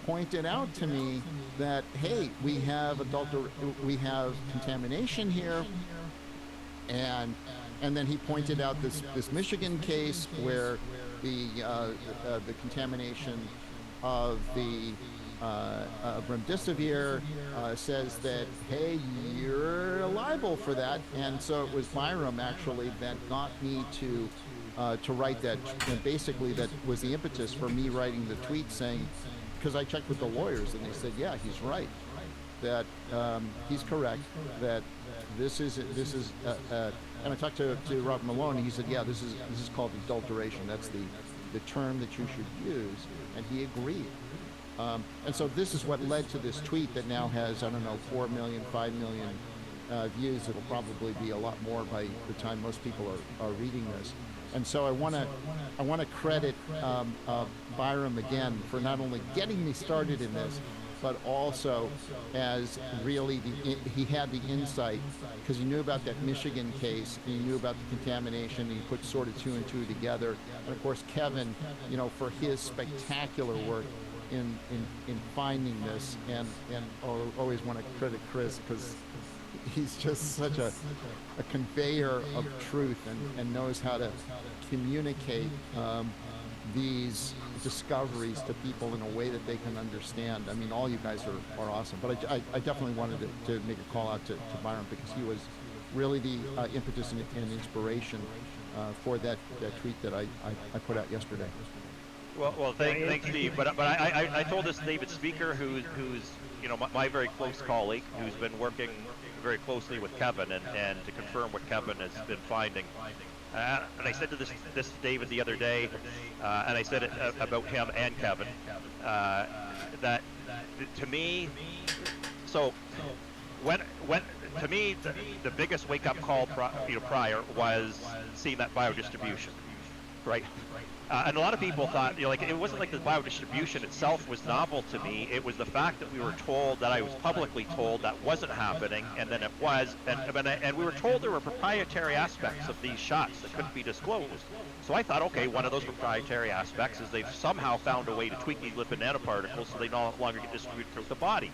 pointed out to me that, hey, we have contamination here, and then he pointed out this Michigan case where the contamination of the remdesivir says that, hey, you're liable for that. And so it was Byram actually that got me to write that, and basically that was the impetus for me writing the tweet saying, because I checked with the lawyers and they said, yeah, he's right, that he's correct, that this is and I talked to Rob Malone, and he said, yeah, this is called adulteration. That's the term that you should use, and he agreed. And so this is what led to this tweet that now has, I don't know, 4 million, 5 million views. It'll probably be a lot more by the time most people are reading this. And so I want to credit Byram again for not only getting me started in this, but also as really he had the insight, because he knew about that Michigan case, and he knew about the contamination, and he put sort of 2 and 2 together. And of course Kevin, for his spectacular work in finding this, and always want to credit Chris, because he's just such a conveyor of truth and knows how to communicate these discoveries to people in a way that they can understand. I mean, all you guys are awesome, but I definitely wanted to make a call out to Byram, because he was really the impetus and inspiration for that tweet that I put out yesterday. Well, thanks, Steve. But I told this to David Speaker, who's my very close colleague, who's been working very closely with Kevin and to confirm what Kevin has been finding. And I said to this to David the other day, and I said it about him and Kevin, that to me, so when to me the biggest wake up call prior was seeing that biodistribution, right? And a lot of people thought, it wasn't like the biodistribution itself was novel to me. It was the fact that we were told, that I was publicly told, that wasn't happening, and then it was, and we were told there were proprietary aspects of these shots that couldn't be disclosed. So I thought, okay, one of those proprietary aspects is they've somehow found a way to tweak these lipid nanoparticles so they no longer get distributed throughout the body.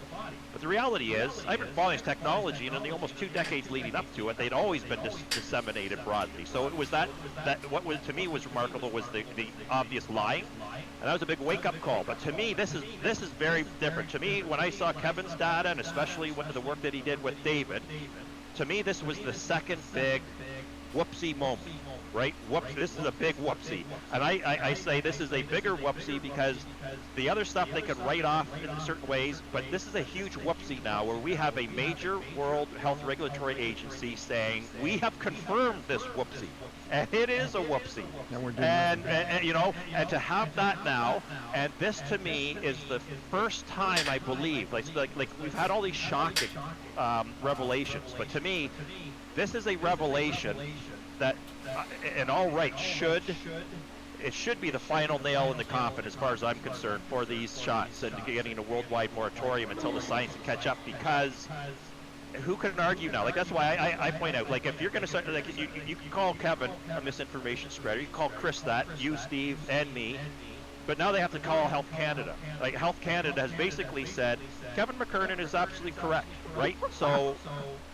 But the reality is, I've been following this technology, and in the almost 2 decades leading up to it, they'd always been disseminated broadly. So it was that what was to me was remarkable was the obvious lying, and that was a big wake-up call. But to me, this is very different. To me, when I saw Kevin's data, and especially the work that he did with David, to me this was the second big whoopsie moment, right? Whoops, this is a big whoopsie. And I say this is a bigger whoopsie because the other stuff they could write off in certain ways, but this is a huge whoopsie now where we have a major world health regulatory agency saying we have confirmed this whoopsie. And it is a whoopsie. And we're doing and to have that now, and this to me is the first time I believe, like we've had all these shocking revelations, but to me, this is a revelation that, in all right, should be the final nail in the coffin as far as I'm concerned for these shots and getting a worldwide moratorium until the science can catch up, because who can argue now? That's why I point out, if you're going to start, you can call Kevin a misinformation spreader, you can call Chris that, you, Steve, and me, but now they have to call Health Canada. Health Canada has basically said, Kevin McKernan is absolutely correct, right? So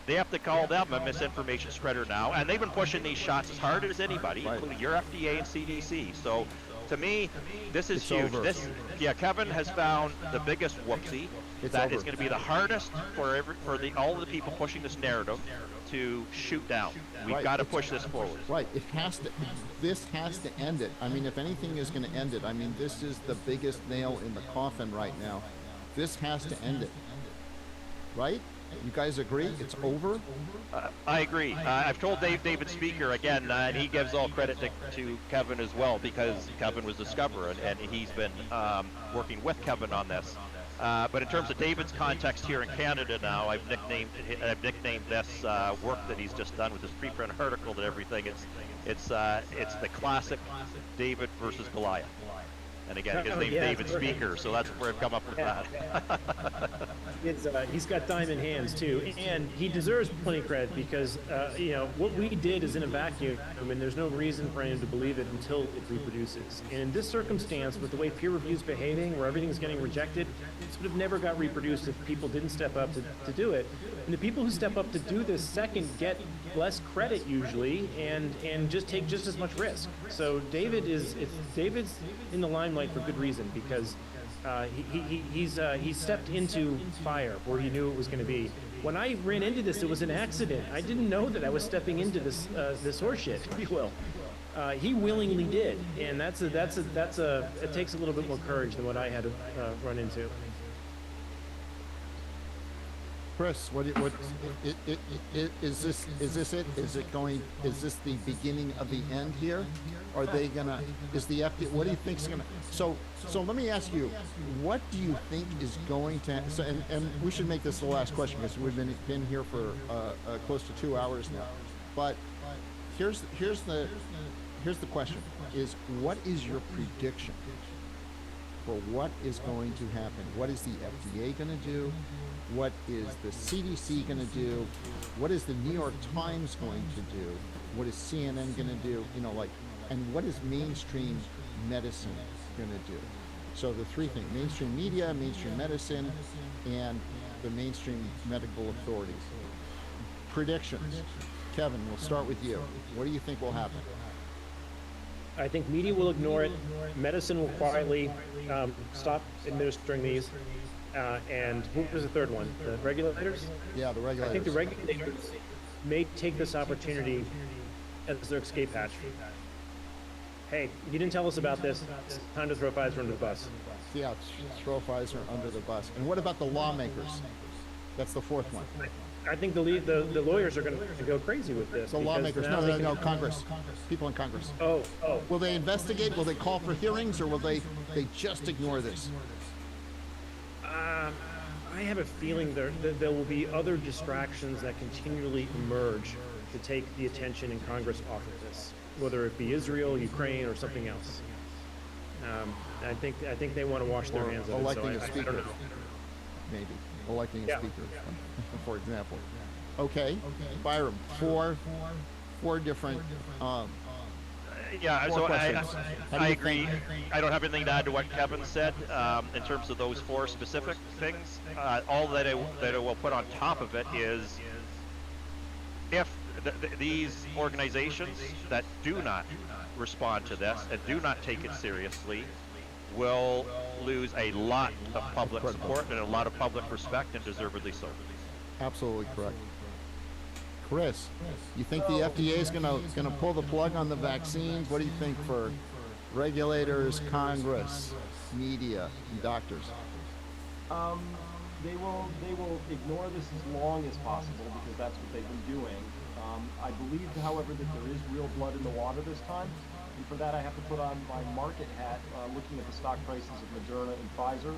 they have to call them a misinformation spreader now, and they've been pushing these shots as hard as anybody, including your FDA and CDC. So to me, this is huge. Over. Kevin has found the biggest whoopsie. That is going to be the hardest for all of the people pushing this narrative to shoot down. We've got to push this forward. Right. This has to end it. I mean, if anything is going to end it, I mean, this is the biggest nail in the coffin right now. This has to end it. Right? You guys agree? It's over? I agree. I've told David Speaker again, and he gives all credit to Kevin as well, because Kevin was the discoverer, and he's been working with Kevin on this. But in terms of David's context here in Canada now, I've nicknamed this work that he's just done with this preprint article and everything. It's the classic David versus Goliath. And again, his name's David Speaker, so that's where I've come up with that. He's got diamond hands too, and he deserves plenty of credit because what we did is in a vacuum, and there's no reason for anyone to believe it until it reproduces. And in this circumstance, with the way peer review is behaving, where everything's getting rejected, this would have never got reproduced if people didn't step up to do it. And the people who step up to do this second get less credit usually, and just take just as much risk. So David's in the limelight for good reason because he stepped into fire where he knew it was going to be. When I ran into this, it was an accident. I didn't know that I was stepping into this horseshit, if you will. He willingly did, and it takes a little bit more courage than what I had to run into. Chris, is this it? Is this the beginning of the end here? Are they gonna? Is the FDA? What do you think's gonna? So let me ask you, what do you think is going to? So, and we should make this the last question because we've been here for close to 2 hours now. But here's the question: is what is your prediction for what is going to happen? What is the FDA going to do? What is the CDC going to do? What is the New York Times going to do? What is CNN going to do? And what is mainstream medicine going to do? So the three things: mainstream media, mainstream medicine, and the mainstream medical authorities. Predictions. Kevin, we'll start with you. What do you think will happen? I think media will ignore it. Medicine will quietly stop administering these. And what was the third one? The regulators? Yeah, the regulators. I think the regulators may take this opportunity as their escape hatch. Hey, you didn't tell us about this. It's time to throw Pfizer under the bus. Yeah, throw Pfizer under the bus. And what about the lawmakers? That's the fourth one. I think the lawyers are going to go crazy with this. The lawmakers? No, Congress. People in Congress. Oh. Will they investigate? Will they call for hearings, or will they just ignore this? I have a feeling there will be other distractions that continually emerge to take the attention in Congress off of this, whether it be Israel, Ukraine, or something else. I think they want to wash their hands of it. Electing a speaker, maybe electing a speaker, for example. Okay, Byram, four different. So I agree. I don't have anything to add to what Kevin said in terms of those four specific things. All that I will put on top of it is if these organizations that do not respond to this and do not take it seriously will lose a lot of public support and a lot of public respect, and deservedly so. Absolutely correct. Chris, you think the FDA is gonna pull the plug on the vaccines? What do you think for regulators, Congress, media, and doctors? They will ignore this as long as possible because that's what they've been doing. I believe, however, that there is real blood in the water this time, and for that I have to put on my market hat. Looking at the stock prices of Moderna and Pfizer,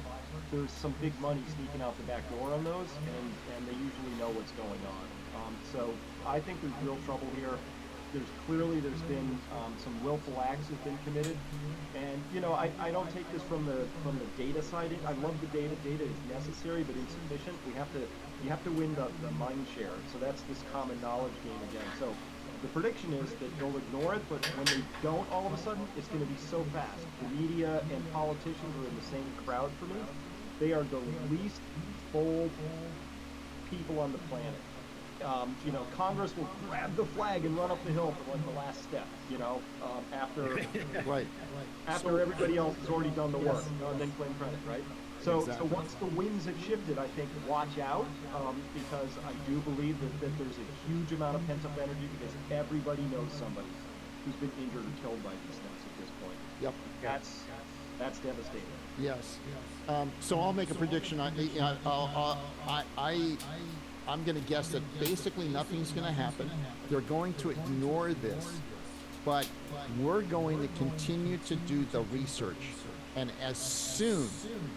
there's some big money sneaking out the back door on those, and they usually know what's going on. So I think there's real trouble here. There's been some willful acts have been committed, and I don't take this from the data side. I love the data. Data is necessary but insufficient. You have to win the mind share. So that's this common knowledge game again. So the prediction is that they'll ignore it, but when they don't, all of a sudden it's going to be so fast. The media and politicians are in the same crowd for me. They are the least bold people on the planet. Congress will grab the flag and run up the hill for like the last step, after everybody else has already done the work, and then claim credit, right? So once the winds have shifted, I think watch out, because I do believe that there's a huge amount of pent-up energy because everybody knows somebody who's been injured or killed by these things at this point. Yep. That's devastating. Yes. So I'll make a prediction. I'm going to guess that basically nothing's going to happen. They're going to ignore this, but we're going to continue to do the research. And as soon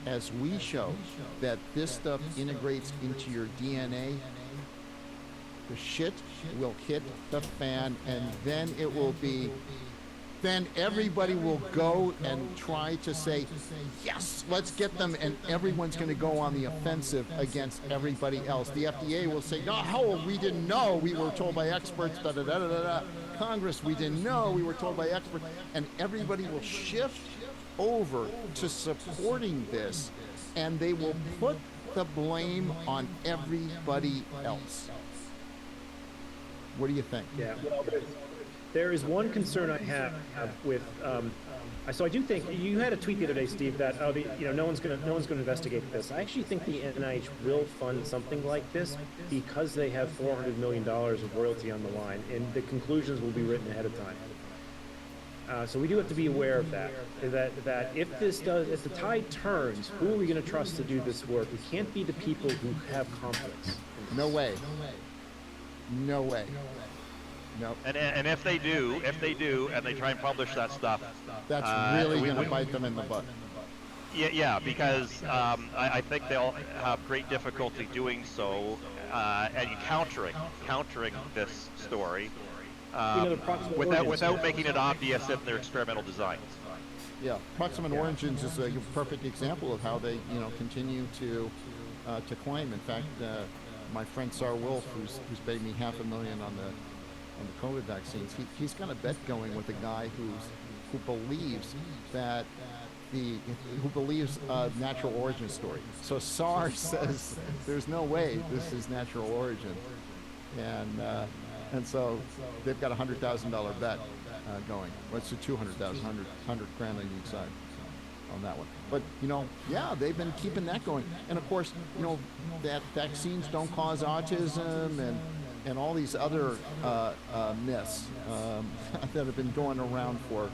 as we show that this stuff integrates into your DNA, the shit will hit the fan, and then it will be, then everybody will go and try to say, yes, let's get them, and everyone's going to go on the offensive against everybody else. The FDA will say, no, we didn't know, we were told by experts, da da da da da. Congress, we didn't know, we were told by experts, and everybody will shift over to supporting this, and they will put the blame on everybody else. What do you think? Yeah. Well, there is one concern I have with. So I do think you had a tweet the other day, Steve, that no one's gonna investigate this. I actually think the NIH will fund something like this because they have $400 million of royalty on the line, and the conclusions will be written ahead of time. So we do have to be aware of that. That if the tide turns, who are we going to trust to do this work? It can't be the people who have confidence. No way. No way. No. And if they do, and they try and publish that stuff, that's really going to bite them in the butt. Yeah, because I think they'll have great difficulty doing so, and countering this story without making it obvious in their experimental designs. Yeah, proximate origins is a perfect example of how they, continue to claim. In fact, my friend Sar Wolf, who's paid me $500,000 on the COVID vaccines, he's got a bet going with a guy who believes that who believes natural origin story. So Sar says there's no way this is natural origin, and so they've got a $100,000 bet going. What's the 200,000, 100 grand on each side on that one. But yeah, they've been keeping that going. And of course, that vaccines don't cause autism and all these other myths that have been going around for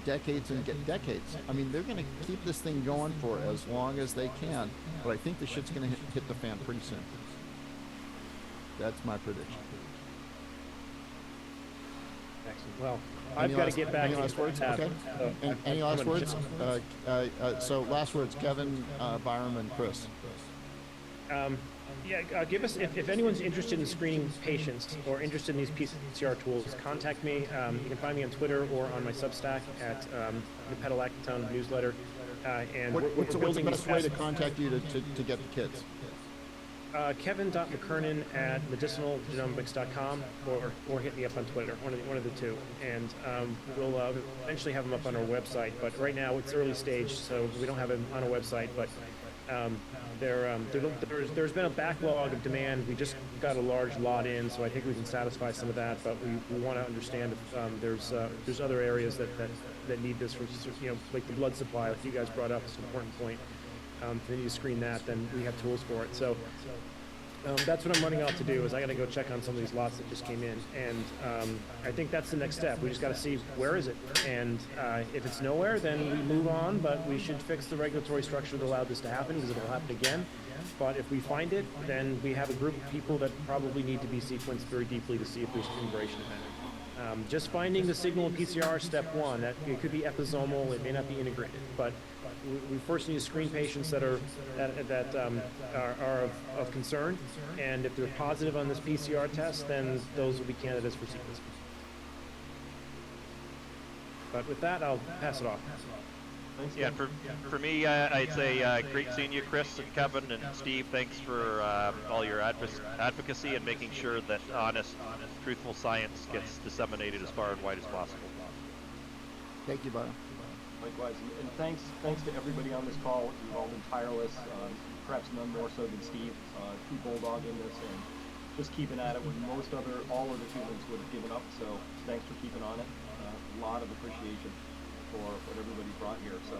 decades and decades. I mean, they're going to keep this thing going for as long as they can. But I think the shit's going to hit the fan pretty soon. That's my prediction. Excellent. Well, I've got to get back. Any last words? Okay. Any last words? So last words, Kevin, Byram, and Chris. Give us, if anyone's interested in screening patients or interested in these PCR tools, contact me. You can find me on Twitter or on my Substack at the Pedalactone newsletter. And what's the best way to contact you to get the kits? Kevin.McKernan at medicinalgenomics.com or hit me up on Twitter, one of the two. And we'll eventually have them up on our website. But right now it's early stage, so we don't have them on our website. But there's been a backlog of demand. We just got a large lot in, so I think we can satisfy some of that. But we want to understand if there's other areas that need this, for like the blood supply, like you guys brought up. It's an important point. If they need to screen that, then we have tools for it. So that's what I'm running out to do. Is I got to go check on some of these lots that just came in, and I think that's the next step. We just got to see where is it, and if it's nowhere, then we move on. But we should fix the regulatory structure that allowed this to happen, because it will happen again. But if we find it, then we have a group of people that probably need to be sequenced very deeply to see if there's an immigration event. Just finding the signal in PCR is step one. That it could be episomal, it may not be integrated, but we first need to screen patients that are of concern, and if they're positive on this PCR test, then those will be candidates for sequencing. But with that, I'll pass it off. Yeah, for me, I'd say great seeing you, Chris and Kevin and Steve. Thanks for all your advocacy and making sure that honest, truthful science gets disseminated as far and wide as possible. Thank you, Byron. Likewise, and thanks to everybody on this call. You've all been tireless, perhaps none more so than Steve, true bulldog in this, and just keeping at it when all other humans would have given up. So thanks for keeping on it. A lot of appreciation for what everybody brought here. So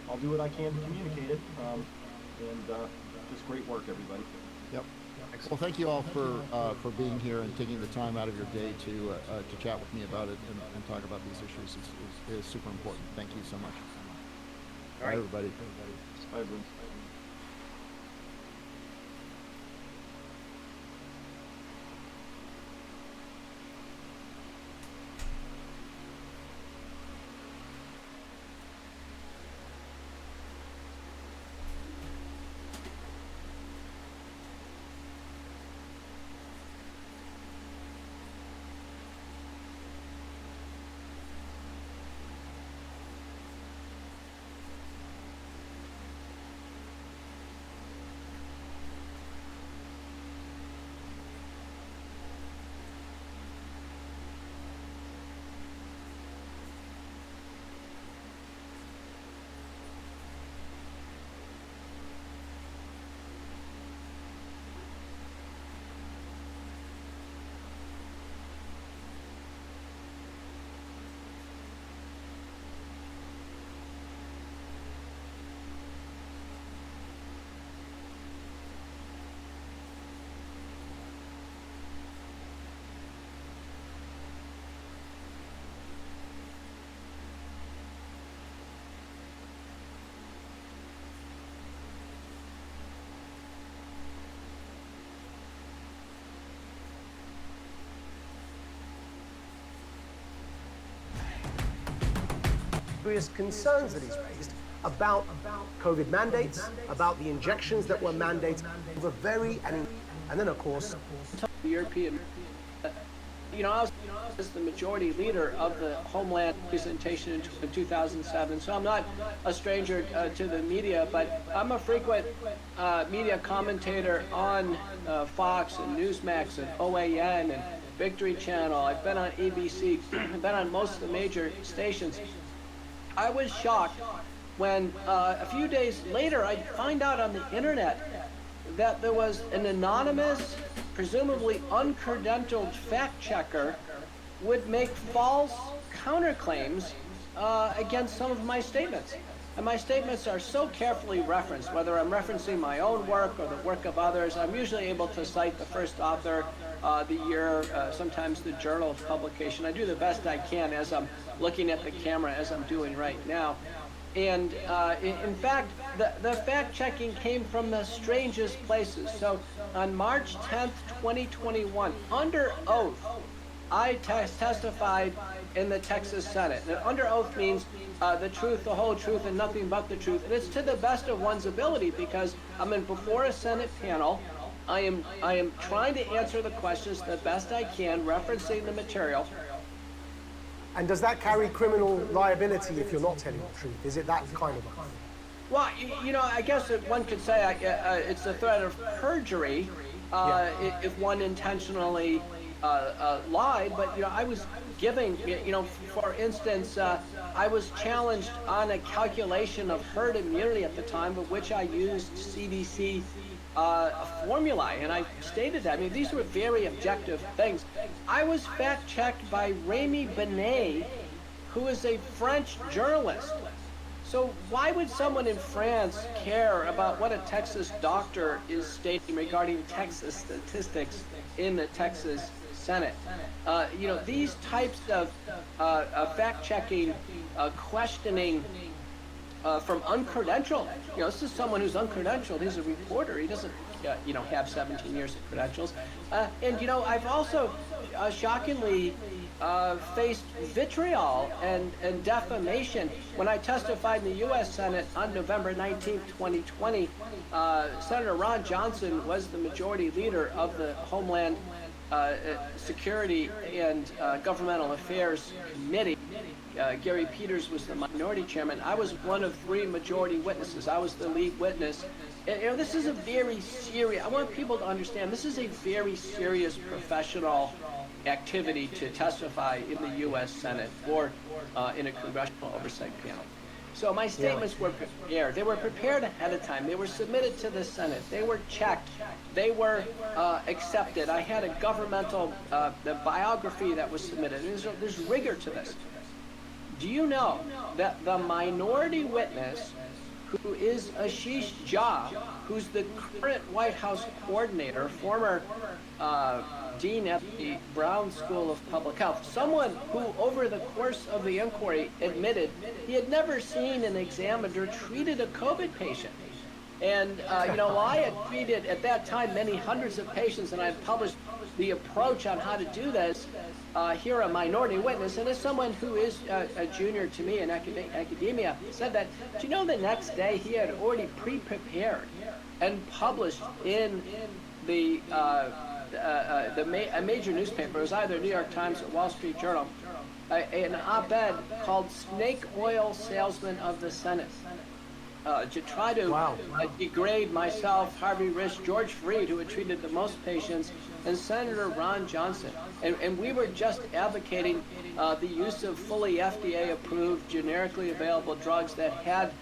I'll do what I can to communicate it, and just great work, everybody. Yep. Well, thank you all for being here and taking the time out of your day to chat with me about it and talk about these issues. It's super important. Thank you so much. All right. Bye, everybody. Bye, everyone. serious concerns that he's raised about COVID mandates, about the injections that were mandated over and then of course the European. I was the majority leader of the Homeland presentation in 2007, so I'm not a stranger to the media, but I'm a frequent media commentator on Fox and Newsmax and OAN and Victory Channel. I've been on ABC, I've been on most of the major stations. I was shocked when a few days later I find out on the internet that there was an anonymous, presumably uncredentialed fact checker would make false counterclaims against some of my statements. And my statements are so carefully referenced, whether I'm referencing my own work or the work of others. I'm usually able to cite the first author, the year, sometimes the journal of publication. I do the best I can as I'm looking at the camera, as I'm doing right now. And in fact, the fact-checking came from the strangest places. So on March 10th, 2021, under oath, I testified in the Texas Senate. And under oath means the truth, the whole truth, and nothing but the truth. And it's to the best of one's ability, because I'm before a Senate panel. I am trying to answer the questions the best I can, referencing the material. And does that carry criminal liability if you're not telling the truth? Is it that kind of oath? Well, I guess one could say it's a threat of perjury if one intentionally lied. But, I was giving, for instance, I was challenged on a calculation of herd immunity at the time, of which I used CDC formula, and I stated that. These were very objective things. I was fact-checked by Rémi Benet, who is a French journalist. So why would someone in France care about what a Texas doctor is stating regarding Texas statistics in the Texas Senate? These types of fact-checking, questioning from uncredentialed. This is someone who's uncredentialed. He's a reporter. He doesn't, have 17 years of credentials. And I've also shockingly faced vitriol and defamation. When I testified in the U.S. Senate on November 19, 2020, Senator Ron Johnson was the majority leader of the Homeland Security and Governmental Affairs Committee. Gary Peters was the minority chairman. I was one of 3 majority witnesses. I was the lead witness. And, this is a very serious, I want people to understand, this is a very serious professional activity to testify in the U.S. Senate or in a congressional oversight panel. So my statements were prepared. They were prepared ahead of time. They were submitted to the Senate. They were checked. They were accepted. I had a governmental the biography that was submitted. There's rigor to this. Do you know that the minority witness, who is Ashish Jha, who's the current White House coordinator, former dean at the Brown School of Public Health, someone who over the course of the inquiry admitted he had never seen an examiner treated a COVID patient. And, I had treated at that time many hundreds of patients, and I published the approach on how to do this. Here, a minority witness, and as someone who is a junior to me in academia, said that, do you know, the next day he had already pre-prepared and published in the a major newspaper, it was either New York Times or Wall Street Journal, an op-ed called "Snake Oil Salesman of the Senate," to try to degrade myself, Harvey Risch, George Freed, who had treated the most patients, and Senator Ron Johnson. And we were just advocating the use of fully FDA-approved, generically available drugs that had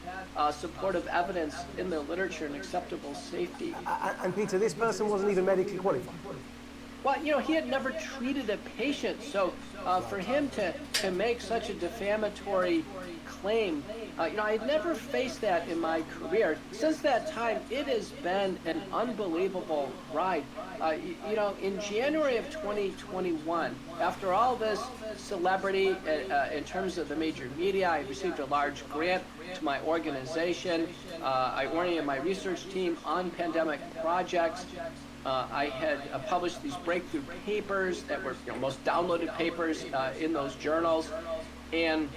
supportive evidence in the literature and acceptable safety. And Peter, this person wasn't even medically qualified. Well, he had never treated a patient, so for him to make such a defamatory claim, I had never faced that in my career. Since that time, it has been an unbelievable ride. In January of 2021, after all this celebrity in terms of the major media, I received a large grant to my organization. I oriented my research team on pandemic projects. I had published these breakthrough papers that were most downloaded papers in those journals. And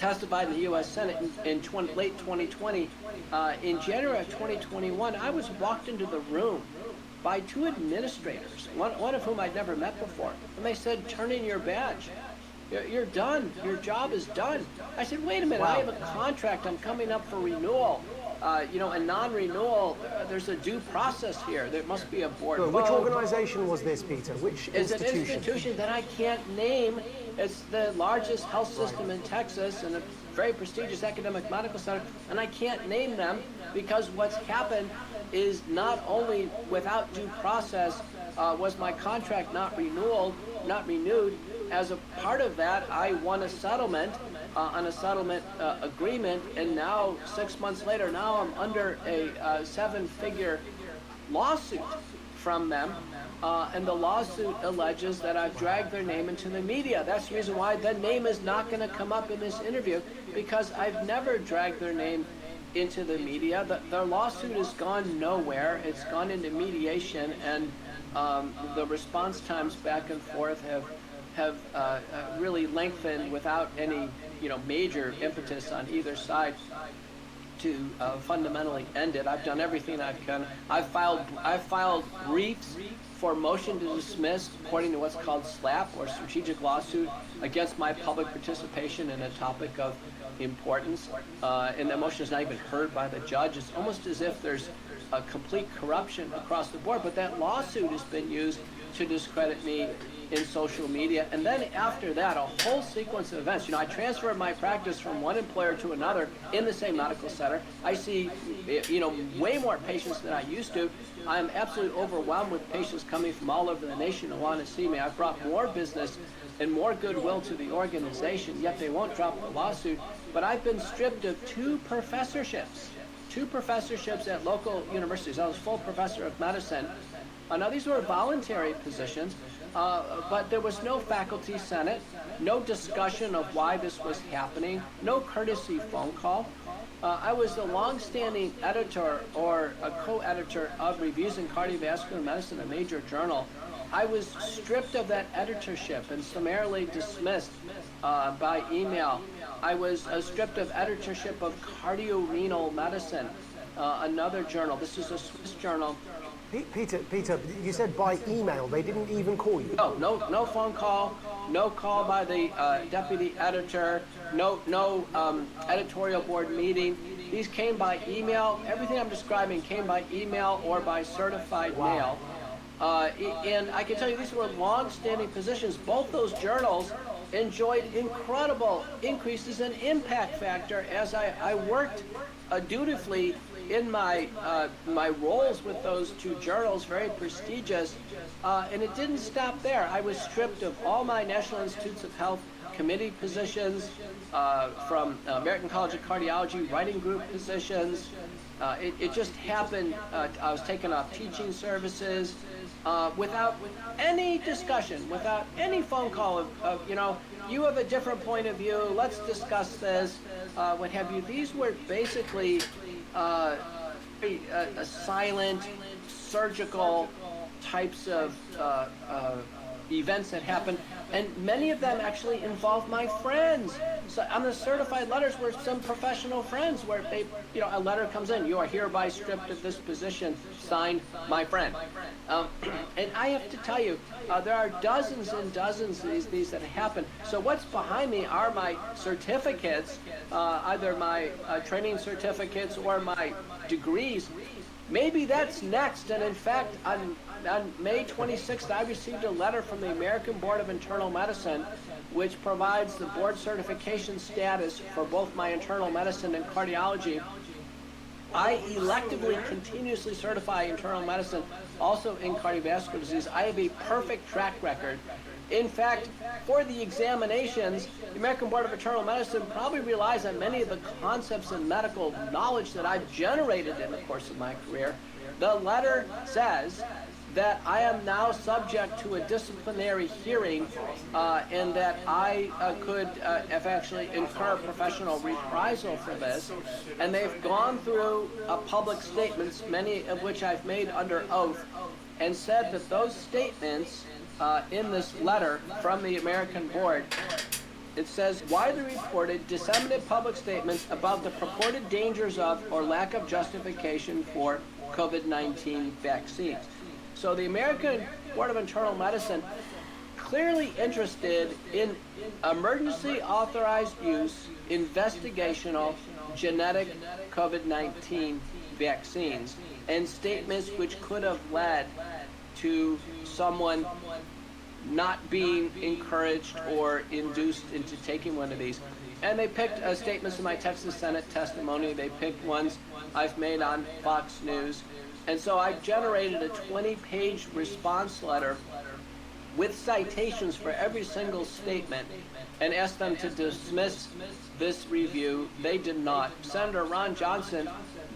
testified in the U.S. Senate in late 2020. In January of 2021, I was walked into the room by two administrators, one of whom I'd never met before, and they said, "Turn in your badge. You're done. Your job is done." I said, "Wait a minute, I have a contract. I'm coming up for renewal. A non-renewal, there's a due process here. There must be a board vote." Which organization was this, Peter? Which It's institution? an institution that I can't name. It's the largest health system in Texas and a very prestigious academic medical center, and I can't name them because what's happened is not only without due process was my contract not renewed. As a part of that, I won a settlement on a settlement agreement, and now 6 months later, now I'm under a 7-figure lawsuit from them, and the lawsuit alleges that I've dragged their name into the media. That's the reason why the name is not going to come up in this interview, because I've never dragged their name into the media. Their lawsuit has gone nowhere. It's gone into mediation, and the response times back and forth have really lengthened without any major impetus on either side to fundamentally end it. I've done everything I've can. I've filed briefs for motion to dismiss according to what's called SLAP, or strategic lawsuit, against my public participation in a topic of importance, and that motion is not even heard by the judge. It's almost as if there's a complete corruption across the board, but that lawsuit has been used to discredit me in social media. And then after that, a whole sequence of events. I transferred my practice from one employer to another in the same medical center. I see, way more patients than I used to. I'm absolutely overwhelmed with patients coming from all over the nation who want to see me. I've brought more business and more goodwill to the organization, yet they won't drop the lawsuit. But I've been stripped of two professorships at local universities. I was full professor of medicine. Now, these were voluntary positions, but there was no faculty senate, no discussion of why this was happening, no courtesy phone call. I was the long-standing editor or a co-editor of Reviews in Cardiovascular Medicine, a major journal. I was stripped of that editorship and summarily dismissed by email. I was stripped of editorship of Cardiorenal Medicine, another journal. This is a Swiss journal. Peter, you said by email. They didn't even call you. No phone call, no call by the deputy editor, no editorial board meeting. These came by email. Everything I'm describing came by email or by certified mail. And I can tell you these were long-standing positions. Both those journals enjoyed incredible increases in impact factor as I worked dutifully in my roles with those two journals, very prestigious, and it didn't stop there. I was stripped of all my National Institutes of Health committee positions, from American College of Cardiology writing group positions. It just happened. I was taken off teaching services without any discussion, without any phone call of you have a different point of view, let's discuss this, what have you. These were basically silent, surgical types of events that happened, and many of them actually involved my friends. So on the certified letters were some professional friends where they, a letter comes in, you are hereby stripped of this position, signed my friend. And I have to tell you, there are dozens and dozens of these that happen. So what's behind me are my certificates, either my training certificates or my degrees. Maybe that's next, and in fact, on May 26th, I received a letter from the American Board of Internal Medicine, which provides the board certification status for both my internal medicine and cardiology. I electively continuously certify internal medicine, also in cardiovascular disease. I have a perfect track record. In fact, for the examinations, the American Board of Internal Medicine probably relies on many of the concepts and medical knowledge that I've generated in the course of my career. The letter says that I am now subject to a disciplinary hearing, and that I could actually incur professional reprisal for this. And they've gone through public statements, many of which I've made under oath, and said that those statements in this letter from the American board it says, widely reported, disseminated public statements about the purported dangers of or lack of justification for COVID-19 vaccines. So the American Board of Internal Medicine clearly interested in emergency authorized use, investigational, genetic COVID-19 vaccines, and statements which could have led to someone not being encouraged or induced into taking one of these. And they picked statements in my Texas Senate testimony. They picked ones I've made on Fox News. And so I generated a 20-page response letter with citations for every single statement and asked them to dismiss this review. They did not. Senator Ron Johnson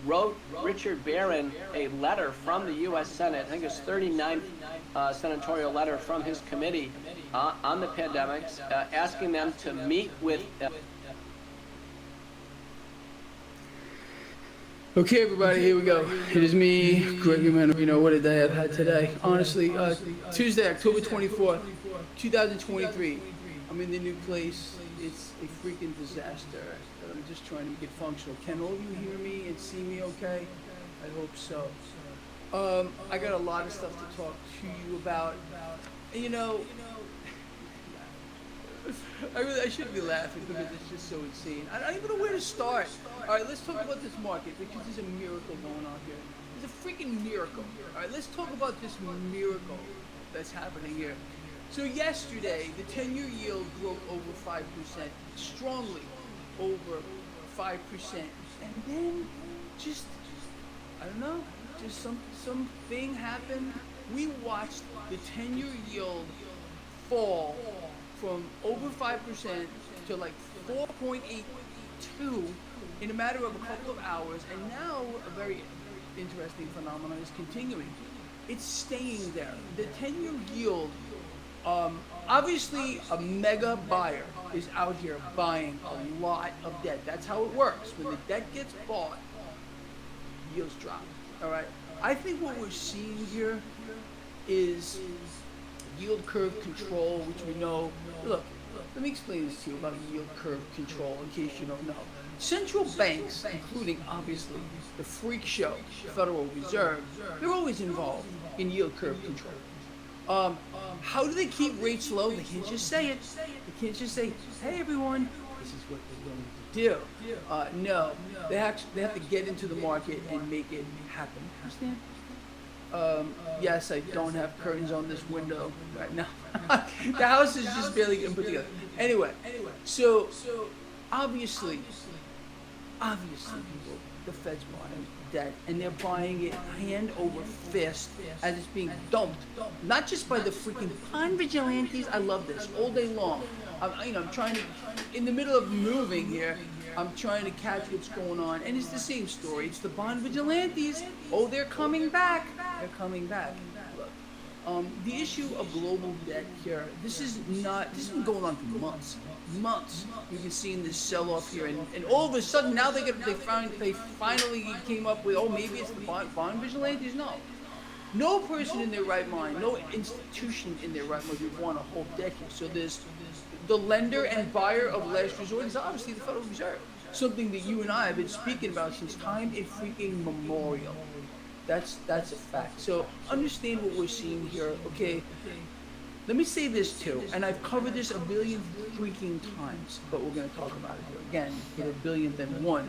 wrote Richard Barron a letter from the U.S. Senate, I think it's 39th senatorial letter from his committee on the pandemics, asking them to meet with... Okay, everybody, here we go. It is me, Gregory Manarino. What a day I've had today. Honestly, Tuesday, October 24th, 2023. I'm in the new place. It's a freaking disaster. I'm just trying to make it functional. Can all of you hear me and see me okay? I hope so. I got a lot of stuff to talk to you about. And, you know, I shouldn't be laughing because it's just so insane. I don't even know where to start. All right, let's talk about this market because there's a miracle going on here. There's a freaking miracle. All right, let's talk about this miracle that's happening here. So yesterday, the 10-year yield broke over 5%, strongly over 5%. And then just, I don't know, just something happened. We watched the 10-year yield fall from over 5% to like 4.82 in a matter of a couple of hours, and now a very interesting phenomenon is continuing. It's staying there. The 10-year yield, obviously a mega buyer is out here buying a lot of debt. That's how it works. When the debt gets bought, yields drop, all right? I think what we're seeing here is yield curve control, which we know. Look, let me explain this to you about yield curve control in case you don't know. Central banks, including obviously the freak show, the Federal Reserve, they're always involved in yield curve control. How do they keep rates low? They can't just say it. They can't just say, hey everyone, this is what we're going to do. No, they have to get into the market and make it happen. Understand? Yes, I don't have curtains on this window right now. The house is just barely getting put together. Anyway, so obviously, people, the Fed's buying debt, and they're buying it hand over fist as it's being dumped. Not just by the freaking bond vigilantes. I love this all day long. I'm trying to, in the middle of moving here, I'm trying to catch what's going on, and it's the same story. It's the bond vigilantes. Oh, they're coming back. They're coming back. Look, the issue of global debt here, this has been going on for months. We've been seeing this sell-off here, and all of a sudden now they finally came up with, oh, maybe it's the bond vigilantes. No person in their right mind, no institution in their right mind would want to hold debt here. So there's the lender and buyer of last resort is obviously the Federal Reserve. Something that you and I have been speaking about since time immemorial. That's a fact. So understand what we're seeing here, okay? Let me say this too, and I've covered this a billion freaking times, but we're going to talk about it here again for the billionth and one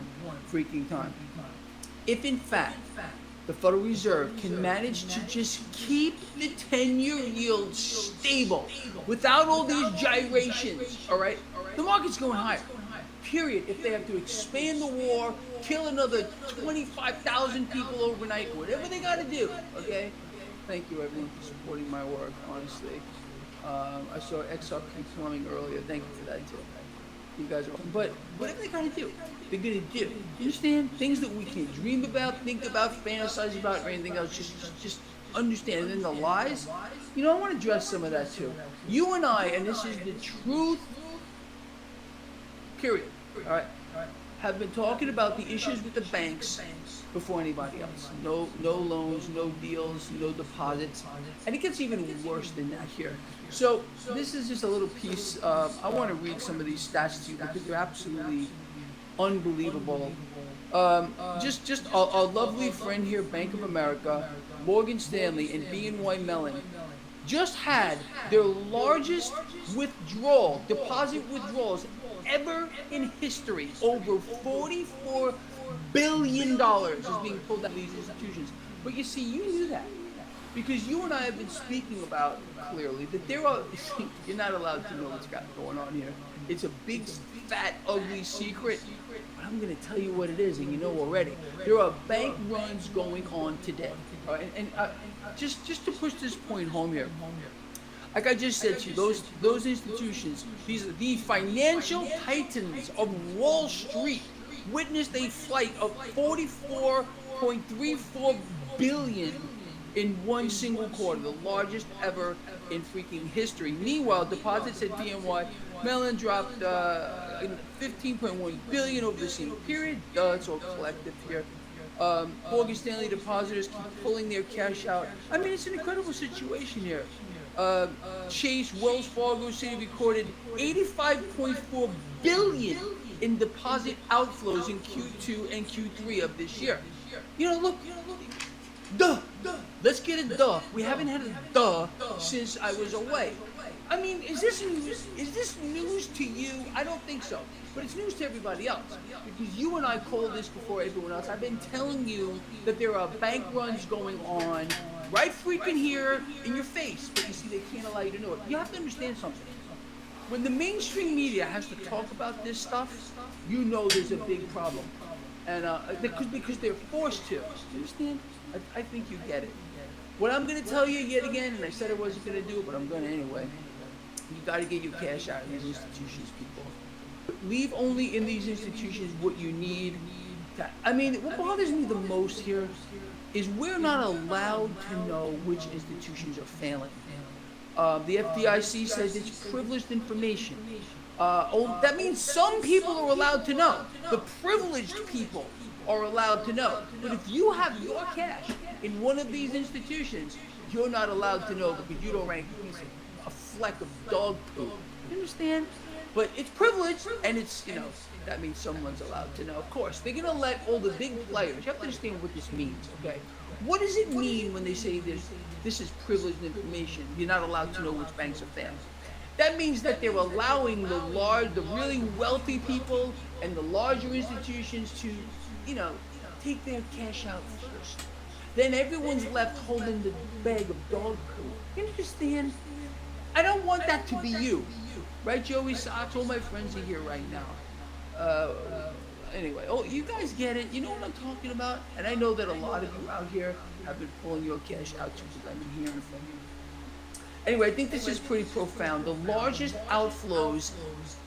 freaking time. If in fact the Federal Reserve can manage to just keep the 10-year yield stable without all these gyrations, all right? The market's going higher, period. If they have to expand the war, kill another 25,000 people overnight, whatever they got to do, okay? Thank you, everyone, for supporting my work, honestly. I saw XRP plumbing earlier. Thank you for that, too. You guys are awesome. But whatever they got to do, they're going to do. You understand? Things that we can't dream about, think about, fantasize about, or anything else. Just understand. And then the lies, I want to address some of that too. You and I, and this is the truth, period. all right, have been talking about the issues with the banks before anybody else. No loans, no deals, no deposits, and it gets even worse than that here. So this is just a little piece. I want to read some of these stats to you because they're absolutely unbelievable. Just our lovely friend here, Bank of America, Morgan Stanley, and BNY Mellon just had their largest deposit withdrawals ever in history. Over $44 billion is being pulled out of these institutions. But you see, you knew that because you and I have been speaking about clearly that there are, you're not allowed to know what's got going on here. It's a big, fat, ugly secret. But I'm going to tell you what it is, and you know already. There are bank runs going on today. All right? And just to push this point home here, like I just said to you, those institutions, these are the financial titans of Wall Street, witnessed a flight of $44.34 billion in one single quarter, the largest ever in freaking history. Meanwhile, deposits at BNY Mellon dropped 15.1 billion over the same period. It's all collective here. Morgan Stanley depositors keep pulling their cash out. I mean, it's an incredible situation here. Chase, Wells Fargo City recorded 85.4 billion in deposit outflows in Q2 and Q3 of this year. Look, duh. Let's get a duh. We haven't had a duh since I was away. I mean, is this news? Is this news to you? I don't think so. But it's news to everybody else. Because you and I called this before everyone else. I've been telling you that there are bank runs going on right freaking here in your face. But you see, they can't allow you to know it. You have to understand something. When the mainstream media has to talk about this stuff, you know there's a big problem. And because they're forced to. You understand? I think you get it. What I'm going to tell you yet again, and I said I wasn't going to do it, but I'm going to anyway. You got to get your cash out of these institutions, people. Leave only in these institutions what you need. I mean, what bothers me the most here is we're not allowed to know which institutions are failing. The FDIC says it's privileged information. That means some people are allowed to know. The privileged people are allowed to know. But if you have your cash in one of these institutions, you're not allowed to know because you don't rank a fleck of dog poop. You understand? But it's privileged, and it's, that means someone's allowed to know. Of course, they're going to let all the big players, you have to understand what this means, okay? What does it mean when they say this is privileged information? You're not allowed to know which banks are failing. That means that they're allowing the really wealthy people and the larger institutions to, take their cash out first. Then everyone's left holding the bag of dog poop. You understand? I don't want that to be you. Right, Joey Sox? All my friends are here right now. Anyway, you guys get it. You know what I'm talking about? And I know that a lot of you out here have been pulling your cash out too, because I've been hearing from you. Anyway, I think this is pretty profound. The largest outflows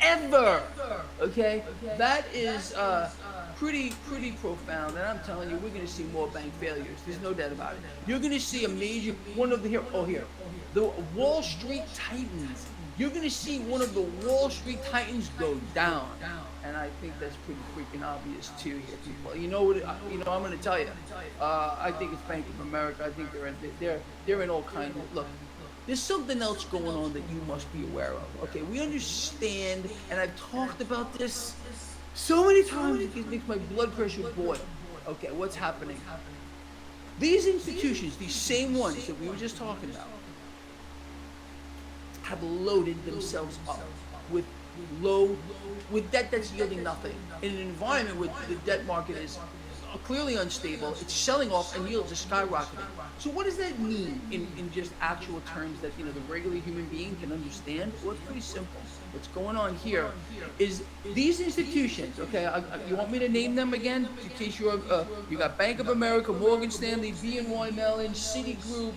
ever. Okay? That is pretty profound. And I'm telling you, we're going to see more bank failures. There's no doubt about it. You're going to see a major, the Wall Street Titans. You're going to see one of the Wall Street Titans go down. And I think that's pretty freaking obvious too here, people. You know what? I'm going to tell you. I think it's Bank of America. I think they're in all kinds of, look, there's something else going on that you must be aware of. Okay, we understand, and I've talked about this so many times, it makes my blood pressure boil. Okay, what's happening? These institutions, these same ones that we were just talking about, have loaded themselves up with debt that's yielding nothing. In an environment where the debt market is clearly unstable, it's selling off and yields are skyrocketing. So what does that mean in just actual terms that the regular human being can understand? Well, it's pretty simple. What's going on here is these institutions, okay, you want me to name them again? In case you got Bank of America, Morgan Stanley, BNY Mellon, Citigroup,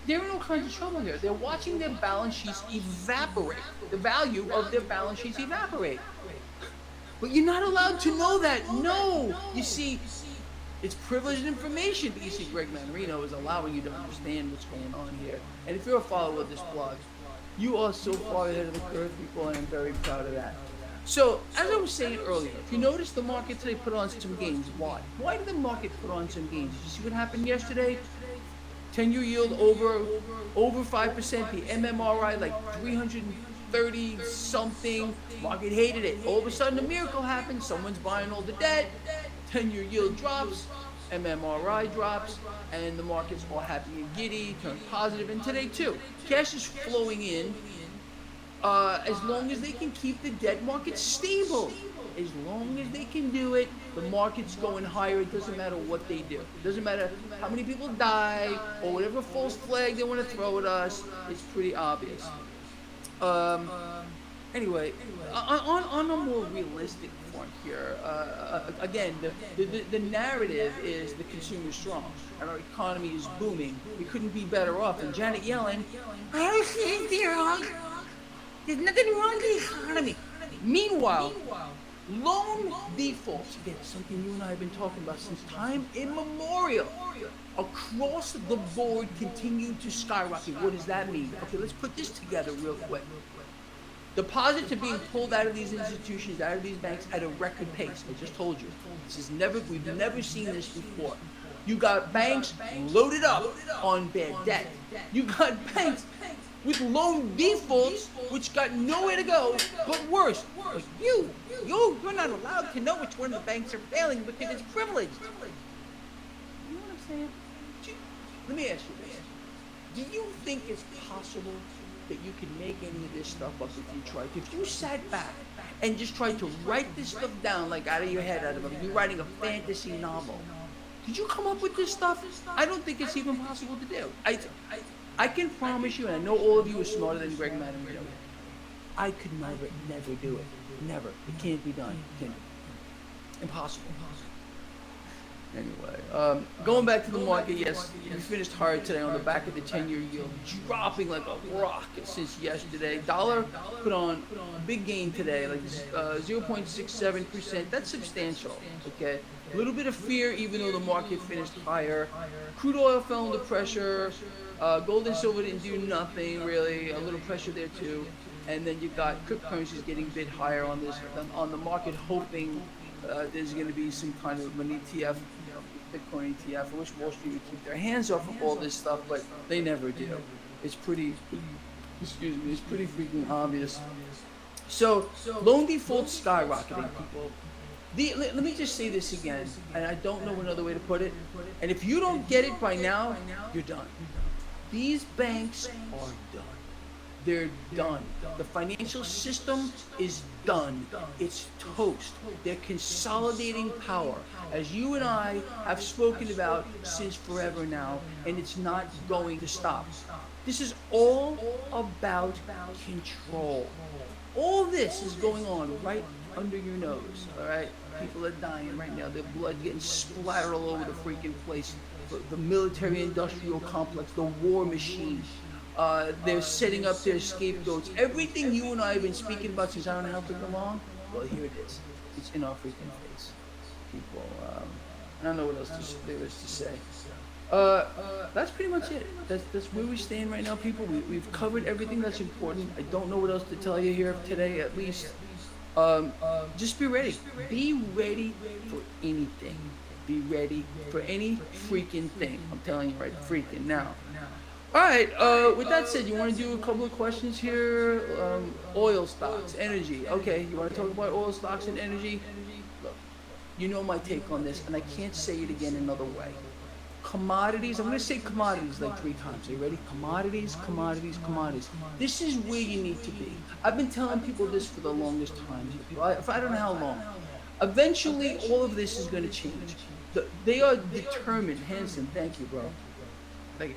they're in all kinds of trouble here. They're watching their balance sheets evaporate. The value of their balance sheets evaporate. But you're not allowed to know that. No. You see, it's privileged information. But you see, Greg Manarino is allowing you to understand what's going on here. And if you're a follower of this blog, you are so far ahead of the curve, people, and I'm very proud of that. So, as I was saying earlier, if you notice the market today put on some gains. Why? Why did the market put on some gains? Did you see what happened yesterday? 10-year yield over 5%, the MMRI like 330 something. Market hated it. All of a sudden, a miracle happens. Someone's buying all the debt. 10-year yield drops. MMRI drops, and the market's all happy and giddy, turned positive. And today too, cash is flowing in. As long as they can keep the debt market stable. As long as they can do it, the market's going higher. It doesn't matter what they do. It doesn't matter how many people die or whatever false flag they want to throw at us. It's pretty obvious. Anyway, on a more realistic front here, again, the narrative is the consumer's strong and our economy is booming. We couldn't be better off. And Janet Yellen, I don't see anything wrong. There's nothing wrong with the economy. Meanwhile, loan defaults, again, something you and I have been talking about since time immemorial, across the board continue to skyrocket. What does that mean? Okay, let's put this together real quick. Deposits are being pulled out of these institutions, out of these banks at a record pace. I just told you. We've never seen this before. You got banks loaded up on bad debt. You got banks with loan defaults, which got nowhere to go, but worse. But you're not allowed to know which one of the banks are failing because it's privileged. You know what I'm saying? Let me ask you this. Do you think it's possible that you can make any of this stuff up if you tried? If you sat back and just tried to write this stuff down, like out of your head, you're writing a fantasy novel, did you come up with this stuff? I don't think it's even possible to do. I can promise you, and I know all of you are smarter than Greg Madden, I could never do it. Never. It can't be done. Impossible. Anyway, going back to the market, yes, we finished hard today on the back of the 10-year yield, dropping like a rock since yesterday. Dollar put on a big gain today, like 0.67%. That's substantial, okay? A little bit of fear, even though the market finished higher. Crude oil fell under pressure. Gold and silver didn't do nothing, really. A little pressure there, too. And then you got cryptocurrencies getting a bit higher on the market, hoping there's going to be some kind of an ETF, Bitcoin ETF. I wish Wall Street would keep their hands off of all this stuff, but they never do. It's pretty freaking obvious. So, loan defaults skyrocketing, people. Let me just say this again, and I don't know another way to put it. And if you don't get it by now, you're done. These banks are done. They're done. The financial system is done. It's toast. They're consolidating power, as you and I have spoken about since forever now, and it's not going to stop. This is all about control. All this is going on right under your nose, all right? People are dying right now. Their blood getting splattered all over the freaking place. The military-industrial complex, the war machine. They're setting up their scapegoats. Everything you and I have been speaking about since I don't know how freaking long, well, here it is. It's in our freaking face. People, I don't know what else there is to say. That's pretty much it. That's where we stand right now, people. We've covered everything that's important. I don't know what else to tell you here today, at least. Just be ready. Be ready for anything. Be ready for any freaking thing. I'm telling you right freaking now. All right, with that said, you want to do a couple of questions here? Oil stocks, energy. Okay, you want to talk about oil stocks and energy? Look, you know my take on this, and I can't say it again another way. Commodities, I'm going to say commodities like 3 times. Are you ready? Commodities, commodities, commodities. This is where you need to be. I've been telling people this for the longest time. I don't know how long. Eventually, all of this is going to change. They are determined. Hanson, thank you, bro. Thank you.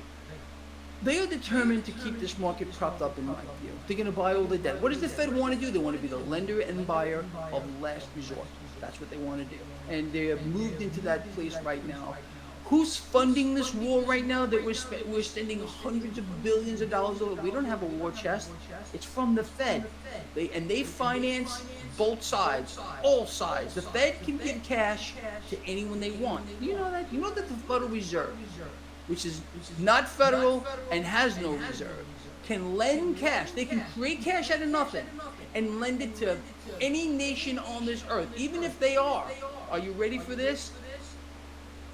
They are determined to keep this market propped up, in my view. They're going to buy all the debt. What does the Fed want to do? They want to be the lender and buyer of last resort. That's what they want to do. And they have moved into that place right now. Who's funding this war right now that we're spending hundreds of billions of dollars over? We don't have a war chest. It's from the Fed. They finance both sides, all sides. The Fed can give cash to anyone they want. You know that? You know that the Federal Reserve, which is not federal and has no reserve, can lend cash. They can create cash out of nothing and lend it to any nation on this earth, even if they are you ready for this?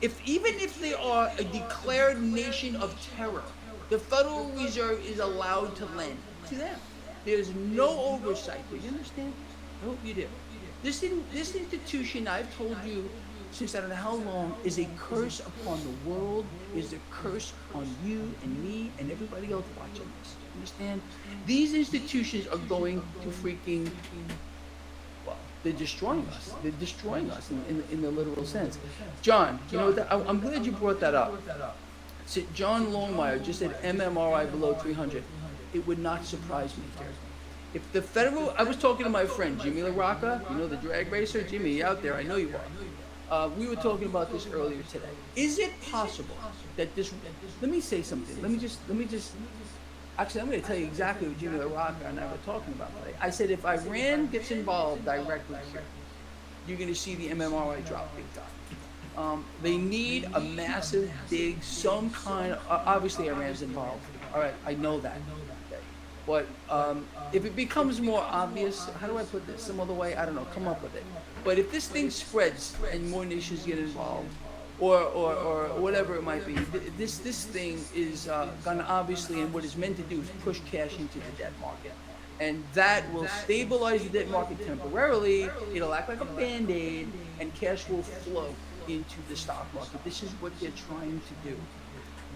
Even if they are a declared nation of terror, the Federal Reserve is allowed to lend to them. There's no oversight. Do you understand? I hope you do. This institution, I've told you since I don't know how long, is a curse upon the world, is a curse on you and me and everybody else watching this. Understand? These institutions are going to freaking, well, they're destroying us. They're destroying us in the literal sense. John, you know, I'm glad you brought that up. So John Longmire just said MMRI below 300. It would not surprise me, Terry. If the federal, I was talking to my friend Jimmy LaRocca, you know, the drag racer. Jimmy, you out there? I know you are. We were talking about this earlier today. Is it possible that this? Let me say something. Let me just. Actually, I'm going to tell you exactly what Jimmy LaRocca and I were talking about today. I said if Iran gets involved directly here, you're going to see the MMRI drop big time. They need a massive, big, some kind of. Obviously, Iran's involved. All right, I know that. But if it becomes more obvious, how do I put this? Some other way? I don't know. Come up with it. But if this thing spreads and more nations get involved, or whatever it might be, this thing is going to obviously, and what it's meant to do is push cash into the debt market. And that will stabilize the debt market temporarily. It'll act like a Band-Aid, and cash will flow into the stock market. This is what they're trying to do.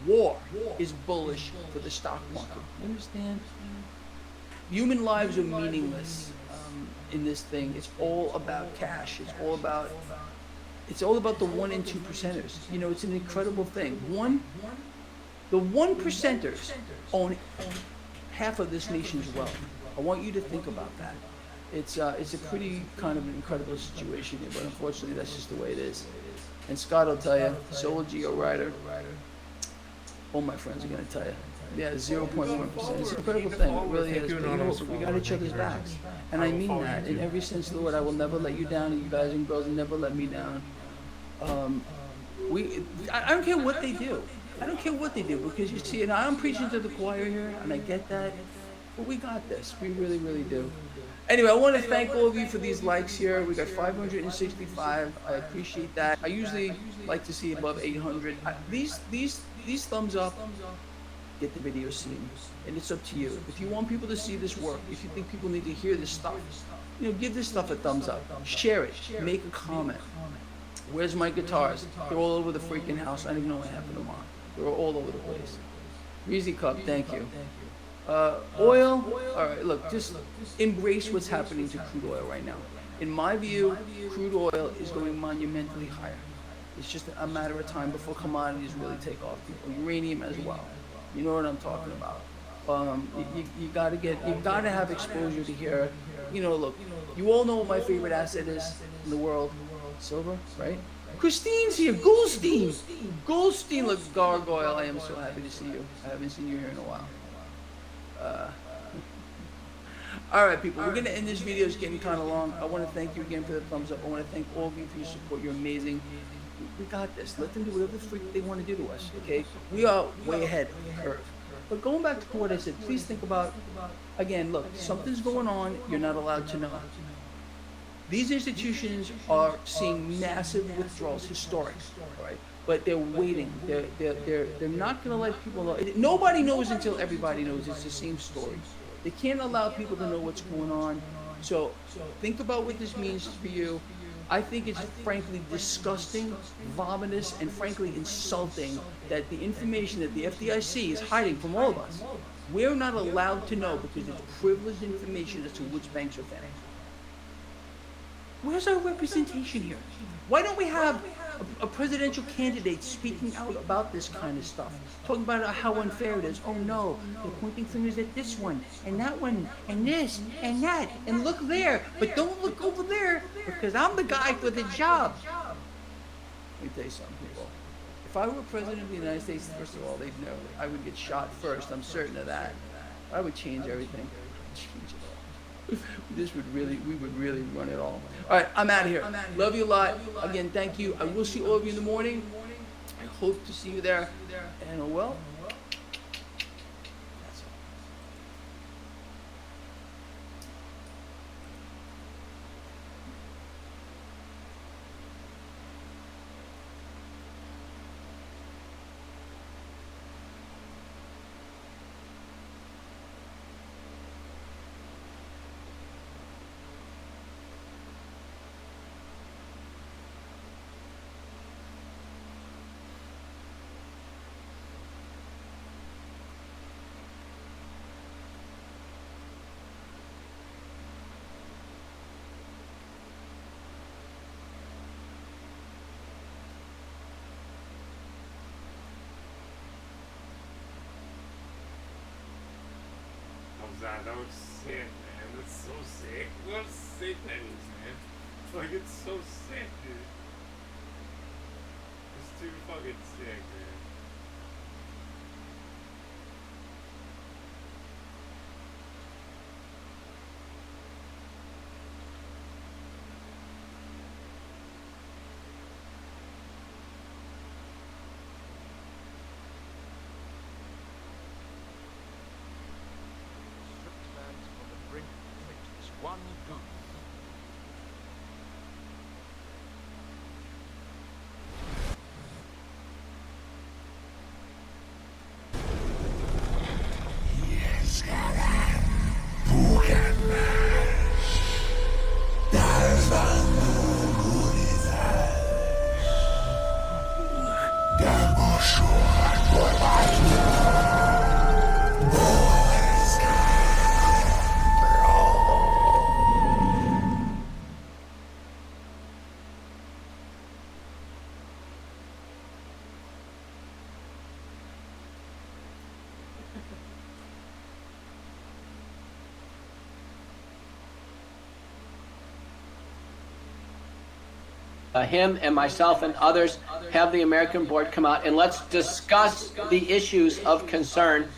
War is bullish for the stock market. You understand? Human lives are meaningless in this thing. It's all about cash. It's all about the 1 and 2 percenters. You know, it's an incredible thing. The 1 percenters own half of this nation's wealth. I want you to think about that. It's a pretty kind of an incredible situation here, but unfortunately, that's just the way it is. And Scott will tell you, Solo Geo Rider. All my friends are going to tell you. Yeah, 0.1%. It's an incredible thing. It really is. But you know, we got each other's backs. And I mean that in every sense of the word. I will never let you down, and you guys and girls will never let me down. I don't care what they do. I don't care what they do, because you see, and I'm preaching to the choir here, and I get that. But we got this. We really, really do. Anyway, I want to thank all of you for these likes here. We got 565. I appreciate that. I usually like to see above 800. These thumbs up get the video seen, and it's up to you. If you want people to see this work, if you think people need to hear this stuff, you know, give this stuff a thumbs up. Share it. Make a comment. Where's my guitars? They're all over the freaking house. I don't even know what half of them are. They're all over the place. Greasy Cup, thank you. Oil, all right, look, just embrace what's happening to crude oil right now. In my view, crude oil is going monumentally higher. It's just a matter of time before commodities really take off. People, uranium as well. You know what I'm talking about. You gotta have exposure to here. You know, look, you all know what my favorite asset is in the world. Silver, right? Christine's here. Goldstein. Goldstein looks gargoyle. I am so happy to see you. I haven't seen you here in a while. All right, people, we're going to end this video. It's getting kind of long. I want to thank you again for the thumbs up. I want to thank all of you for your support. You're amazing. We got this. Let them do whatever the freak they want to do to us, okay? We are way ahead of the curve. But going back to what I said, please think about, again, look, something's going on. You're not allowed to know. These institutions are seeing massive withdrawals, historic, all right? But they're waiting. They're not going to let people know. Nobody knows until everybody knows. It's the same story. They can't allow people to know what's going on. So think about what this means for you. I think it's frankly disgusting, vomitous, and frankly insulting that the information that the FDIC is hiding from all of us, we're not allowed to know because it's privileged information as to which banks are failing. Where's our representation here? Why don't we have a presidential candidate speaking out about this kind of stuff, talking about how unfair it is? Oh no, they're pointing fingers at this one, and that one, and this, and that, and look there, but don't look over there, because I'm the guy for the job. Let me tell you something, people. If I were president of the United States, first of all, they'd know I would get shot first, I'm certain of that. I would change everything. Change it all. We would really run it all. All right, I'm out of here. Love you a lot. Again, thank you. I will see all of you in the morning. I hope to see you there. And well, that's all. comes out. That was sick, man. That's so sick. What sick that is, man. Like, it's so sick, dude. It's too fucking sick, man. One good. Him and myself and others have the American board come out and let's discuss the issues of concern.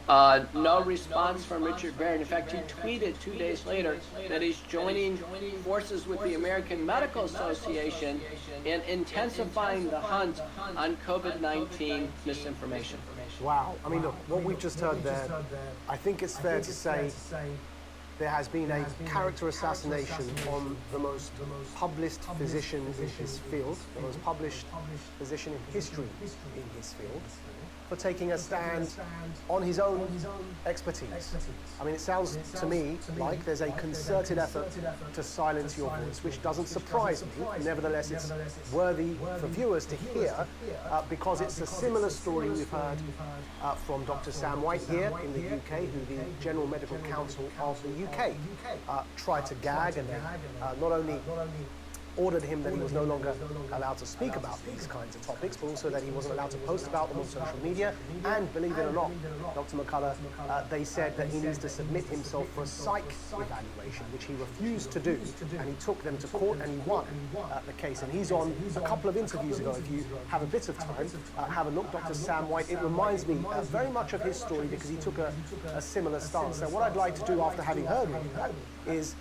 No response from Richard Barrett. In fact, he tweeted 2 days later that he's joining forces with the American Medical Association in intensifying the hunt on COVID-19 misinformation. Wow. I mean, look, what we've just heard there, I think it's fair to say there has been a character assassination on the most published physician in his field, the most published physician in history in his field, for taking a stand on his own expertise. I mean, it sounds to me like there's a concerted effort to silence your voice, which doesn't surprise me. Nevertheless, it's worthy for viewers to hear because it's a similar story we've heard from Dr. Sam White here in the UK, who the General Medical Council of the UK tried to gag, and they not only ordered him that he was no longer allowed to speak about these kinds of topics, but also that he wasn't allowed to post about them on social media. And believe it or not, Dr. McCullough, they said that he needs to submit himself for a psych evaluation, which he refused to do. And he took them to court and he won the case. And he's on a couple of interviews ago. If you have a bit of time, have a look. Dr. Sam White, it reminds me very much of his story because he took a similar stance. So what I'd like to do after having heard all of that is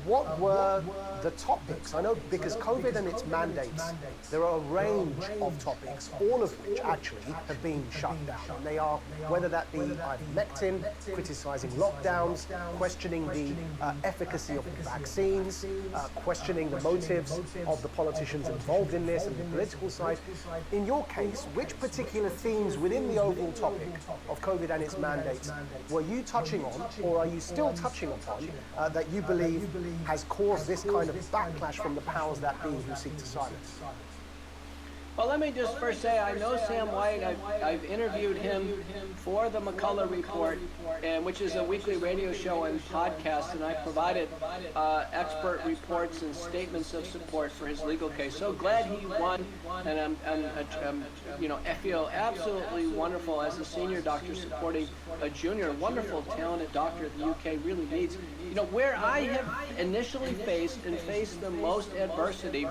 what were the topics? I know because COVID and its mandates, there are a range of topics, all of which actually have been shut down. And they are, whether that be ivermectin, criticising lockdowns, questioning the efficacy of the vaccines, questioning the motives of the politicians involved in this and the political side. In your case, which particular themes within the overall topic of COVID and its mandates were you touching on, or are you still touching upon, that you believe has caused this kind of backlash from the powers that be who seek to silence? Well, let me just first say I know Sam White. I've interviewed him for the McCullough Report, which is a weekly radio show and podcast, and I provided expert reports and statements of support for his legal case. So glad he won, and I feel absolutely wonderful as a senior doctor supporting a junior, wonderful, talented doctor the UK really needs. You know, where I have initially faced the most adversity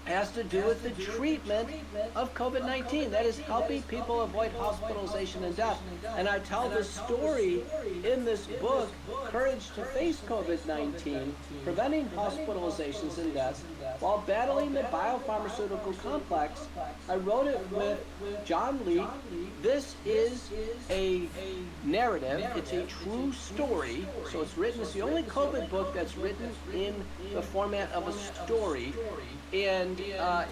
has to do with the treatment of COVID-19. That is helping people avoid hospitalization and death. And I tell the story in this book, Courage to Face COVID-19, Preventing Hospitalizations and Deaths, while battling the biopharmaceutical complex. I wrote it with John Lee. This is a narrative. It's a true story. So it's written, it's the only COVID book that's written in the format of a story. And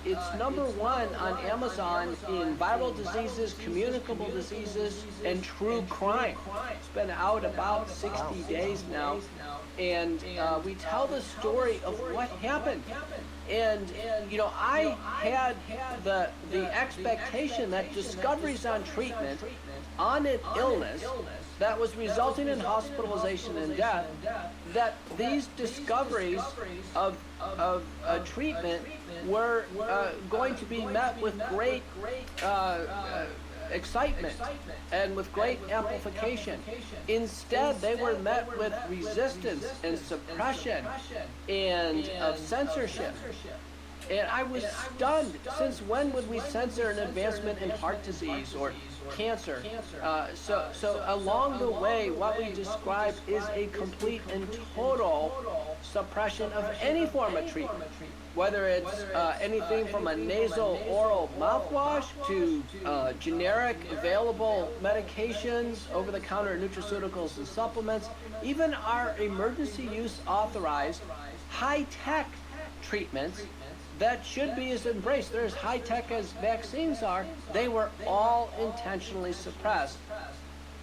it's #1 on Amazon in viral diseases, communicable diseases, and true crime. It's been out about 60 days now. And we tell the story of what happened. And you know, I had the expectation that discoveries on treatment on an illness that was resulting in hospitalization and death, that these discoveries of treatment were going to be met with great excitement and with great amplification. Instead, they were met with resistance and suppression and of censorship. And I was stunned. Since when would we censor an advancement in heart disease or cancer? So along the way, what we describe is a complete and total suppression of any form of treatment, whether it's anything from a nasal oral mouthwash to generic available medications, over-the-counter nutraceuticals and supplements, even our emergency use authorized high-tech treatments that should be as embraced. They're as high-tech as vaccines are. They were all intentionally suppressed.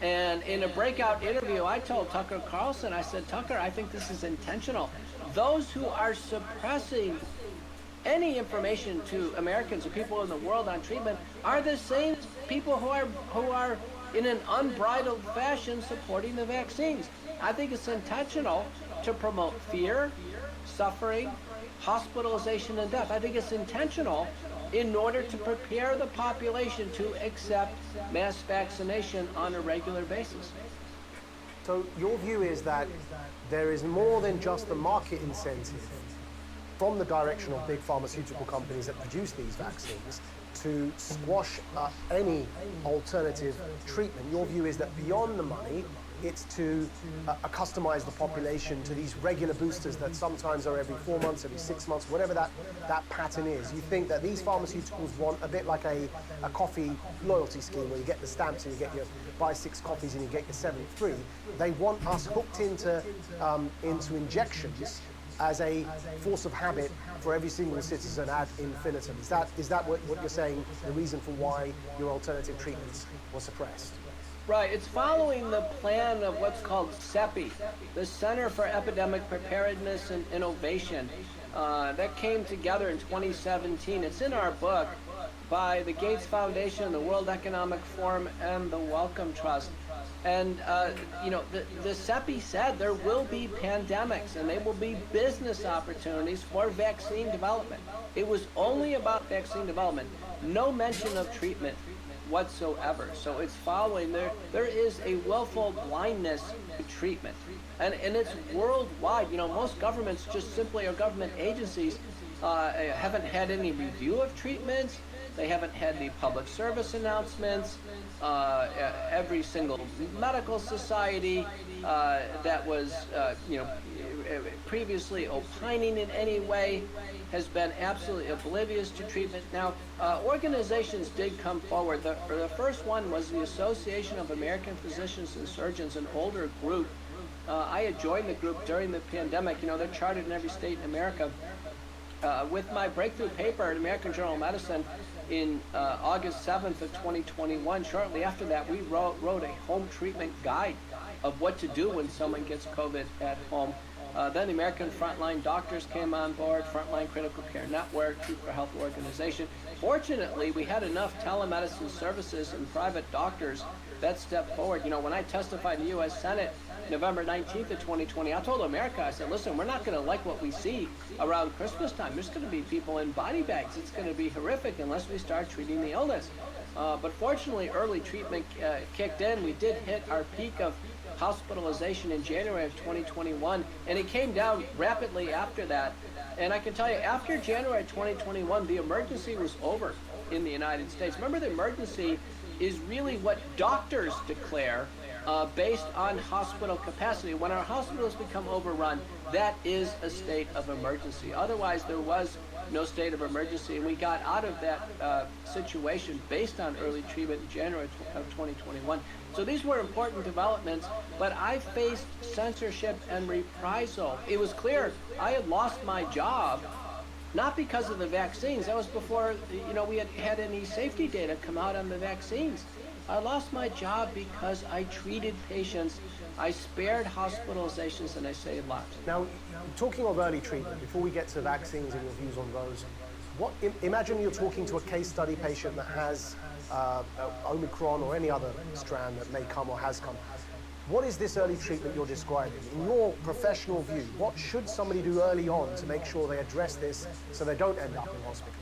And in a breakout interview, I told Tucker Carlson, I said, Tucker, I think this is intentional. Those who are suppressing any information to Americans or people in the world on treatment are the same people who are in an unbridled fashion supporting the vaccines. I think it's intentional to promote fear, suffering, hospitalization, and death. I think it's intentional in order to prepare the population to accept mass vaccination on a regular basis. So your view is that there is more than just the market incentive from the direction of big pharmaceutical companies that produce these vaccines to squash any alternative treatment. Your view is that beyond the money, it's to customize the population to these regular boosters that sometimes are every 4 months, every 6 months, whatever that pattern is. You think that these pharmaceuticals want a bit like a coffee loyalty scheme where you get the stamps and you get your buy 6 coffees and you get your 7th free. They want us hooked into injections as a force of habit for every single citizen ad infinitum. Is that what you're saying, the reason for why your alternative treatments were suppressed? Right, it's following the plan of what's called CEPI, the Center for Epidemic Preparedness and Innovation, that came together in 2017. It's in our book by the Gates Foundation, the World Economic Forum, and the Wellcome Trust. And, the CEPI said there will be pandemics and they will be business opportunities for vaccine development. It was only about vaccine development, no mention of treatment whatsoever. So it's following there is a willful blindness to treatment, and it's worldwide. Most governments just simply, or government agencies, haven't had any review of treatments. They haven't had the public service announcements. Every single medical society that was previously opining in any way has been absolutely oblivious to treatment. Now, organizations did come forward. The first one was the Association of American Physicians and Surgeons, an older group. I had joined the group during the pandemic. They're chartered in every state in America. With my breakthrough paper in American Journal of Medicine in August 7th of 2021, shortly after that, we wrote a home treatment guide of what to do when someone gets COVID at home. Then the American Frontline Doctors came on board, Frontline Critical Care Network, Truth for Health Organization. Fortunately, we had enough telemedicine services and private doctors that stepped forward. When I testified in the U.S. Senate November 19th of 2020, I told America, I said, listen, we're not going to like what we see around Christmas time. There's going to be people in body bags. It's going to be horrific unless we start treating the illness. But fortunately, early treatment kicked in. We did hit our peak of hospitalization in January of 2021, and it came down rapidly after that. And I can tell you, after January 2021, the emergency was over in the United States. Remember, the emergency is really what doctors declare based on hospital capacity. When our hospitals become overrun, that is a state of emergency. Otherwise, there was no state of emergency, and we got out of that situation based on early treatment in January of 2021. So these were important developments, but I faced censorship and reprisal. It was clear I had lost my job, not because of the vaccines. That was before we had any safety data come out on the vaccines. I lost my job because I treated patients, I spared hospitalizations, and I saved lives. Now, talking of early treatment, before we get to vaccines and your views on those, imagine you're talking to a case study patient that has Omicron or any other strand that may come or has come. What is this early treatment you're describing? In your professional view, what should somebody do early on to make sure they address this so they don't end up in hospital?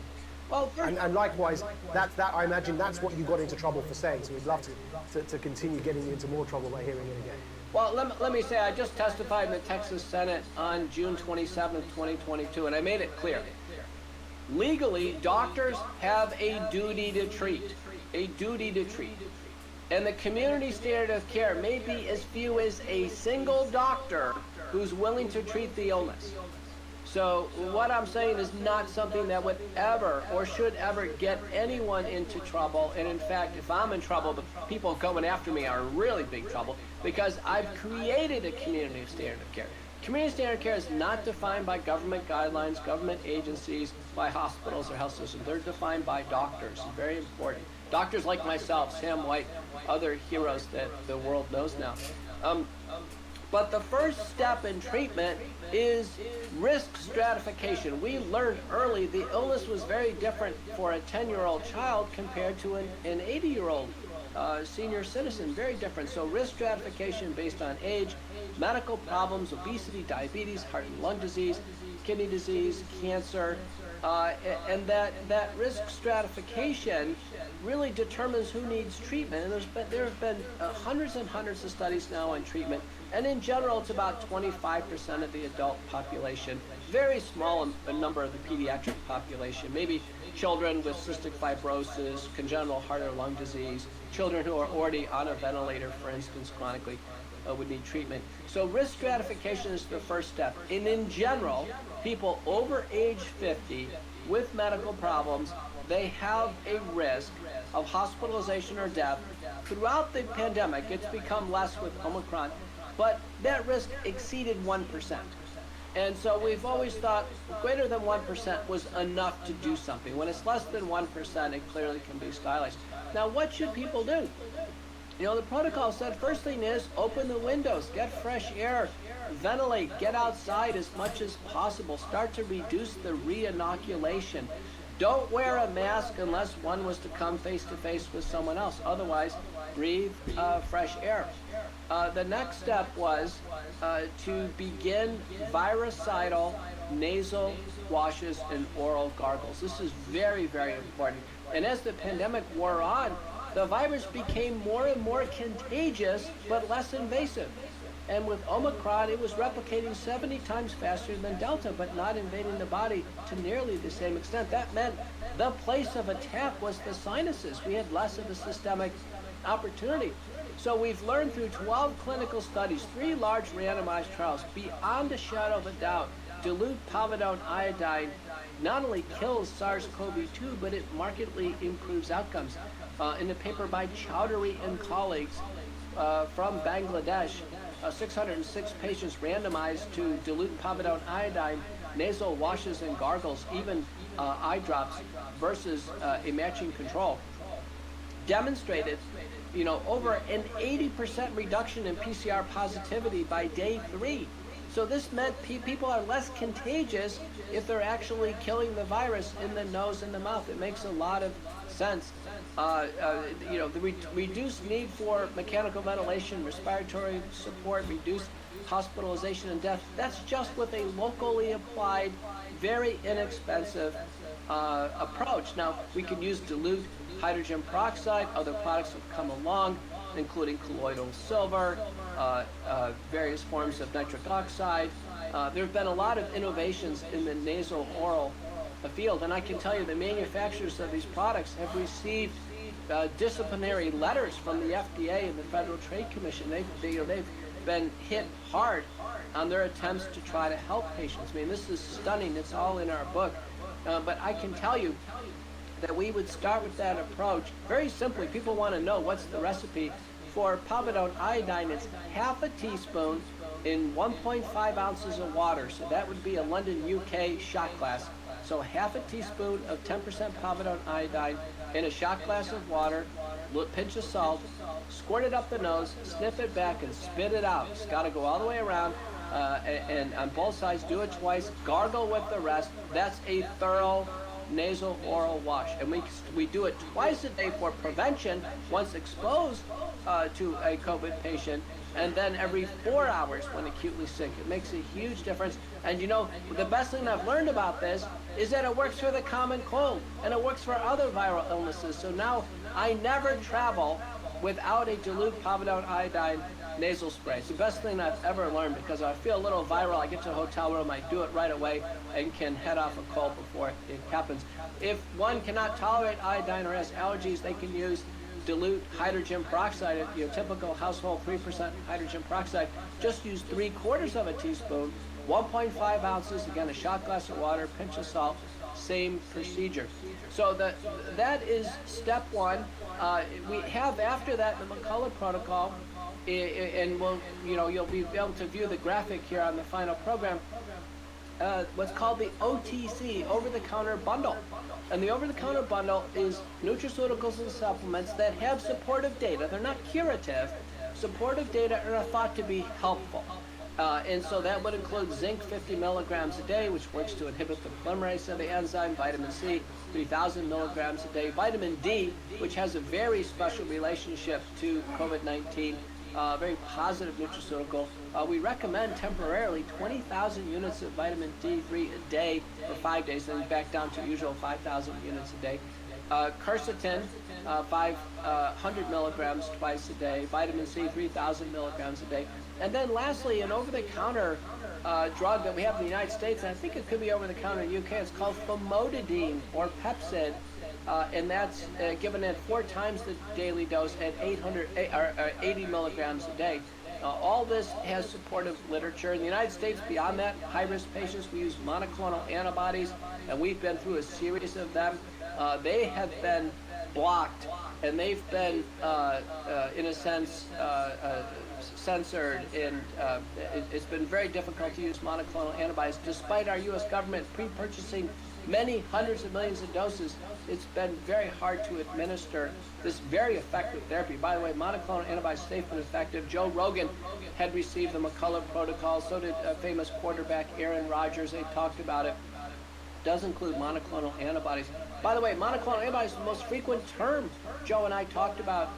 Well, and likewise, that I imagine that's what you got into trouble for saying. So we'd love to continue getting you into more trouble by hearing it again. Well, let me say, I just testified in the Texas Senate on June 27th, 2022, and I made it clear. Legally, doctors have a duty to treat. A duty to treat. And the community standard of care may be as few as a single doctor who's willing to treat the illness. So what I'm saying is not something that would ever or should ever get anyone into trouble. And in fact, if I'm in trouble, the people coming after me are in really big trouble because I've created a community standard of care. Community standard of care is not defined by government guidelines, government agencies, by hospitals or health systems. They're defined by doctors. It's very important. Doctors like myself, Sam White, other heroes that the world knows now. But the first step in treatment is risk stratification. We learned early the illness was very different for a 10-year-old child compared to an 80-year-old senior citizen, very different. So risk stratification based on age, medical problems, obesity, diabetes, heart and lung disease, kidney disease, cancer, and that risk stratification really determines who needs treatment. And there have been hundreds and hundreds of studies now on treatment. And in general, it's about 25% of the adult population, very small a number of the pediatric population, maybe children with cystic fibrosis, congenital heart or lung disease, children who are already on a ventilator, for instance, chronically, would need treatment. So risk stratification is the first step. And in general, people over age 50 with medical problems, they have a risk of hospitalization or death. Throughout the pandemic, it's become less with Omicron, but that risk exceeded 1%. And so we've always thought greater than 1% was enough to do something. When it's less than 1%, it clearly can be stylized. Now, what should people do? You know, the protocol said first thing is open the windows, get fresh air, ventilate, get outside as much as possible, start to reduce the re-inoculation. Don't wear a mask unless one was to come face to face with someone else. Otherwise, breathe fresh air. The next step was to begin virucidal nasal washes and oral gargles. This is very, very important. And as the pandemic wore on, the virus became more and more contagious, but less invasive. And with Omicron, it was replicating 70 times faster than Delta, but not invading the body to nearly the same extent. That meant the place of attack was the sinuses. We had less of a systemic opportunity. So we've learned through 12 clinical studies, 3 large randomized trials, beyond a shadow of a doubt, dilute povidone iodine not only kills SARS-CoV-2, but it markedly improves outcomes. In a paper by Chowdhury and colleagues from Bangladesh, 606 patients randomized to dilute povidone iodine, nasal washes and gargles, even eye drops, versus a matching control, demonstrated, you know, over an 80% reduction in PCR positivity by day 3. So this meant people are less contagious if they're actually killing the virus in the nose and the mouth. It makes a lot of sense. You know, the reduced need for mechanical ventilation, respiratory support, reduced hospitalization and death. That's just with a locally applied, very inexpensive approach. Now, we can use dilute hydrogen peroxide. Other products have come along, including colloidal silver, various forms of nitric oxide. There have been a lot of innovations in the nasal oral field, and I can tell you the manufacturers of these products have received disciplinary letters from the FDA and the Federal Trade Commission. They've been hit hard on their attempts to try to help patients. I mean, this is stunning. It's all in our book. But I can tell you that we would start with that approach. Very simply, people want to know what's the recipe for povidone iodine. It's half a teaspoon in 1.5 ounces of water. So that would be a London, UK shot glass. So half a teaspoon of 10% povidone iodine in a shot glass of water, a pinch of salt, squirt it up the nose, sniff it back, and spit it out. It's got to go all the way around. And on both sides, do it twice, gargle with the rest. That's a thorough nasal oral wash. And we do it twice a day for prevention once exposed to a COVID patient, and then every 4 hours when acutely sick. It makes a huge difference. And you know, the best thing I've learned about this is that it works for the common cold, and it works for other viral illnesses. So now I never travel without a dilute povidone iodine nasal spray. It's the best thing I've ever learned, because I feel a little viral, I get to a hotel room, I do it right away, and can head off a cold before it happens. If one cannot tolerate iodine or has allergies, they can use dilute hydrogen peroxide, your typical household 3% hydrogen peroxide. Just use 3/4 of a teaspoon, 1.5 ounces, again, a shot glass of water, pinch of salt, same procedure. So that is step one. We have after that the McCullough protocol, and you'll be able to view the graphic here on the final program. What's called the OTC, over-the-counter bundle. And the over-the-counter bundle is nutraceuticals and supplements that have supportive data. They're not curative. Supportive data are thought to be helpful. And so that would include zinc 50 milligrams a day, which works to inhibit the polymerase of the enzyme, vitamin C 3,000 milligrams a day, vitamin D, which has a very special relationship to COVID-19, very positive nutraceutical. We recommend temporarily 20,000 units of vitamin D3 a day for 5 days, then back down to usual 5,000 units a day. Quercetin, 500 milligrams twice a day. Vitamin C, 3,000 milligrams a day. And then lastly, an over-the-counter drug that we have in the United States, and I think it could be over-the-counter in the UK, it's called famotidine or Pepcid. And that's given at 4 times the daily dose at 80 milligrams a day. All this has supportive literature. In the United States, beyond that, high-risk patients, we use monoclonal antibodies, and we've been through a series of them. They have been blocked, and they've been, in a sense, censored, and it's been very difficult to use monoclonal antibodies. Despite our U.S. government pre-purchasing many hundreds of millions of doses, it's been very hard to administer this very effective therapy. By the way, monoclonal antibodies safe and effective. Joe Rogan had received the McCullough protocol. So did famous quarterback Aaron Rodgers. They talked about it. Does include monoclonal antibodies. By the way, monoclonal antibodies is the most frequent term Joe and I talked about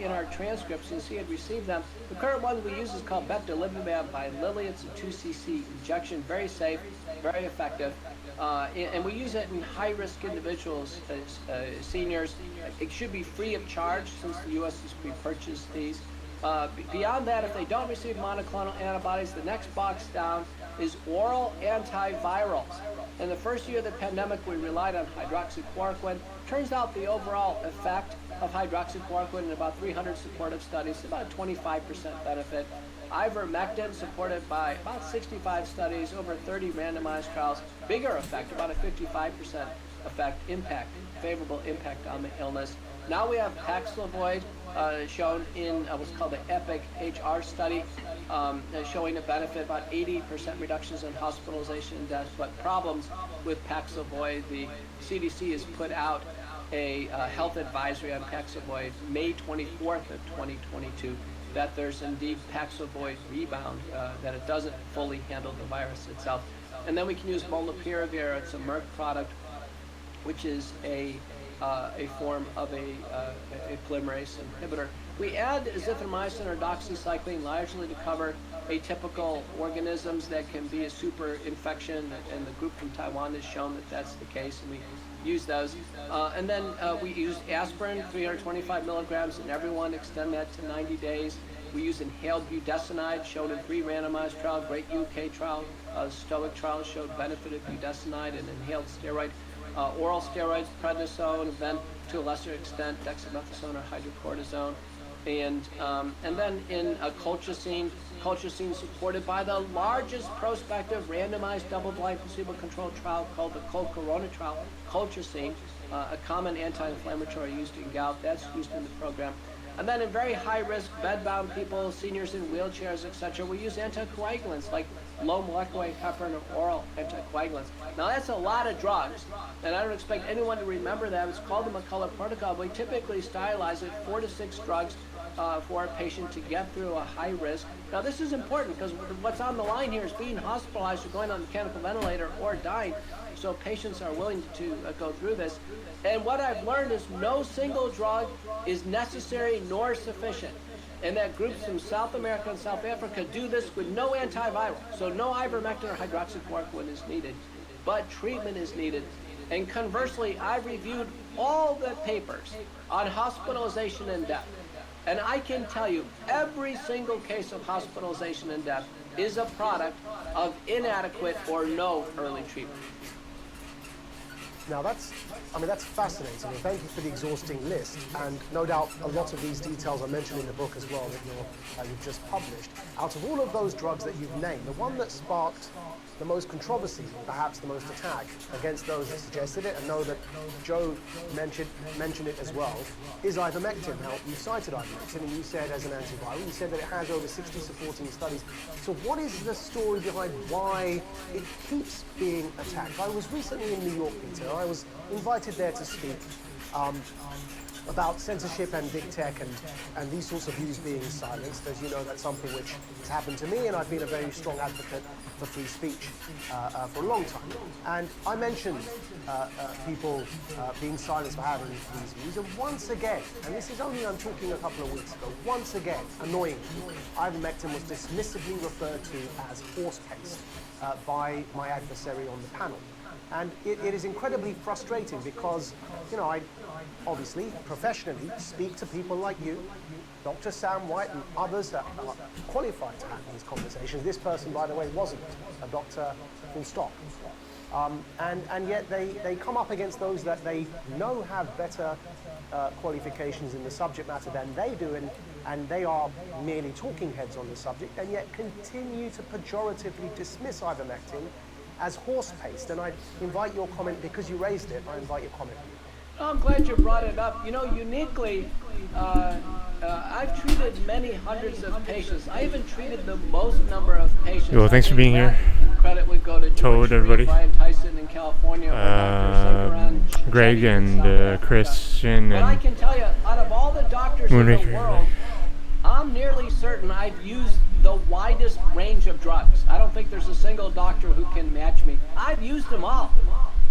in our transcripts, since he had received them. The current one we use is called bebtelovimab by Lilly. It's a 2 cc injection, very safe, very effective. And we use it in high-risk individuals, seniors. It should be free of charge since the U.S. has pre-purchased these. Beyond that, if they don't receive monoclonal antibodies, the next box down is oral antivirals. In the first year of the pandemic, we relied on hydroxychloroquine. Turns out the overall effect of hydroxychloroquine in about 300 supportive studies, about a 25% benefit. Ivermectin, supported by about 65 studies, over 30 randomized trials, bigger effect, about a 55% effect, favorable impact on the illness. Now we have Paxlovid shown in what's called the EPIC-HR study, showing a benefit, about 80% reductions in hospitalization and deaths. But problems with Paxlovid, the CDC has put out a health advisory on Paxlovid May 24th of 2022, that there's indeed Paxlovid rebound, that it doesn't fully handle the virus itself. And then we can use molnupiravir. It's a Merck product, which is a form of a polymerase inhibitor. We add azithromycin or doxycycline largely to cover atypical organisms that can be a super infection, and the group from Taiwan has shown that that's the case, and we use those. And then we use aspirin, 325 milligrams in everyone, extend that to 90 days. We use inhaled budesonide, shown in 3 randomized trials, great UK trial, STOIC trial showed benefit of budesonide and inhaled steroid. Oral steroids, prednisone, and then to a lesser extent dexamethasone or hydrocortisone. And then in colchicine supported by the largest prospective randomized double-blind placebo-controlled trial called the COL-CORONA trial. Colchicine, a common anti-inflammatory used in gout, that's used in the program. And then in very high-risk bedbound people, seniors in wheelchairs, etc., we use anticoagulants like low molecular weight heparin or oral anticoagulants. Now that's a lot of drugs, and I don't expect anyone to remember that. It's called the McCullough protocol. We typically sterilize it 4 to 6 drugs for a patient to get through a high risk. Now this is important because what's on the line here is being hospitalized or going on a mechanical ventilator or dying. So patients are willing to go through this. And what I've learned is no single drug is necessary nor sufficient. And that groups from South America and South Africa do this with no antiviral. So no ivermectin or hydroxychloroquine is needed, but treatment is needed. And conversely, I've reviewed all the papers on hospitalization and death. And I can tell you, every single case of hospitalization and death is a product of inadequate or no early treatment. Now that's fascinating, and thank you for the exhausting list. And no doubt a lot of these details are mentioned in the book as well that you've just published. Out of all of those drugs that you've named, the one that sparked the most controversy, perhaps the most attack against those that suggested it, and know that Joe mentioned it as well, is ivermectin. Now, you cited ivermectin, and you said as an antiviral, you said that it has over 60 supporting studies. So what is the story behind why it keeps being attacked? I was recently in New York, Peter. I was invited there to speak about censorship and big tech and these sorts of views being silenced. As you know, that's something which has happened to me, and I've been a very strong advocate for free speech for a long time. And I mentioned people being silenced for having these views, and once again, and this is only, I'm talking a couple of weeks ago, once again, annoyingly, ivermectin was dismissively referred to as horse paste by my adversary on the panel. And it is incredibly frustrating because, you know, I obviously professionally speak to people like you, Dr. Sam White, and others that are qualified to have these conversations. This person, by the way, wasn't a doctor, full stop. And yet they come up against those that they know have better qualifications in the subject matter than they do, and they are merely talking heads on the subject, and yet continue to pejoratively dismiss ivermectin as horse paste. And I invite your comment, because you raised it, I invite your comment. I'm glad you brought it up. You know, uniquely, I've treated many hundreds of patients. I even treated the most number of patients. Yo, thanks for being here. Credit would go to Toad, everybody. Brian Tyson in California, Greg and Christian. But I can tell you, out of all the doctors in the world, I'm nearly certain I've used the widest range of drugs. I don't think there's a single doctor who can match me. I've used them all.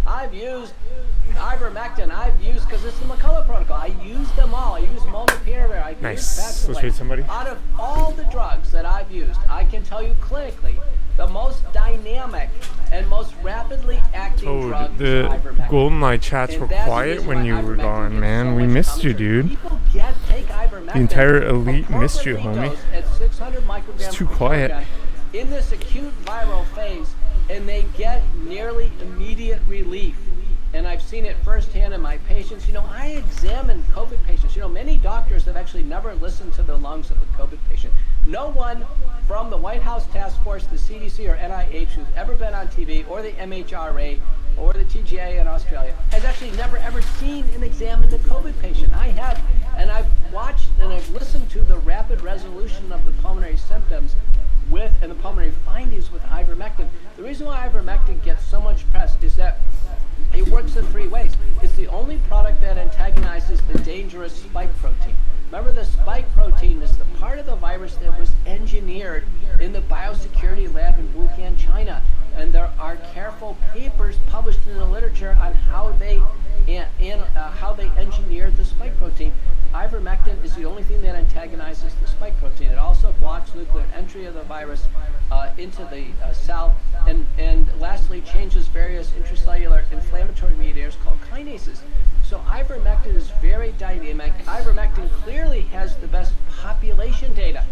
I've used ivermectin. I've used, because it's the McCullough protocol, I used them all. I used molnupiravir. I used Paxlovid. Let's read somebody. Out of all the drugs that I've used, I can tell you clinically, the most dynamic and most rapidly acting drug is ivermectin. GoldenEye chats were quiet when you were gone, man. We missed you, dude. The entire elite missed you, homie. It's too quiet. In this acute viral phase, and they get nearly immediate relief. And I've seen it firsthand in my patients. You know, I examine COVID patients. You know, many doctors have actually never listened to the lungs of a COVID patient. No one from the White House Task Force, the CDC, or NIH who's ever been on TV, or the MHRA, or the TGA in Australia, has actually never ever seen and examined a COVID patient. I have, and I've watched and I've listened to the rapid resolution of the pulmonary symptoms and the pulmonary findings with ivermectin. The reason why ivermectin gets so much press is that it works in 3 ways. It's the only product that antagonizes the dangerous spike protein. Remember, the spike protein is the part of the virus that was engineered in the biosecurity lab in Wuhan, China. And there are careful papers published in the literature on how they engineered the spike protein. Ivermectin is the only thing that antagonizes the spike protein. It also blocks nuclear entry of the virus into the cell, and lastly changes various intracellular inflammatory mediators called kinases. So ivermectin is very dynamic. Ivermectin clearly has the best population data.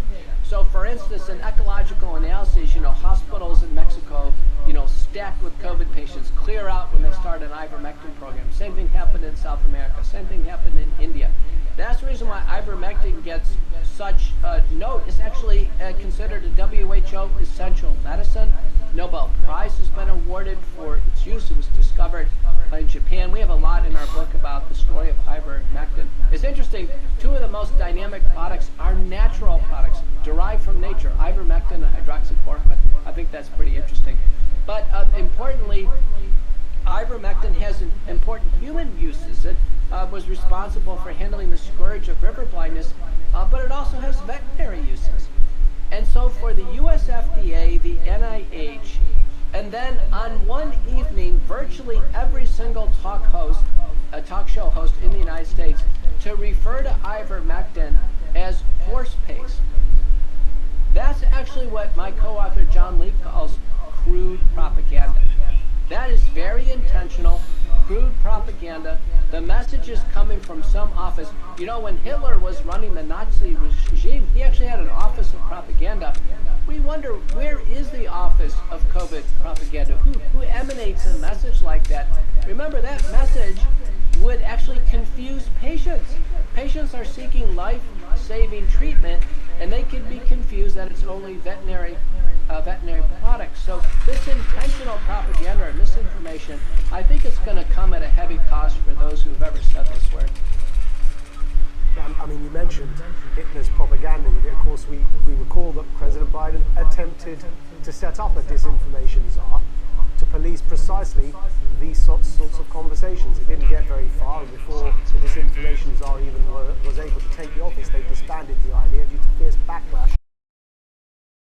So for instance, in ecological analyses, you know, hospitals in Mexico, you know, stacked with COVID patients, clear out when they start an ivermectin program. Same thing happened in South America. Same thing happened in India. That's the reason why ivermectin gets such a note. It's actually considered a WHO essential medicine. Nobel Prize has been awarded for its use. It was discovered in Japan. We have a lot in our book about the story of ivermectin. It's interesting, 2 of the most dynamic products are natural products derived from nature, ivermectin and hydroxychloroquine. I think that's pretty interesting. But importantly, ivermectin has important human uses. It was responsible for handling the scourge of river blindness, but it also has veterinary uses. And so for the US FDA, the NIH, and then on one evening, virtually every single talk show host in the United States, to refer to ivermectin as horse paste. That's actually what my co-author John Lee calls crude propaganda. That is very intentional, crude propaganda. The message is coming from some office. You know, when Hitler was running the Nazi regime, he actually had an office of propaganda. We wonder, where is the office of COVID propaganda? Who emanates a message like that? Remember, that message would actually confuse patients. Patients are seeking life-saving treatment, and they could be confused that it's only veterinary products. So this intentional propaganda or misinformation, I think it's going to come at a heavy cost for those who've ever said this word. I mean, you mentioned Hitler's propaganda. Of course, we recall that President Biden attempted to set up a disinformation czar to police precisely these sorts of conversations. It didn't get very far, and before the disinformation czar even was able to take the office, they disbanded the idea due to fierce backlash